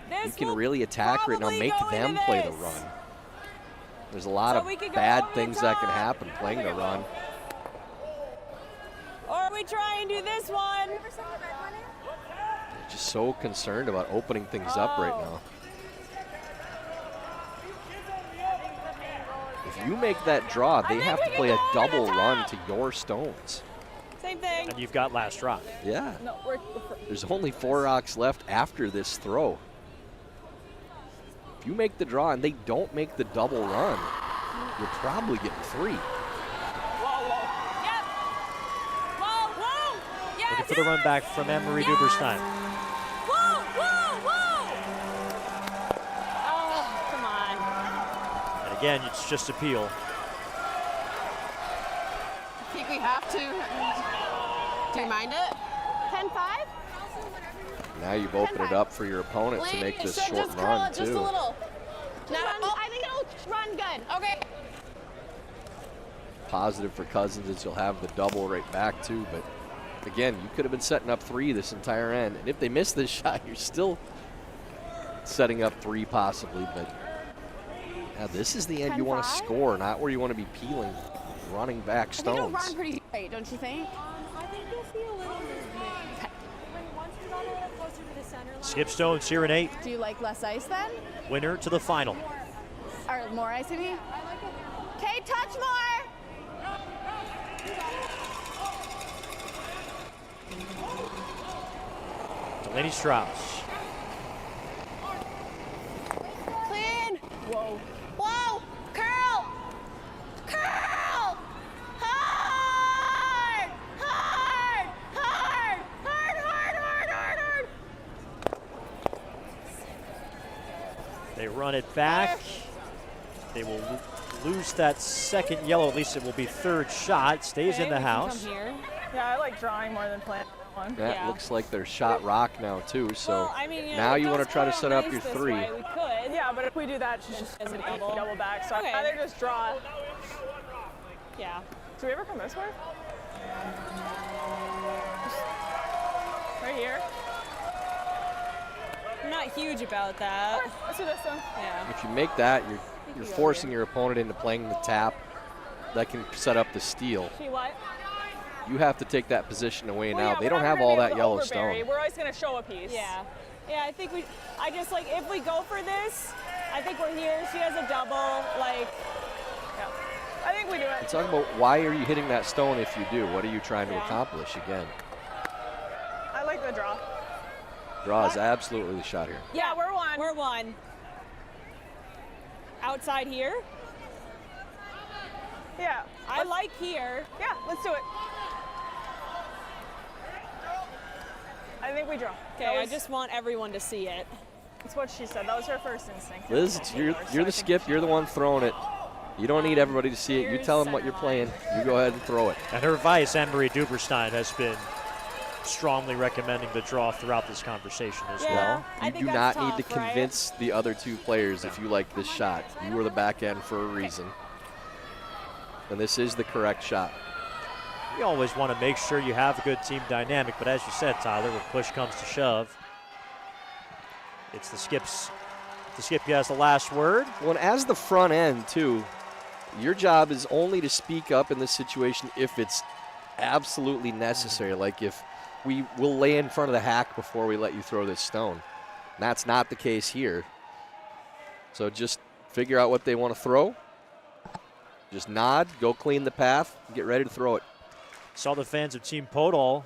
You This can will really attack right now, probably make go them into play the this. run. There's a lot So of we could go bad over the things that can top. happen playing the run. Or we try and do this one. Just so concerned about opening things up right now. If you make that draw, they have to play a double run to your stones. Same thing. And you've got last drop. Yeah. No, There's only 4 rocks left after this throw. If you make the draw and they don't make the double run, you're probably getting 3. Yep. Whoa, whoa. Yes. Looking for the run back from Anne-Marie Duberstein. Whoa, whoa, whoa. Oh, come on. And again, it's just appeal. I think we have to. Do you mind it? 10-5? Now you've opened it up for your opponent to make this short run Just a too. little. I think it'll run good. Okay. Positive for Cousins is you'll have the double right back too, but again, you could have been setting up 3 this entire end. And if they miss this shot, you're still setting up 3 possibly, but yeah, this is the end you want to 10-5? score, not where you want to be peeling, running back I think it'll stones. run pretty straight, don't you think? I think you'll see a little movement. Once you got a little closer to the center line. Skip Stones here in 8. Do you like less ice then? Winner to the final. Or more ice, I mean? Okay, touch more. Delaney Strouse. Clean. Whoa. Whoa. Curl. Curl. Hard. Hard. Hard. Hard, hard, hard, hard, hard. They run it back. They will lose that second yellow. At least it will be 3rd shot. Stays in the house. Come here. Yeah, I like drawing more than playing that one. That Yeah. looks like their shot rock now too, so Well, I mean, now if you want those to try to come set up nice your this 3. way, we could. Yeah, but if we do that, she's just As going a to double. double back. So Okay. I'd rather just draw. Yeah. Do we ever come this way? Right here? I'm not huge about that. Let's do this one. Yeah. If you make that, you're forcing your opponent into playing the tap. That can set up the steal. See what? You have to take that position away Well, now. yeah, They we're don't not have gonna all be that able to yellow overbury. stone. We're always going to show a piece. Yeah. Yeah, I think I just like, if we go for this, I think we're here. She has a double, like. Yeah. I think we do it. Talk about why are you hitting that stone if you do? What are you trying to Yeah. accomplish again? I like the draw. Draw is absolutely the shot here. Yeah, we're one. We're one. Outside here? Yeah. I like here. Yeah, let's do it. I think we draw. Okay, I just want everyone to see it. That's what she said. That was her first instinct. Liz, you're the skip. You're the one throwing it. You don't need everybody to see it. You tell them what you're playing. You go ahead and throw it. And her vice, Anne-Marie Duberstein, has been strongly recommending the draw throughout this conversation as Yeah. well. I You think do that's not need to tough, right? convince the other 2 players if you like this shot. You were the back end for a reason. And this is the correct shot. You always want to make sure you have a good team dynamic, but as you said, Tyler, when push comes to shove, it's the skips. The skip who has the last word. Well, and as the front end, too, your job is only to speak up in this situation if it's absolutely necessary. Like if we will lay in front of the hack before we let you throw this stone. That's not the case here. So just figure out what they want to throw. Just nod, go clean the path, and get ready to throw it. Saw the fans of Team Podol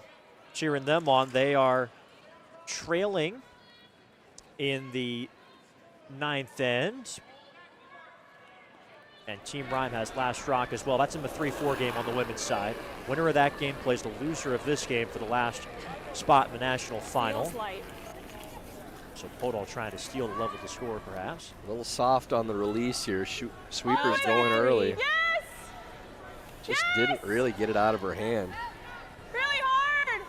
cheering them on. They are trailing in the 9th end. And Team Rhyme has last rock as well. That's in the 3-4 game on the women's side. Winner of that game plays the loser of this game for the last spot in the national final. Feels light. So Podol trying to steal the level to score, perhaps. A little soft on the release here. Sweeper's going early. Yes! Just didn't really get it out of her hand. Really hard!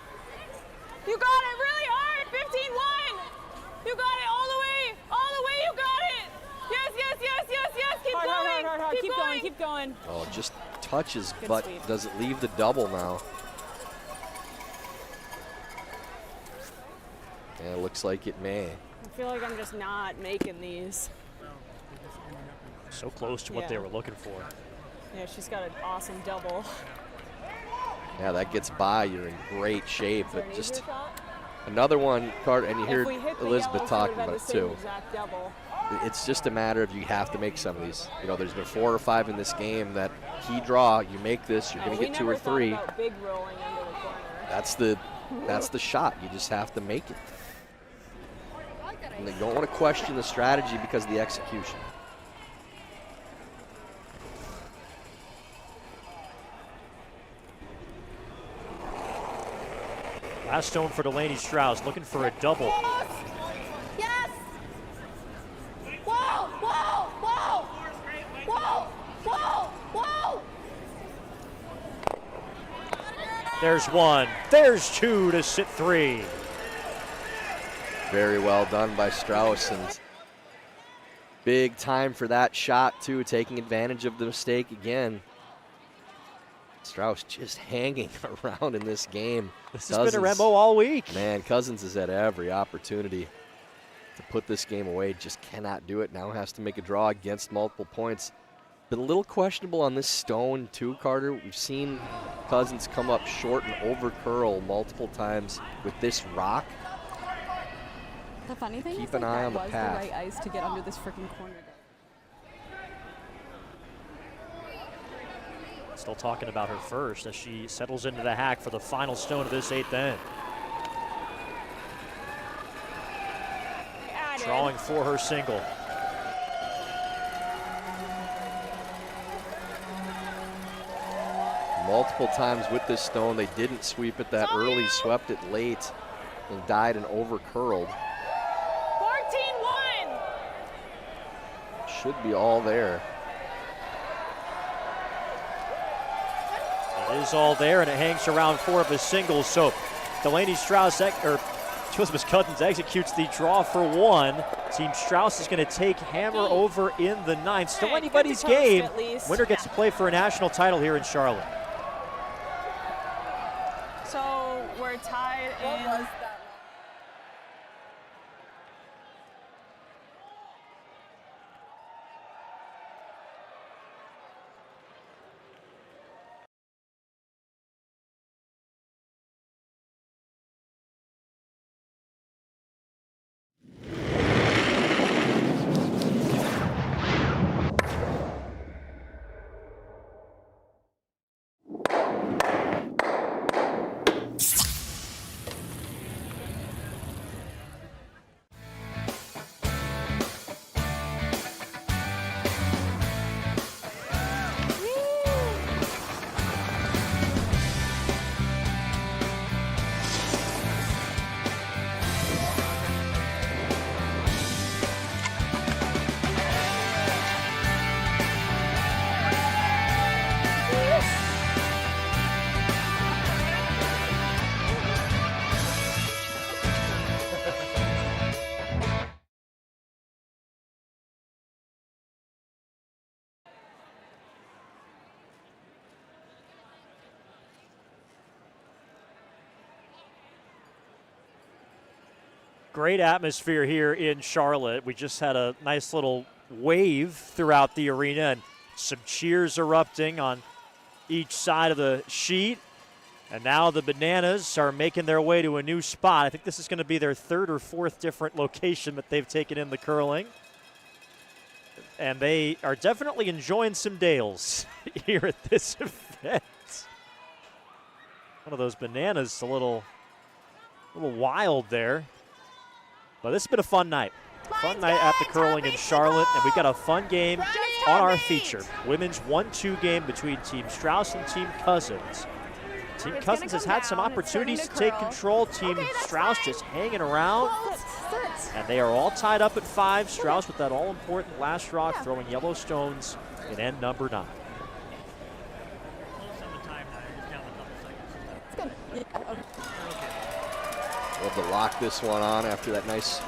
You got it really hard! 15-1! You got it all the way! All the way, you got it! Yes, yes, yes, yes, yes! Keep Hard, going! hard, hard, hard. Keep Keep going! going, keep going. Oh, just touches, Good but sweep. does it leave the double now? Yeah, it looks like it may. I feel like I'm just not making these. So close to what they were looking for. Yeah, she's got an awesome double. Yeah, that gets by. You're in great shape, Is there but an just easier shot? another one, Carter, and you hear If we hit the Elizabeth yellows, talking it would about have it been the too. same exact double. It's just a matter of you have to make some of these. You know, there's been 4 or 5 in this game that key draw. You make this, you're going to get 2 or 3. We never thought about big rolling into the corner. That's the shot. You just have to make it. And they don't want to question the strategy because of the execution. Last stone for Delaney Strouse, looking for a double. Yes! Whoa! Whoa! Whoa! Whoa! Whoa! Whoa! There's 1. There's 2 to sit 3. Very well done by Strauss, and big time for that shot too, taking advantage of the mistake again. Strauss just hanging around in this game. This has been a Rembo all week. Man, Cousins has had every opportunity to put this game away, just cannot do it. Now has to make a draw against multiple points. Been a little questionable on this stone too, Carter. We've seen Cousins come up short and over curl multiple times with this rock. The funny thing Keep is an like eye that on the was path. the right ice to get under this freaking corner. Still talking about her first as she settles into the hack for the final stone of this 8th end. Drawing for her single. Multiple times with this stone, they didn't sweep it that early, swept it late, and died and over curled. 14-1! Should be all there. It is all there, and it hangs around 4 of his singles. So Delaney Strouse, or Elizabeth Cousins executes the draw for 1. Team Strouse is going to take Hammer over in the 9th. Still anybody's game. Winner gets to play for a national title here in Charlotte. So we're tied in. Great atmosphere here in Charlotte. We just had a nice little wave throughout the arena and some cheers erupting on each side of the sheet. And now the Bananas are making their way to a new spot. I think this is going to be their 3rd or 4th different location that they've taken in the curling. And they are definitely enjoying some Dales here at this event. One of those Bananas a little wild there. But this has been a fun night. Fun night at the curling in Charlotte, and we've got a fun game on our feature. Women's 1-2 game between Team Strouse and Team Cousins. Team Cousins has had some opportunities to take control. Team Strouse just hanging around. And they are all tied up at 5. Strouse with that all-important last rock, throwing yellow stones in end number 9. We'll have to lock this one on after that nice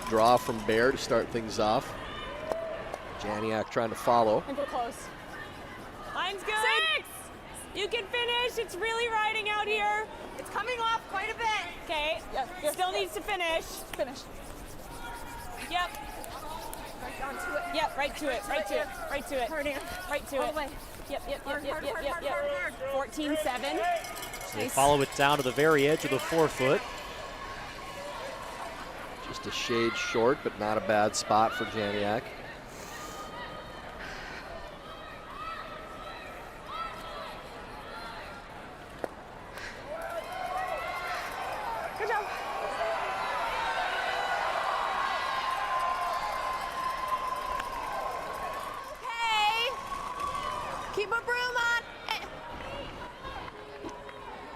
draw from Bear to start things off. Janiak trying to follow. And go close. Line's good. 6! You can finish. It's really riding out here. It's coming off quite a bit. Okay. Still needs to finish. Finish. Yep. Right onto it. Yep, right to it. Right to it. Right to it. Hard air. Right to All it. the way. Yep. Hard, hard, hard, hard. 14-7. So they follow it down to the very edge of the 4-foot. Just a shade short, but not a bad spot for Janiak. Good job. Okay. Keep a broom on.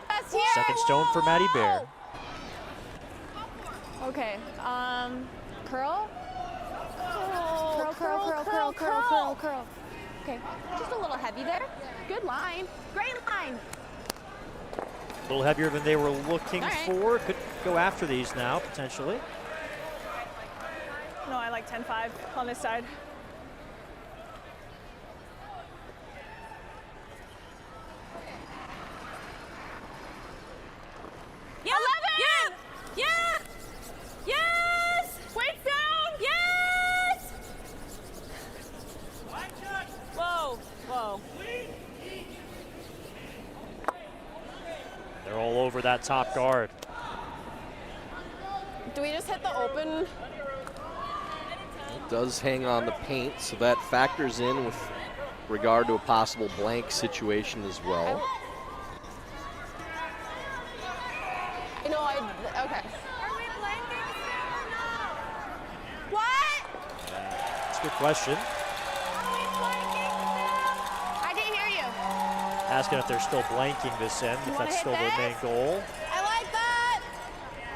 That's here. Second stone for Maddie Bear. Okay. Curl. Curl. Okay. Just a little heavy there. Good line. Great line. A little heavier than they were looking for. Could go after these now, potentially. No, I like 10-5 on this side. Yeah. 11. Yeah. Yes. Weights down. Yes. Whoa. Whoa. They're all over that top guard. Do we just hit the open? It does hang on the paint, so that factors in with regard to a possible blank situation as well. You know, okay. Are we blanking still or no? What? That's a good question. Are we blanking still? I didn't hear you. Asking if they're still blanking this end, if wanna that's hit still the main this? goal. I like that.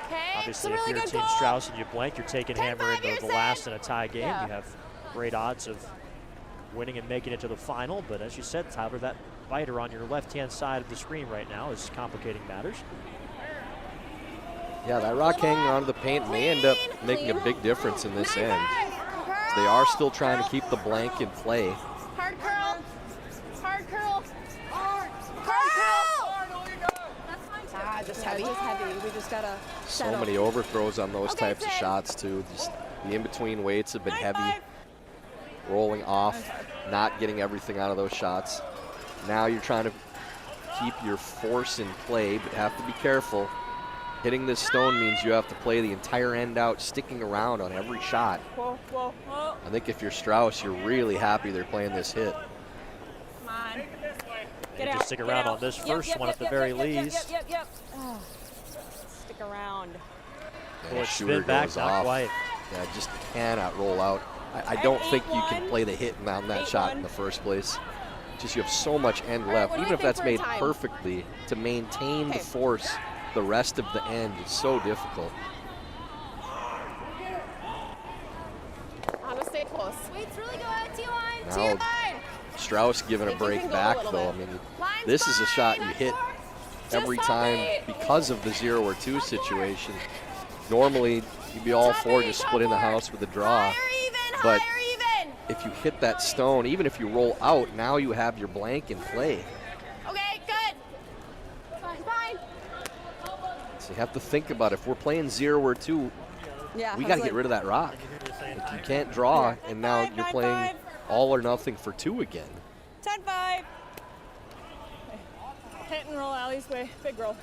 Okay. Obviously, it's a really if you're good Team goal. Strouse and you blank, you're taking 10-5 Hammer into you're the last in saying? a tie game. Yeah. You have great odds of winning and making it to the final. But as you said, Tyler, that biter on your left-hand side of the screen right now is complicating matters. Yeah, that rock hanging onto the paint may end up making a big difference in this end. They are still trying to keep the blank in play. Hard curl. Hard curl. Hard curl. Just heavy. We just gotta So settle. many overthrows on those Okay, types of Sid. shots too. Just the in-between weights have been 9-5. heavy, rolling off, not getting everything out of those shots. Now you're trying to keep your force in play, but have to be careful. Hitting this stone means you have to play the entire end out, sticking around on every shot. Whoa. I think if you're Strouse, you're really happy they're playing this hit. Come on. They Get need out. to stick around on this first one at the very least. Yep. Oh, stick around. And Boy, Shooter spin back, goes not off. quite. Yeah, just cannot roll out. I don't think you can play the hit on that shot in the first place. Just you have so much end left. what do Even we if think that's for a made time? perfectly, to maintain the Okay. force the rest of the end is so difficult. I'm gonna stay close. Weight's really good. T-line. Now Strauss giving a Think you break can go a back little though. I bit. mean, Line's this is a shot you fine. hit every Just time help me. because of the 0 or 2 situation. Normally, you'd be all for just splitting the house with a draw. Higher even. But Higher even. if you hit that stone, even if you roll out, now you have your blank in play. Okay, good. Fine. So you have to think about if we're playing 0 or 2, Yeah. we got to get rid of that rock. Like, you can't draw, and now you're playing all or nothing for 2 again. 10-5. Hit and roll Allie's way. Big roll.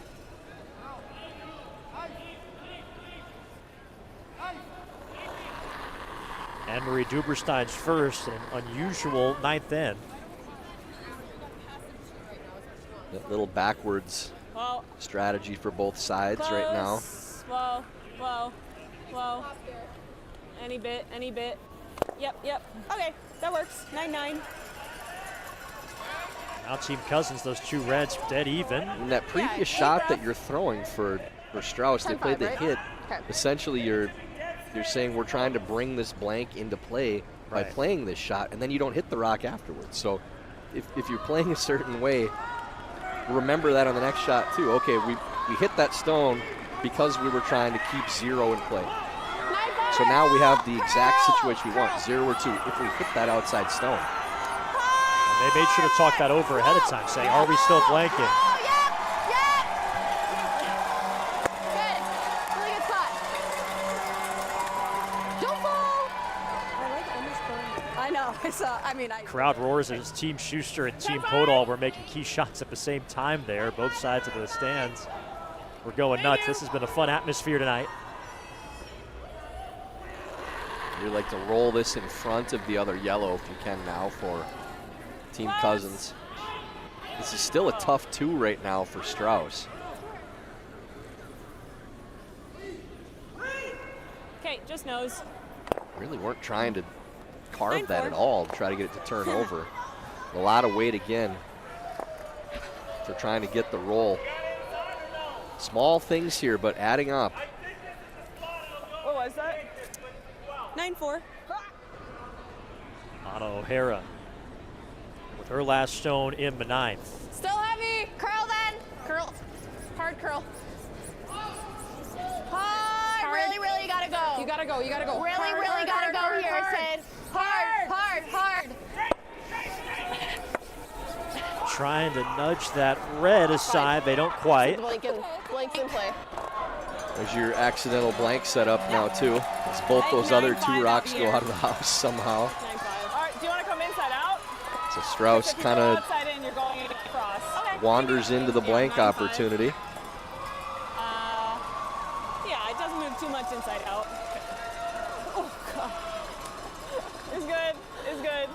Anne-Marie Duberstein's first, an unusual ninth end. That little backwards Whoa. strategy for both sides right now. Whoa. Any bit. Yep. Okay, that works. 9-9. Now Team Cousins, those two reds dead even. And that previous shot that you're throwing for Strauss, they played the 10-5, right? hit. Okay. Essentially, you're They're saying we're trying to bring this blank into play by Right. playing this shot, and then you don't hit the rock afterwards. So if you're playing a certain way, remember that on the next shot too. Okay, we hit that stone because we were trying to keep 0 in play. So now we have the exact situation we want, 0 or 2, if we hit that outside stone. And they made sure to talk that over ahead of time, saying, are we still blanking? Good. Really good spot. Don't fall. I know. I saw. I mean, I. Crowd roars as Team Schuster and Team Podol were making key shots at the same time there. Both sides of the stands were going nuts. This has been a fun atmosphere tonight. We'd like to roll this in front of the other yellow if you can now for Team Cousins. This is still a tough 2 right now for Strouse. Okay, just nose. Really weren't trying to carve that at all, try to get it to turn over. A lot of weight again for trying to get the roll. Small things here, but adding up. What was that? 9-4. Anna O'Hara with her last stone in the 9th. Still heavy. Curl then. Curl. Hard curl. Hard. Really, really gotta go. You gotta go. You gotta go. Really, Hard, really hard, gotta hard, go here, hard. Sid. Hard, hard, hard. Trying to nudge that red aside. They don't quite. Blank's in play. There's your accidental blank set up now too, as both those other 2 rocks go out of the house somehow. 9-5. All right, do you want to come inside out? So Strouse If you kind go of outside in, you're going across. Okay. wanders into the blank 9-5. opportunity. Yeah, it doesn't move too much inside out. Oh, God. It's good. It's good.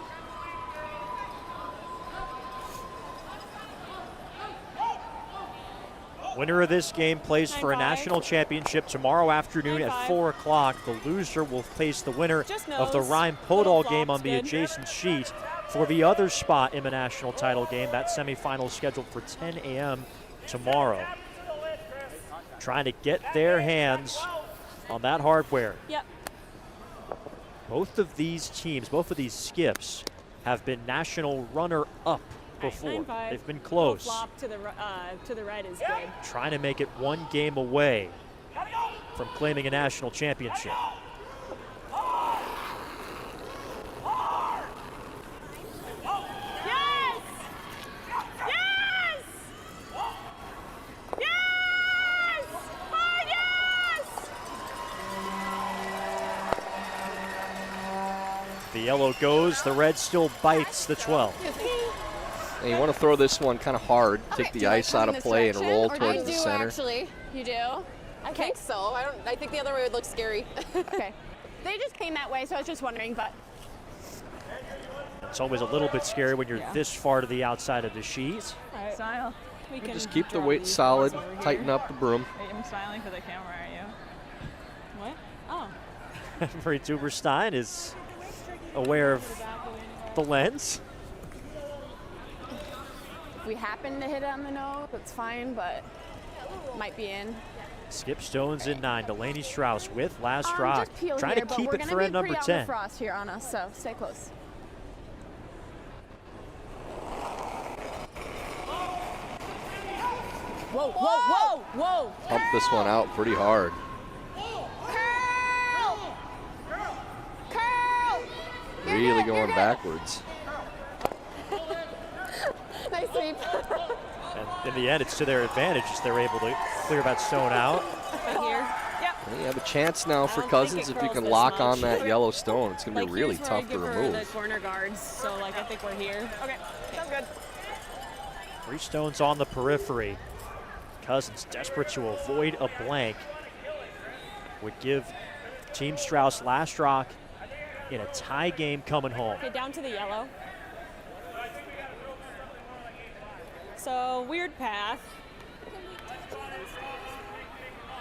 Winner of this game plays for a 9-5. national championship tomorrow afternoon at 9-5. 4 o'clock. The loser will face the winner Just of the nose. Rhine-Podol Little game on flop's the good. adjacent sheet for the other spot in the national title game. That semifinal is scheduled for 10 a.m. tomorrow. Trying to get their hands on that hardware. Yep. Both of these teams, both of these skips, have been national runner-up before. 9-5. They've been Little close. flop to the right is good. Trying to make it one game away from claiming a national championship. Yes! Yes! Yes! Oh, yes! The yellow goes, the red still bites the 12. And you want to throw this one kind of hard, take Do the you like ice out coming of this play and direction, roll or do towards you the do center. Actually, you do. I think so. I think the other way would look scary. Okay. They just came that way, so I was just wondering, but It's always a little bit scary when you're this far to the outside of the sheet. Smile. We can Just keep the draw weight these solid, over here. tighten up the broom. Wait, I'm smiling for the camera, are you? What? Oh. Marie Tuberstein is aware of the lens. if we happen to hit it on the nose, that's fine, but might be in. Skip Stones in 9. Delaney Strouse with last rock. Just peel Trying here, to but keep we're it gonna for be end number pretty on 10. the frost here on us, so stay close. Whoa, whoa, whoa, whoa. Pump this one out pretty hard. Curl! Curl! You're Really good, you're going good. backwards. Nice sweep. And in the end, it's to their advantage as they're able to clear that stone out. Right here. Yep. Well, you have a chance now for I don't think Cousins it if you curls can this lock much. on that yellow stone. It's going to be really here's where I tough to give her the remove. corner guards, so like I think we're here. Okay, sounds good. 3 stones on the periphery. Cousins desperate to avoid a blank. Would give Team Strouse last rock in a tie game coming home. Okay, down to the yellow. So, weird path.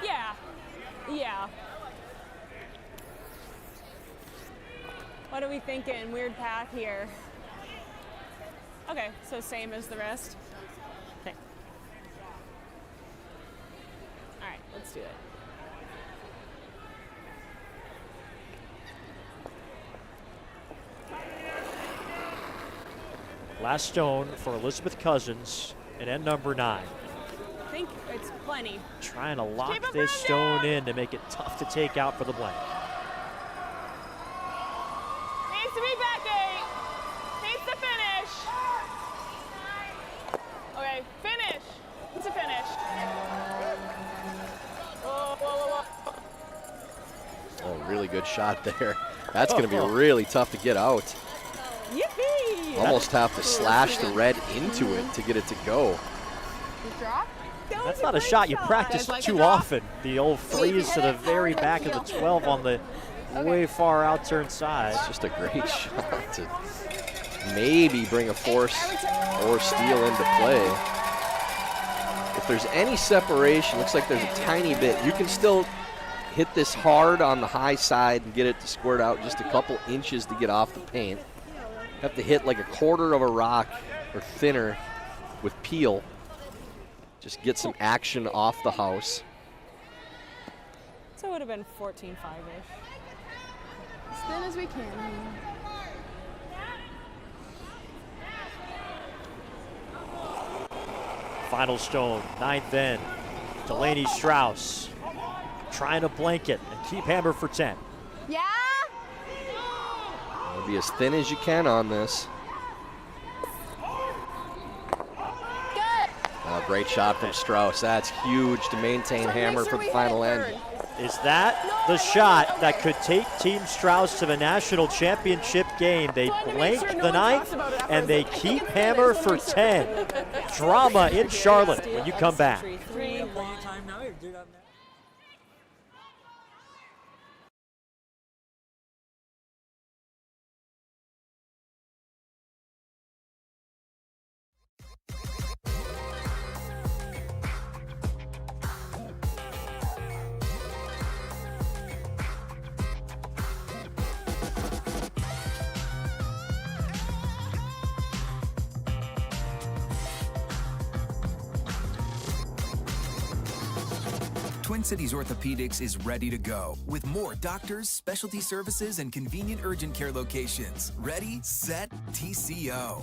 Yeah. Yeah. What are we thinking? Weird path here. Okay, so same as the rest. Okay. All right, let's do it. Last stone for Elizabeth Cousins and end number 9. I think it's plenty. Trying to lock this stone in to make it tough to take out for the blank. Needs to be back 8. Needs to finish. Okay, finish. Needs to finish. Whoa, whoa, whoa, whoa. Oh, really good shot there. That's going to be really tough to get out. Yippee! Almost have to slash the red into it to get it to go. Good drop. That's not a shot you practice too often. The old freeze to the very back of the 12 on the way far out turn side. It's just a great shot to maybe bring a force or steal into play. If there's any separation, looks like there's a tiny bit. You can still hit this hard on the high side and get it to squirt out just a couple inches to get off the paint. Have to hit like a quarter of a rock or thinner with peel. Just get some action off the house. So it would have been 14-5-ish. As thin as we can. Final stone, 9th end. Delaney Strouse trying to blanket and keep hammer for 10. Yeah? Be as thin as you can on this. Good. Oh, great shot from Strouse. That's huge to maintain hammer for the final end. Is that the shot that could take Team Strauss to the national championship game? They blank the 9th and they keep hammer for 10. Drama in Charlotte when you come back. Twin Cities Orthopedics is ready to go with more doctors, specialty services, and convenient urgent care locations. Ready, set, TCO.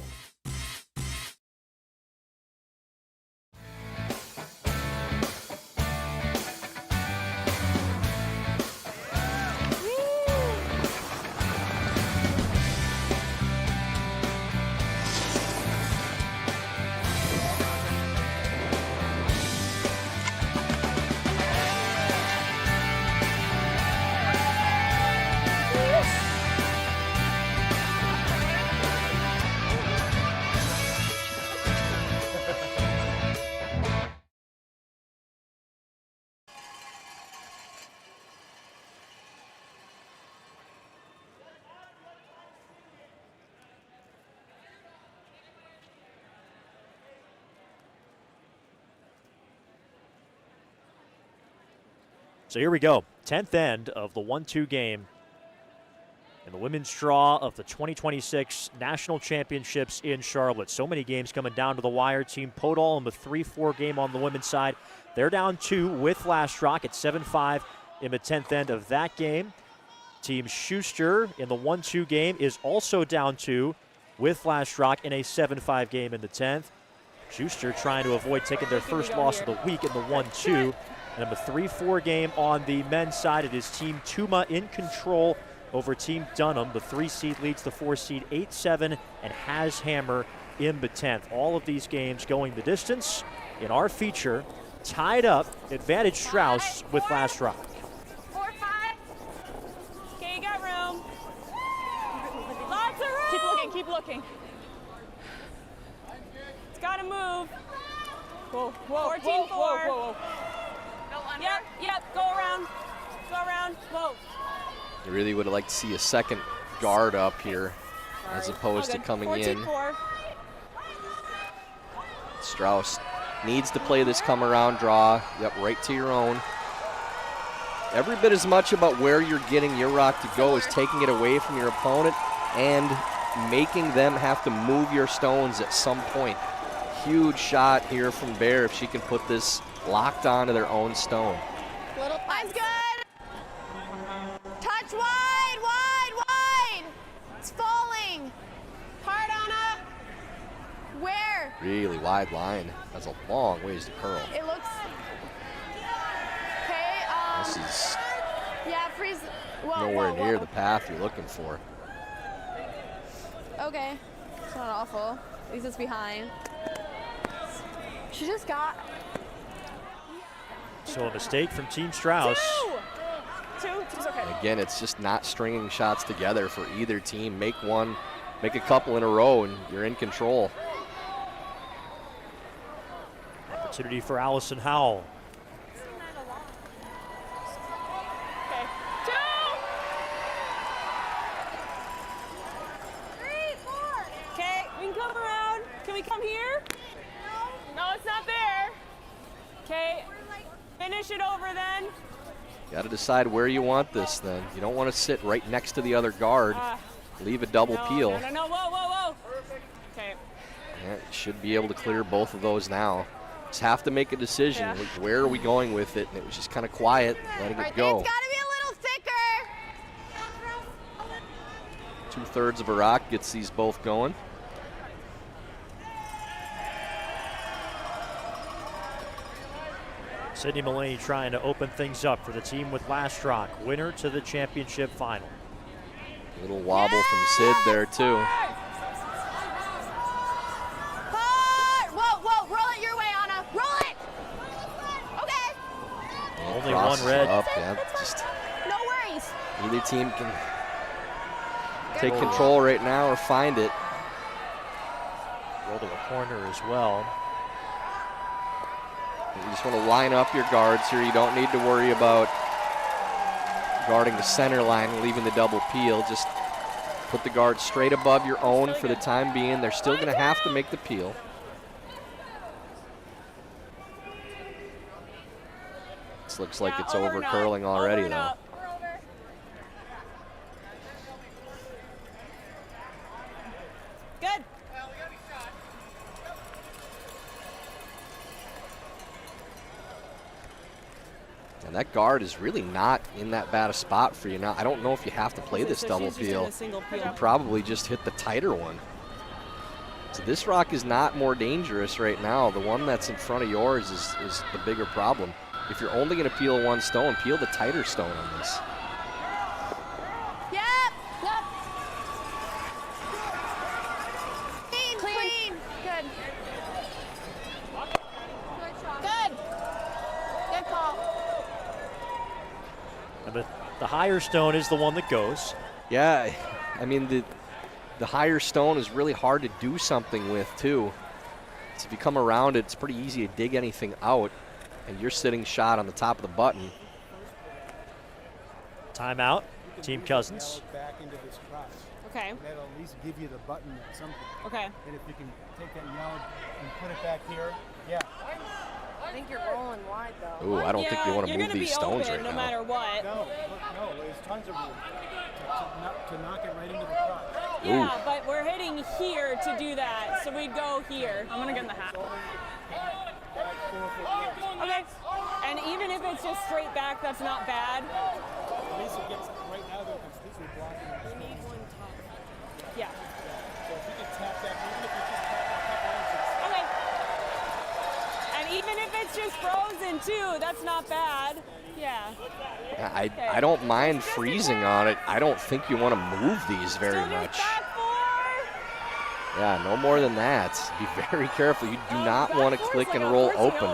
So here we go, 10th end of the 1-2 game in the women's draw of the 2026 National Championships in Charlotte. So many games coming down to the wire. Team Podol in the 3-4 game on the women's side. They're down 2 with Last Rock at 7-5 in the 10th end of that game. Team Schuster in the 1-2 game is also down 2 with Last Rock in a 7-5 game in the 10th. Schuster trying to avoid taking their first loss of the week in the 1-2. And in the 3-4 game on the men's side, it is Team Tuma in control over Team Dunham. The 3 seed leads the 4 seed 8-7 and has hammer in the 10th. All of these games going the distance. In our feature, tied up, advantage Strauss with Last Rock. 4-5. Okay, you got room. Lots of room. Keep looking, keep looking. It's got to move. Whoa, whoa, 14-4. whoa, whoa, whoa. Yep, go around. Whoa. I really would have liked to see a second guard up here as opposed to coming in. 14-4. Strauss needs to play this come around draw. Yep, right to your own. Every bit as much about where you're getting your rock to go as taking it away from your opponent and making them have to move your stones at some point. Huge shot here from Bear if she can put this locked onto their own stone. Little line's good. Touch wide. It's falling. Hard, Anna. Really wide line. That's a long ways to curl. It looks. Okay. This is Yeah, freeze. Whoa, nowhere whoa, near whoa. the path you're looking for. Okay. It's not awful. At least it's behind. She just got. So a mistake from Team Strouse. Two's okay. And again, it's just not stringing shots together for either team. Make one, make a couple in a row, and you're in control. Opportunity for Allison Howell. Okay. 2. 3, 4. Okay, we can come around. Can we come here? No, it's not there. Okay, finish it over then. Got to decide where you want this then. You don't want to sit right next to the other guard. Leave a double peel. No, whoa. Okay. Yeah, should be able to clear both of those now. Just have to make a decision. Yeah. Where are we going with it? And it was just kind of quiet, letting it go. It's got to be a little thicker. 2/3 of a rock gets these both going. Sydney Mulaney trying to open things up for the team with last rock. Winner to the championship final. A little wobble from Sid there too. Whoa, roll it your way, Anna. Roll it. Okay. Only Crosses one red. Up, yeah, just No worries. either team can take control right now or find it. Roll to a corner as well. You just want to line up your guards here. You don't need to worry about guarding the center line and leaving the double peel. Just put the guard straight above your own for the time being. They're still going to have to make the peel. This looks like it's over curling already though. Good. And that guard is really not in that bad a spot for you now. I don't know if you have to play this double peel. You probably just hit the tighter one. So this rock is not more dangerous right now. The one that's in front of yours is the bigger problem. If you're only going to peel one stone, peel the tighter stone on this. Yep. Clean. Good. Good call. And the higher stone is the one that goes. Yeah, I mean, the higher stone is really hard to do something with, too. So if you come around it, it's pretty easy to dig anything out, and you're sitting shot on the top of the button. Timeout. Team Cousins. Back into this cross. Okay. That'll at least give you the button at some point. Okay. And if you can take that yellow and put it back here, yeah. I think you're rolling wide though. Ooh, I don't think you want to move these stones right no now. matter what. No, there's tons of room to knock it right into the cross. Yeah, but we're hitting here to do that, so we'd go here. I'm gonna get in the hat. Okay. And even if it's just straight back, that's not bad. At least it gets right now they're completely blocking. We need one top. Yeah. So if you can tap that, even if you just tap a couple inches. Okay. And even if it's just frozen too, that's not bad. Yeah. I don't mind freezing on it. I don't think you want to move these very much. Yeah, no more than that. Be very careful. You do not want to click and roll open.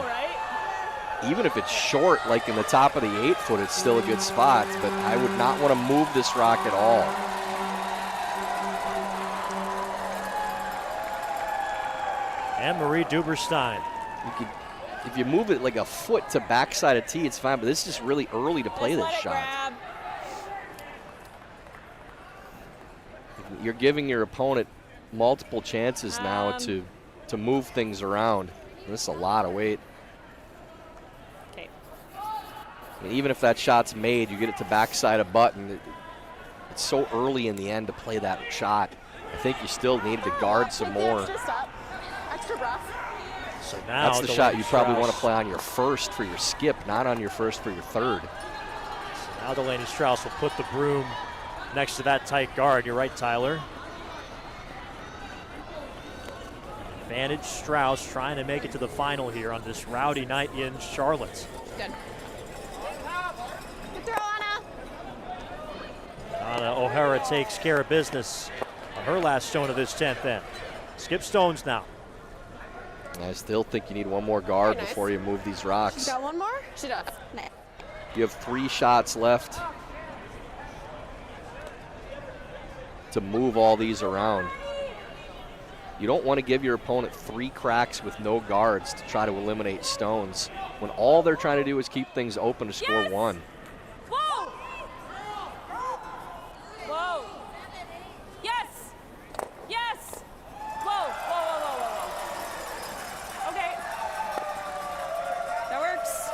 Even if it's short, like in the top of the 8-foot, it's still a good spot, but I would not want to move this rock at all. And Marie Duberstein. If you move it like a foot to backside of tee, it's fine, but this is just really early to play this shot. You're giving your opponent multiple chances now to move things around. This is a lot of weight. Okay. I mean, even if that shot's made, you get it to backside a button. It's so early in the end to play that shot. I think you still need to guard some more. Just up. Extra breath. So now that's the shot you probably want to play on your first for your skip, not on your first for your third. So now Delaney Strouse will put the broom next to that tight guard. You're right, Tyler. Delaney Strouse trying to make it to the final here on this rowdy night in Charlotte. Good. Good throw, Anna. Anna O'Hara takes care of business on her last stone of this 10th end. Skip stones now. I still think you need one more guard Very nice. before you move these rocks. She's got one more? She does. Nice. You have 3 shots left to move all these around. You don't want to give your opponent 3 cracks with no guards to try to eliminate stones when all they're trying to do is keep things open to score 1. Whoa! Whoa! Yes! Yes! Whoa, whoa, whoa, whoa, whoa, whoa. Okay. That works.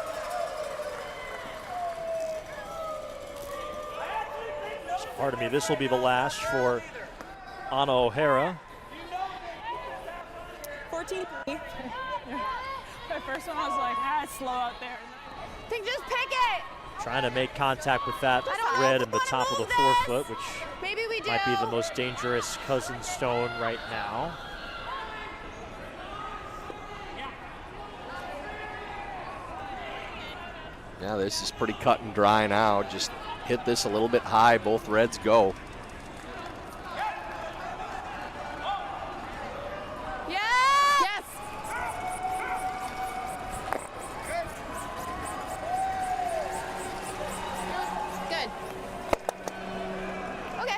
Pardon me, this will be the last for Anna O'Hara. 14. The first one I was like, it's slow out there. I think just pick it. Trying to make contact with that I don't know red if in the we top of wanna the move forefoot, this. which Maybe we do. might be the most dangerous cousin stone right now. Yeah, this is pretty cut and dry now. Just hit this a little bit high. Both reds go. Yes. Good. Okay.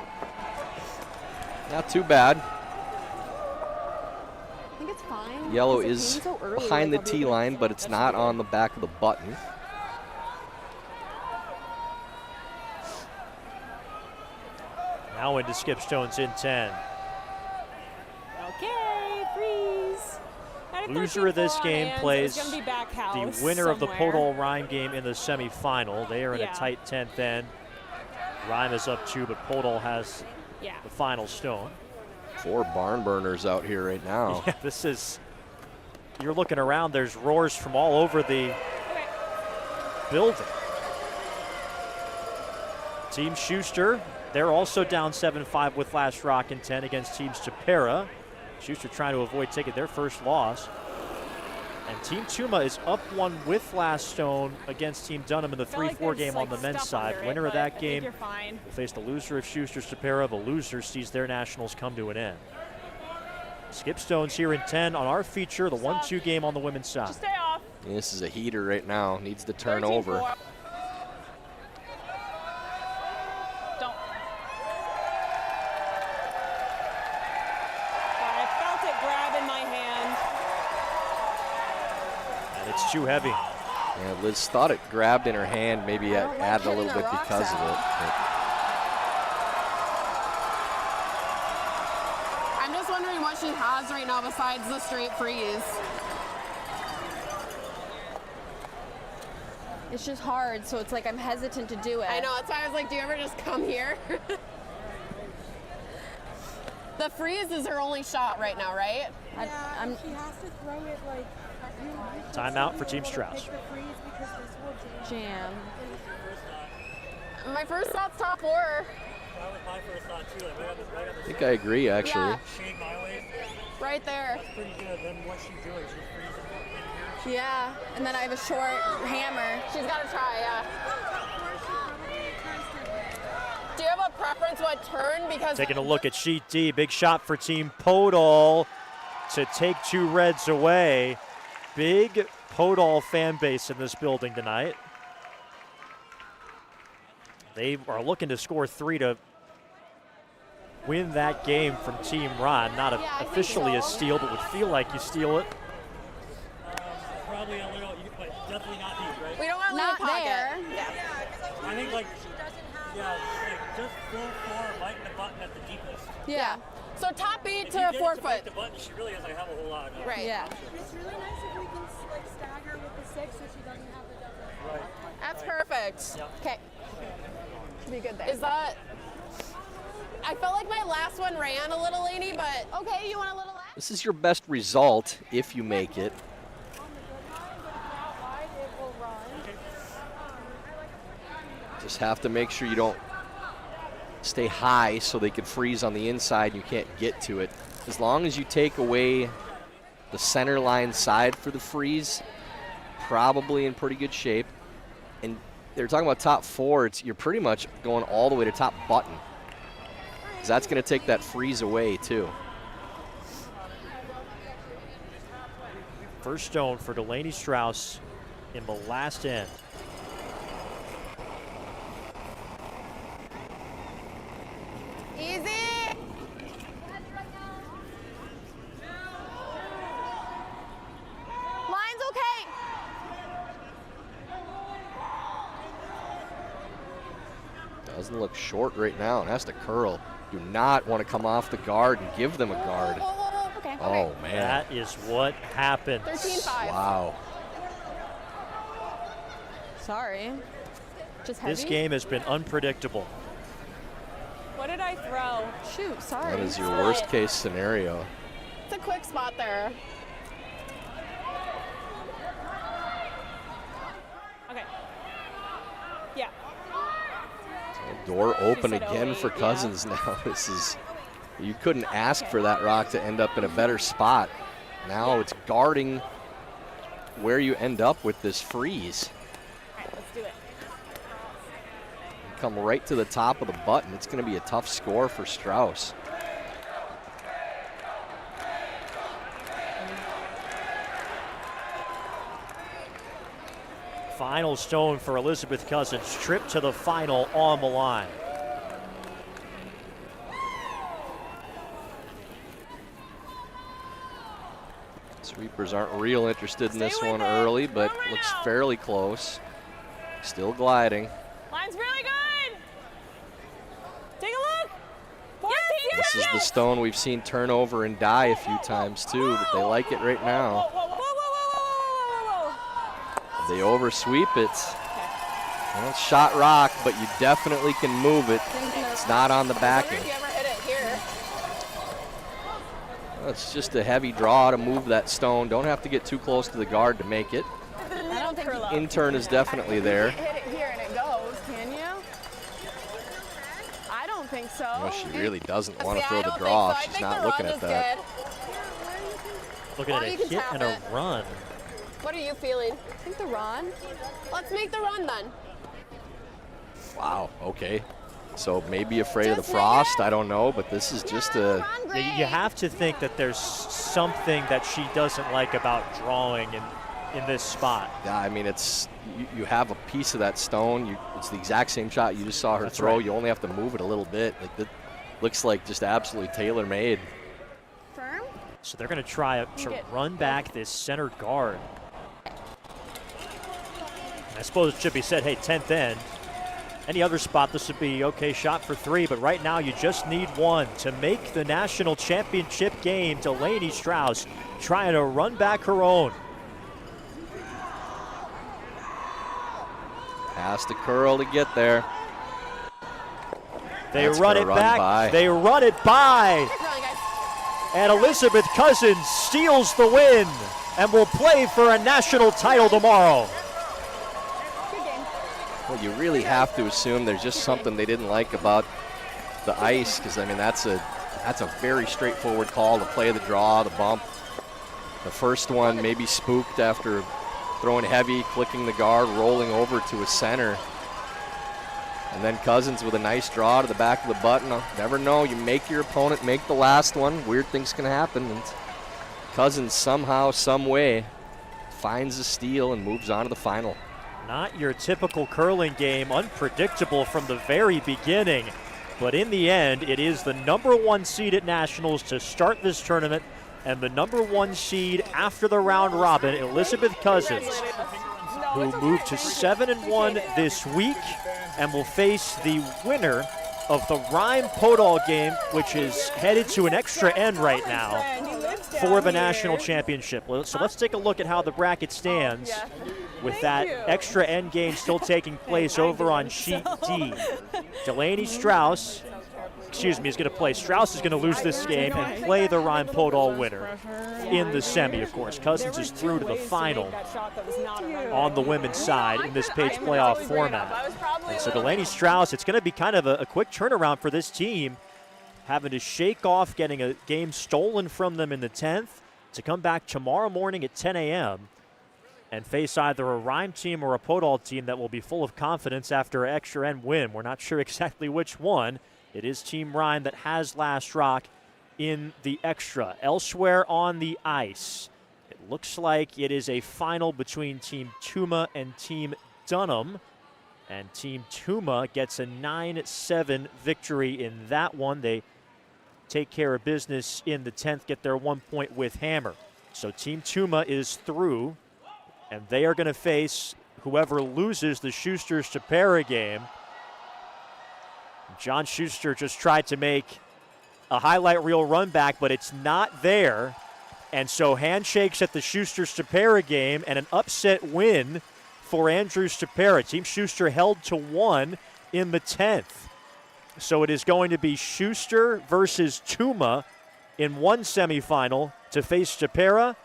Not too bad. I think it's fine. Yellow because it is came so early, behind the like, I'll be tee able to line, see but it. it's not on the back of the button. Now into skip stones in 10. Okay, freeze. At a Loser of this 13-4 game hands, plays it's gonna be back house the winner of the somewhere. Podol Rhyme game in the semifinal. They are in Yeah. a tight 10th end. Rhyme is up 2, but Podol has Yeah. the final stone. 4 barn burners out here right now. Yeah, this is, you're looking around, there's roars from all over the building. Team Schuster, they're also down 7-5 with last rock in 10 against Team Stupera. Schuster trying to avoid taking their first loss. And Team Tuma is up 1 with last stone against Team Dunham in the 3-4 game on the men's side. Winner of that game will face the loser of Schuster Stupera. The loser sees their nationals come to an end. Skip stones here in 10 on our feature, the 1-2 game on the women's side. Just stay off. This is a heater right now. Needs to turn 13-4. over. Don't. I felt it grab in my hand. And it's too heavy. Yeah, Liz thought it grabbed in her hand, maybe added a little bit because of it. I'm just wondering what she has right now besides the straight freeze. It's just hard, so it's like I'm hesitant to do it. I know, that's why I was like, do you ever just come here? The freeze is her only shot right now, right? Yeah, she has to throw it like a few inches Timeout for to Team be able to Strauss. pick the freeze because this will jam. My first shot's top 4. That was my first thought too. Like, right on I think I agree, actually. Yeah. shade my way. Right there. That's pretty good. Then what's she doing? She's freezing in here. Yeah, and then I have a short hammer. She's got to try, yeah. Do you have a preference what turn? Because Taking a look at sheet D, big shot for Team Podol to take 2 reds away. Big Podol fan base in this building tonight. They are looking to score 3 to win that game from Team Ron. Not officially a steal, but would feel like you steal it. Probably a little, but definitely not deep, right? we don't want to leave Not a pocket. there. Yeah. I think like, yeah, like just full 4, lighten the button at the deepest. Yeah. So top 8 If you to get it 4 to foot. bite the button, she really doesn't have a whole lot of Right. Yeah. It's really nice if we can like stagger with the 6 so she doesn't have the double. Right. That's perfect. Yep. Okay. Should be good there. Is that? I felt like my last one ran a little, Lainey, but okay, you want a little less? This is your best result if you make it. Just have to make sure you don't stay high so they can freeze on the inside and you can't get to it. As long as you take away the center line side for the freeze, probably in pretty good shape. And they're talking about top 4. You're pretty much going all the way to top button. 'Cause that's going to take that freeze away too. First stone for Delaney Strouse in the last end. Easy. Line's okay. Doesn't look short right now and has to curl. Do not want to come off the guard and give them a guard. Okay. Oh, man. That is what happened. 13-5. Wow. Sorry. Just heavy? This game has been unpredictable. What did I throw? Shoot, sorry. That is your worst case scenario. It's a quick spot there. Okay. Yeah. Door open said again 08, for yeah. Cousins now. This is, you couldn't ask for that rock to end up in a better spot. Now it's guarding where you end up with this freeze. All right, let's do it. Come right to the top of the button. It's going to be a tough score for Strouse. Final stone for Elizabeth Cousins. Trip to the final on the line. Sweepers aren't real interested in this Stay with one it. early, but Run right looks now. fairly close. Still gliding. Line's really good. Take a look. 14, This is the stone we've seen turn over and die a few times too, but they like it right now. Whoa, whoa, whoa, whoa, whoa, whoa, whoa. They oversweep it. Well, it's shot rock, but you definitely can move it. It's not on the I backing. wonder if you ever hit it here. Well, it's just a heavy draw to move that stone. Don't have to get too close to the guard to make it. I don't think you Intern is definitely there. hit it here and it goes, can you? I don't think so. No, she really doesn't want to See, throw I the don't draw. think so. I She's think not the looking run at is that. good. Looking Or at a you can hit tap and a it. run. What are you feeling? I think the run. Let's make the run then. Wow, okay. So maybe afraid of the Just make frost, it. I don't know, but this is just a, Run, You Gray. have to think that there's something that she doesn't like about drawing in this spot. yeah, I mean, it's, you have a piece of that stone. It's the exact same shot you just saw her That's throw. right. You only have to move it a little bit. Like, that looks like just absolutely tailor-made. Firm. So they're going to try to run back this center guard. I suppose it should be said, hey, 10th end. Any other spot, this would be okay shot for 3, but right now you just need 1 to make the national championship game. Delaney Strouse trying to run back her own. Has to curl to get there. They That's run gonna it run back. by. They run it by. Keep rolling, guys. And Elizabeth Cousins steals the win and will play for a national title tomorrow. Well, you really have to assume there's just something they didn't like about the ice, because I mean that's a very straightforward call to play the draw, the bump. The first one maybe spooked after throwing heavy, clicking the guard, rolling over to a center. And then Cousins with a nice draw to the back of the button. Never know, you make your opponent make the last one, weird things can happen. And Cousins somehow, some way finds a steal and moves on to the final. Not your typical curling game, unpredictable from the very beginning. But in the end, it is the #1 seed at Nationals to start this tournament and the #1 seed after the round robin, Elizabeth Cousins, who moved to 7-1 this week and will face the winner of the Rhein-Podol game, which is headed to an extra end right now for the national championship. So let's take a look at how the bracket stands with that extra end game still taking place over on sheet D. Delaney Strouse, is going to play. Strouse is going to lose this game and play the Rhein-Podol winner in the semi, of course. Cousins is through to the final on the women's side in this page playoff format. And so Delaney Strouse, it's going to be kind of a quick turnaround for this team, having to shake off getting a game stolen from them in the 10th, to come back tomorrow morning at 10 a.m. and face either a Rhyme team or a Podol team that will be full of confidence after an extra end win. We're not sure exactly which one. It is Team Rhyme that has last rock in the extra. Elsewhere on the ice, it looks like it is a final between Team Tuma and Team Dunham. And Team Tuma gets a 9-7 victory in that one. They take care of business in the 10th, get their 1 point with Hammer. So Team Tuma is through, and they are going to face whoever loses the Schuster-Stapera game. John Schuster just tried to make a highlight reel run back, but it's not there. And so handshakes at the Schuster-Stapera game and an upset win for Andrew Stapera. Team Schuster held to 1 in the 10th. So it is going to be Schuster versus Tuma in one semifinal to face Stapera,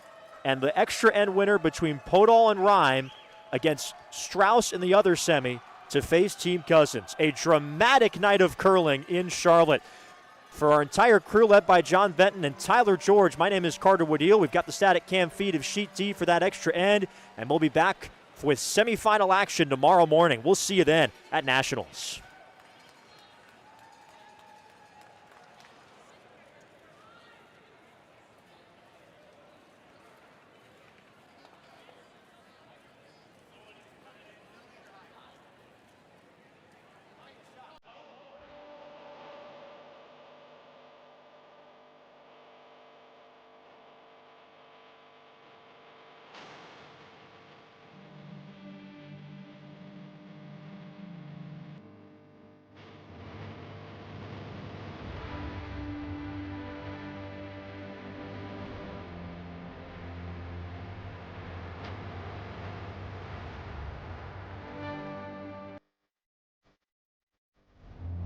and the extra end winner between Podol and Rhyme against Strouse in the other semi to face Team Cousins. A dramatic night of curling in Charlotte. For our entire crew, led by John Benton and Tyler George, my name is Carter Woodeel. We've got the static cam feed of Sheet D for that extra end, and we'll be back with semifinal action tomorrow morning. We'll see you then at Nationals.